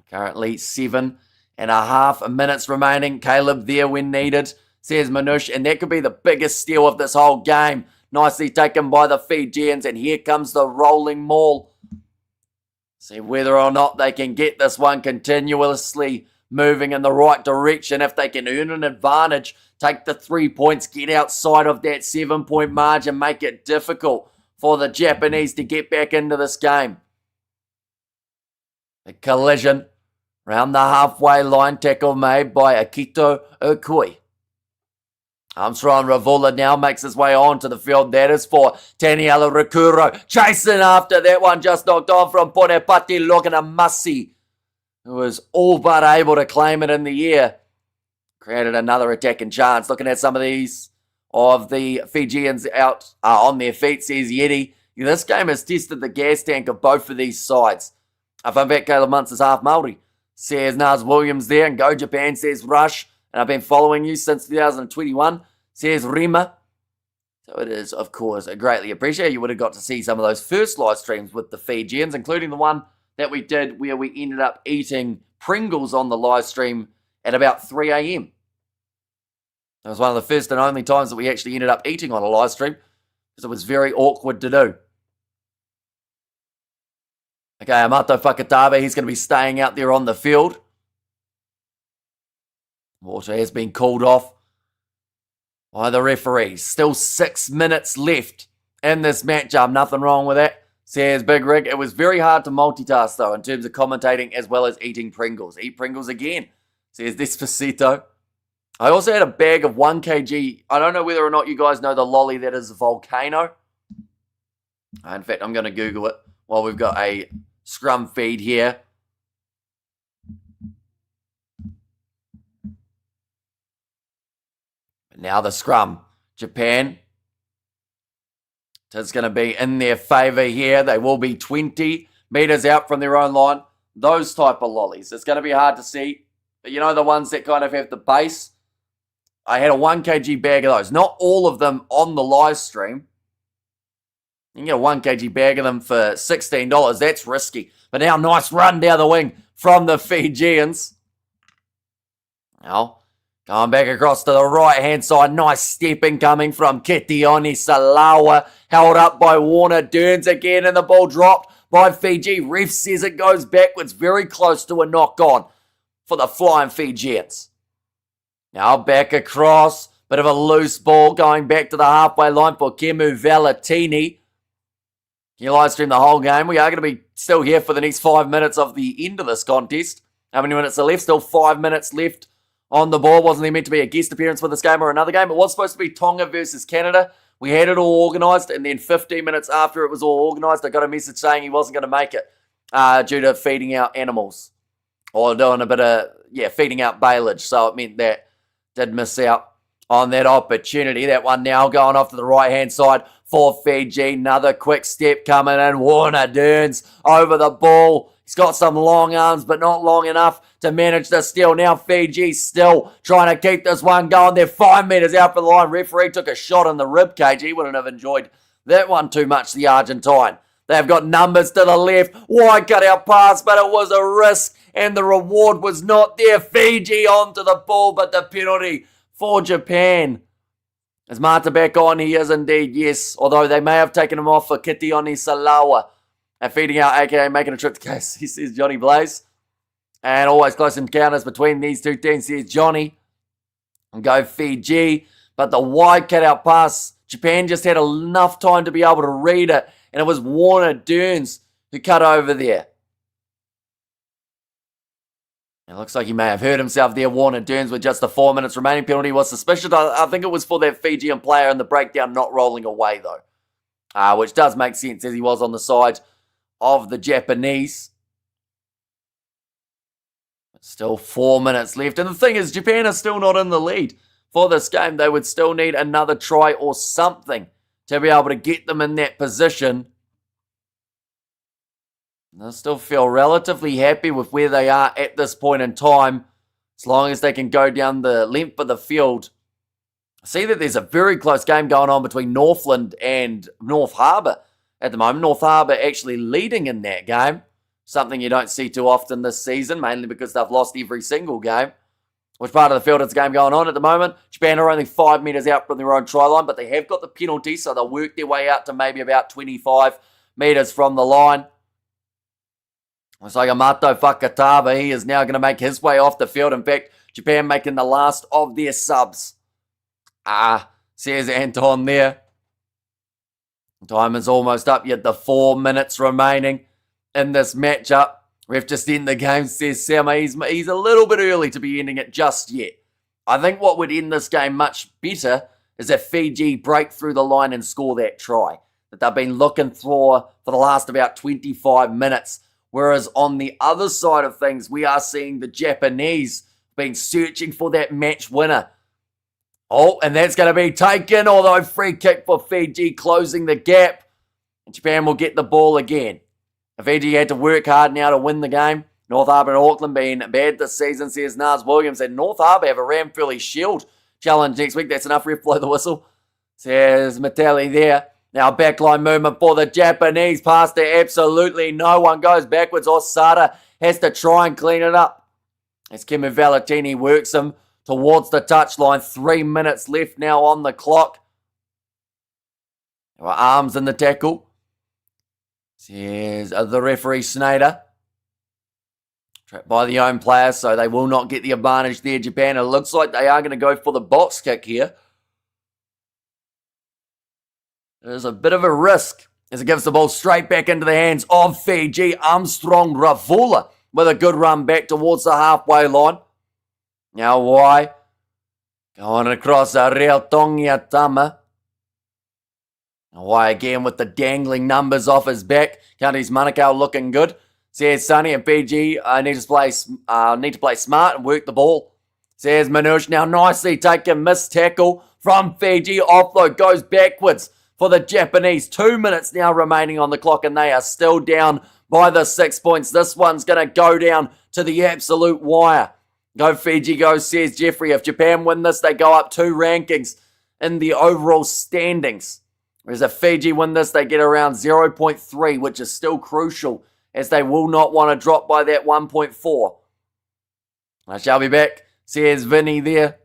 Currently 7.5 minutes remaining. Caleb there when needed, says Manush. And that could be the biggest steal of this whole game. Nicely taken by the Fijians. And here comes the rolling maul. See whether or not they can get this one continuously moving in the right direction. If they can earn an advantage, take the 3 points, get outside of that 7-point margin, make it difficult for the Japanese to get back into this game. A collision round the halfway line, tackle made by Akito Okui. Armstrong Ravula now makes his way onto the field. That is for Taniela Rakuro. Chasing after that one, just knocked on from Ponepati Loganamasi, who was all but able to claim it in the air. Created another attacking chance. Looking at some of these of the Fijians out on their feet, says Yeti. This game has tested the gas tank of both of these sides. If I'm back, Caleb Muntz is half Māori, says Naz Williams there. And Go Japan, says Rush. And I've been following you since 2021, says Rima. So it is, of course, greatly appreciated. You would have got to see some of those first live streams with the Fijians, including the one that we did where we ended up eating Pringles on the live stream at about 3 a.m. That was one of the first and only times that we actually ended up eating on a live stream because it was very awkward to do. Okay, Amato Fakatava, he's going to be staying out there on the field. Water has been called off by the referees. Still 6 minutes left in this matchup. Nothing wrong with that, says Big Rig. It was very hard to multitask, though, in terms of commentating as well as eating Pringles. Eat Pringles again, says Despacito. I also had a bag of 1 kg. I don't know whether or not you guys know the lolly that is a volcano. In fact, I'm going to Google it while we've got a scrum feed here. Now the scrum. Japan. It's going to be in their favour here. They will be 20 metres out from their own line. Those type of lollies. It's going to be hard to see. But you know the ones that kind of have the base? I had a 1 kg bag of those. Not all of them on the live stream. You can get a 1 kg bag of them for $16. That's risky. But now nice run down the wing from the Fijians. Now going back across to the right-hand side. Nice stepping coming from Kitioni Salawa. Held up by Warner Durns again, and the ball dropped by Fiji. Ref says it goes backwards, very close to a knock-on for the Flying Fijians. Now back across. Bit of a loose ball going back to the halfway line for Kemu Valetini. You live stream the whole game. We are going to be still here for the next 5 minutes of the end of this contest. How many minutes are left? Still 5 minutes left on the ball. Wasn't there meant to be a guest appearance for this game or another game? It was supposed to be Tonga versus Canada. We had it all organised, and then 15 minutes after it was all organised, I got a message saying he wasn't going to make it due to feeding out animals. Or doing a bit of, feeding out baleage. So it meant that did miss out on that opportunity. That one now going off to the right-hand side for Fiji. Another quick step coming in. Warner Dearns over the ball. He's got some long arms, but not long enough to manage the steal. Now Fiji still trying to keep this one going. They're 5 metres out from the line. Referee took a shot in the ribcage. He wouldn't have enjoyed that one too much, the Argentine. They've got numbers to the left. Wide cut out pass, but it was a risk, and the reward was not there. Fiji onto the ball, but the penalty for Japan. Is Mata back on? He is indeed, yes. Although they may have taken him off for Kitioni Salawa. And feeding out, aka making a trip to KC, says Johnny Blaze. And always close encounters between these two teams, says Johnny. And go Fiji. But the wide cut out pass, Japan just had enough time to be able to read it. And it was Warner Dearns who cut over there. It looks like he may have hurt himself there, Warner Dearns, with just the 4 minutes remaining. Penalty was suspicious. I think it was for that Fijian player in the breakdown not rolling away, though. Which does make sense, as he was on the side of the Japanese. But still 4 minutes left. And the thing is, Japan is still not in the lead for this game. They would still need another try or something to be able to get them in that position. They still feel relatively happy with where they are at this point in time, as long as they can go down the length of the field. I see that there's a very close game going on between Northland and North Harbour at the moment. North Harbour actually leading in that game, something you don't see too often this season, mainly because they've lost every single game. Which part of the field is the game going on at the moment? Japan are only 5 metres out from their own try line, but they have got the penalty, so they'll work their way out to maybe about 25 metres from the line. It's like Amato Fakatava. He is now going to make his way off the field. In fact, Japan making the last of their subs. Says Anton there. Time is almost up, yet the 4 minutes remaining in this matchup. Ref just end the game, says Selma. He's a little bit early to be ending it just yet. I think what would end this game much better is if Fiji break through the line and score that try that they've been looking for the last about 25 minutes. Whereas on the other side of things, we are seeing the Japanese been searching for that match winner. Oh, and that's going to be taken, although free kick for Fiji, closing the gap. And Japan will get the ball again. Fiji had to work hard now to win the game. North Harbour and Auckland being bad this season, says Nars Williams. And North Harbour have a Ramphilly Shield challenge next week. That's enough, ref, blow the whistle. Says Metelli there. Now backline movement for the Japanese. Pass to absolutely no one. Goes backwards. Osada has to try and clean it up. As Kimi Valentini works him towards the touchline. 3 minutes left now on the clock. There were arms in the tackle. Says the referee Snyder. Trapped by the own player, so they will not get the advantage there, Japan. It looks like they are going to go for the box kick here. There's a bit of a risk as it gives the ball straight back into the hands of Fiji. Armstrong Ravula with a good run back towards the halfway line. Now why? Going across Ariel Tongiatama. Why again with the dangling numbers off his back. Counties Manukau looking good. Says Sonny and Fiji need to play smart and work the ball. Says Manouche. Now nicely taken, missed tackle from Fiji. Offload goes backwards for the Japanese. 2 minutes now remaining on the clock and they are still down by the 6 points. This one's going to go down to the absolute wire. Go Fiji, go, says Jeffrey. If Japan win this, they go up 2 rankings in the overall standings. Whereas if Fiji win this, they get around 0.3, which is still crucial, as they will not want to drop by that 1.4. I shall be back, says Vinny there.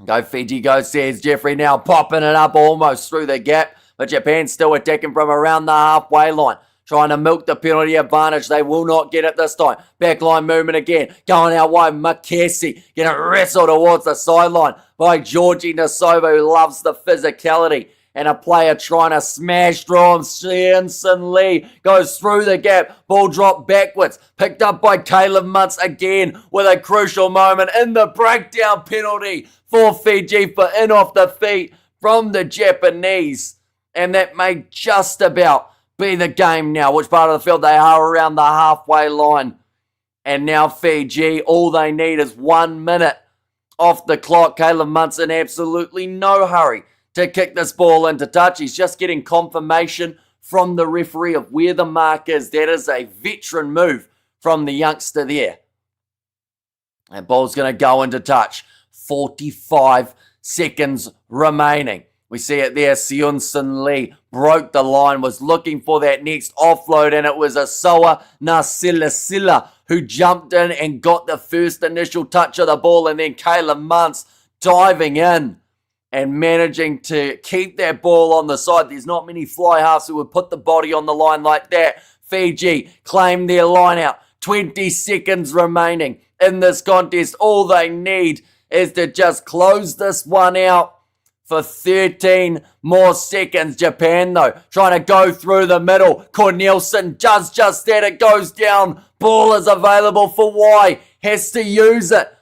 Go Fiji, go, says Jeffrey. Now popping it up almost through the gap, but Japan still attacking from around the halfway line. Trying to milk the penalty advantage. They will not get it this time. Backline movement again. Going out wide. Makesi getting wrestled towards the sideline by Georgie Nasovo, who loves the physicality. And a player trying to smash through him. Shenson Lee goes through the gap. Ball dropped backwards. Picked up by Caleb Muntz again with a crucial moment in the breakdown penalty for Fiji for in off the feet from the Japanese. And that may just about be the game now. Which part of the field they are around the halfway line. And now Fiji, all they need is 1 minute off the clock. Caleb Muntz in absolutely no hurry to kick this ball into touch. He's just getting confirmation from the referee of where the mark is. That is a veteran move from the youngster there. And ball's going to go into touch. 45 seconds remaining. We see it there. Seunson Lee broke the line, was looking for that next offload, and it was Asoa Nasilasila who jumped in and got the first initial touch of the ball, and then Caleb Muntz diving in and managing to keep that ball on the side. There's not many fly halves who would put the body on the line like that. Fiji claim their line out. 20 seconds remaining in this contest. All they need is to just close this one out for 13 more seconds. Japan, though, trying to go through the middle. Cornelison does just that. It goes down. Ball is available for Y. Has to use it.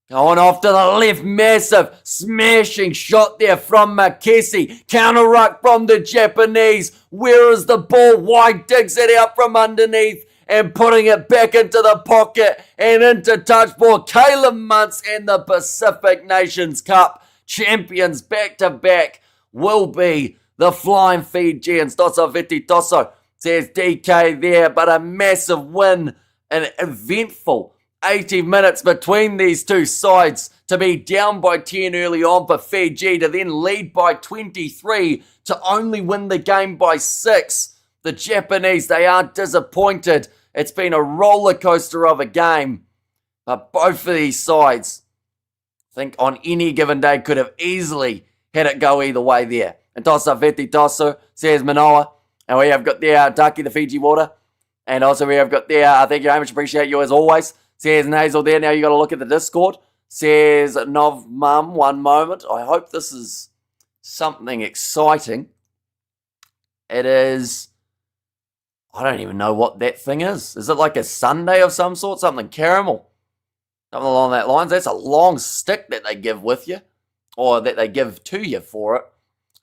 Going off to the left. Massive smashing shot there from Makesi. Counter ruck from the Japanese. Where is the ball? Y digs it out from underneath and putting it back into the pocket and into touch for Caleb Muntz, and the Pacific Nations Cup champions back-to-back will be the Flying Fijians. Toso Viti Toso, says DK there, but a massive win, an eventful 80 minutes between these two sides, to be down by 10 early on for Fiji, to then lead by 23, to only win the game by 6. The Japanese, they are disappointed. It's been a roller coaster of a game. But both of these sides, I think on any given day, could have easily had it go either way there. And Tosa Veti Tosu, says Manoa. And we have got there Taki, the Fiji water. And also we have got there, thank you very much, appreciate you as always. Says Nasal there. Now you got to look at the Discord. Says Nov Mum, one moment. I hope this is something exciting. It is... I don't even know what that thing is. Is it like a sundae of some sort? Something caramel? Something along that lines. That's a long stick that they give with you. Or that they give to you for it.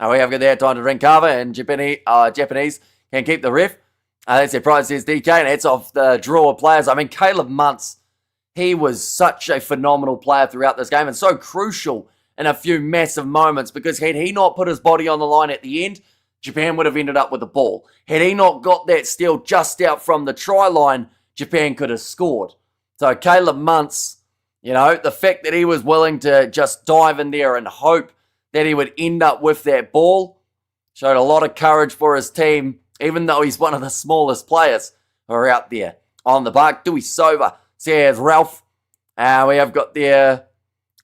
We have got there time to drink kava, and Japanese can keep the ref. That's their prize, says DK, and it's off the draw of players. I mean, Caleb Muntz, he was such a phenomenal player throughout this game and so crucial in a few massive moments, because had he not put his body on the line at the end, Japan would have ended up with the ball. Had he not got that steal just out from the try line, Japan could have scored. So Caleb Muntz, you know, the fact that he was willing to just dive in there and hope that he would end up with that ball showed a lot of courage for his team, even though he's one of the smallest players who are out there on the park. Dewey Sova, says Ralph. We have got there,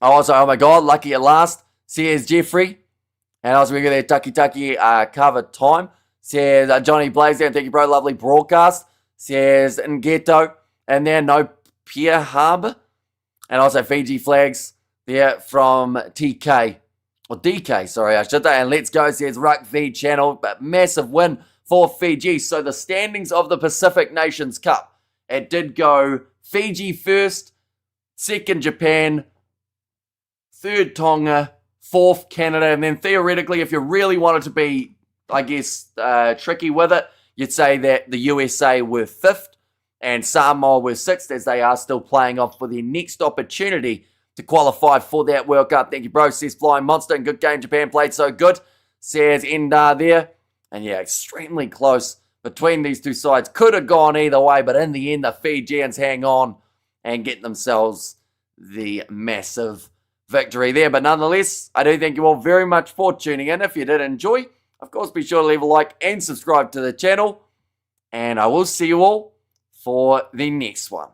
oh my God, lucky at last, says Jeffrey. And also we got there Taki cover time, says Johnny Blaze there, thank you bro, lovely broadcast, says Ngeto, and there no Pierre Harbour. And also Fiji flags there from TK, or DK, sorry, I should say. And let's go, says Rugby channel, but massive win for Fiji. So the standings of the Pacific Nations Cup, it did go Fiji first, second Japan, third Tonga, fourth Canada, and then theoretically, if you really wanted to be, I guess, tricky with it, you'd say that the USA were fifth and Samoa were sixth, as they are still playing off for their next opportunity to qualify for that World Cup. Thank you, bro, says Flying Monster, and good game, Japan played so good, says Endar there. And yeah, extremely close between these two sides. Could have gone either way, but in the end, the Fijians hang on and get themselves the massive victory there. But nonetheless, I do thank you all very much for tuning in. If you did enjoy, of course, be sure to leave a like and subscribe to the channel. And I will see you all for the next one.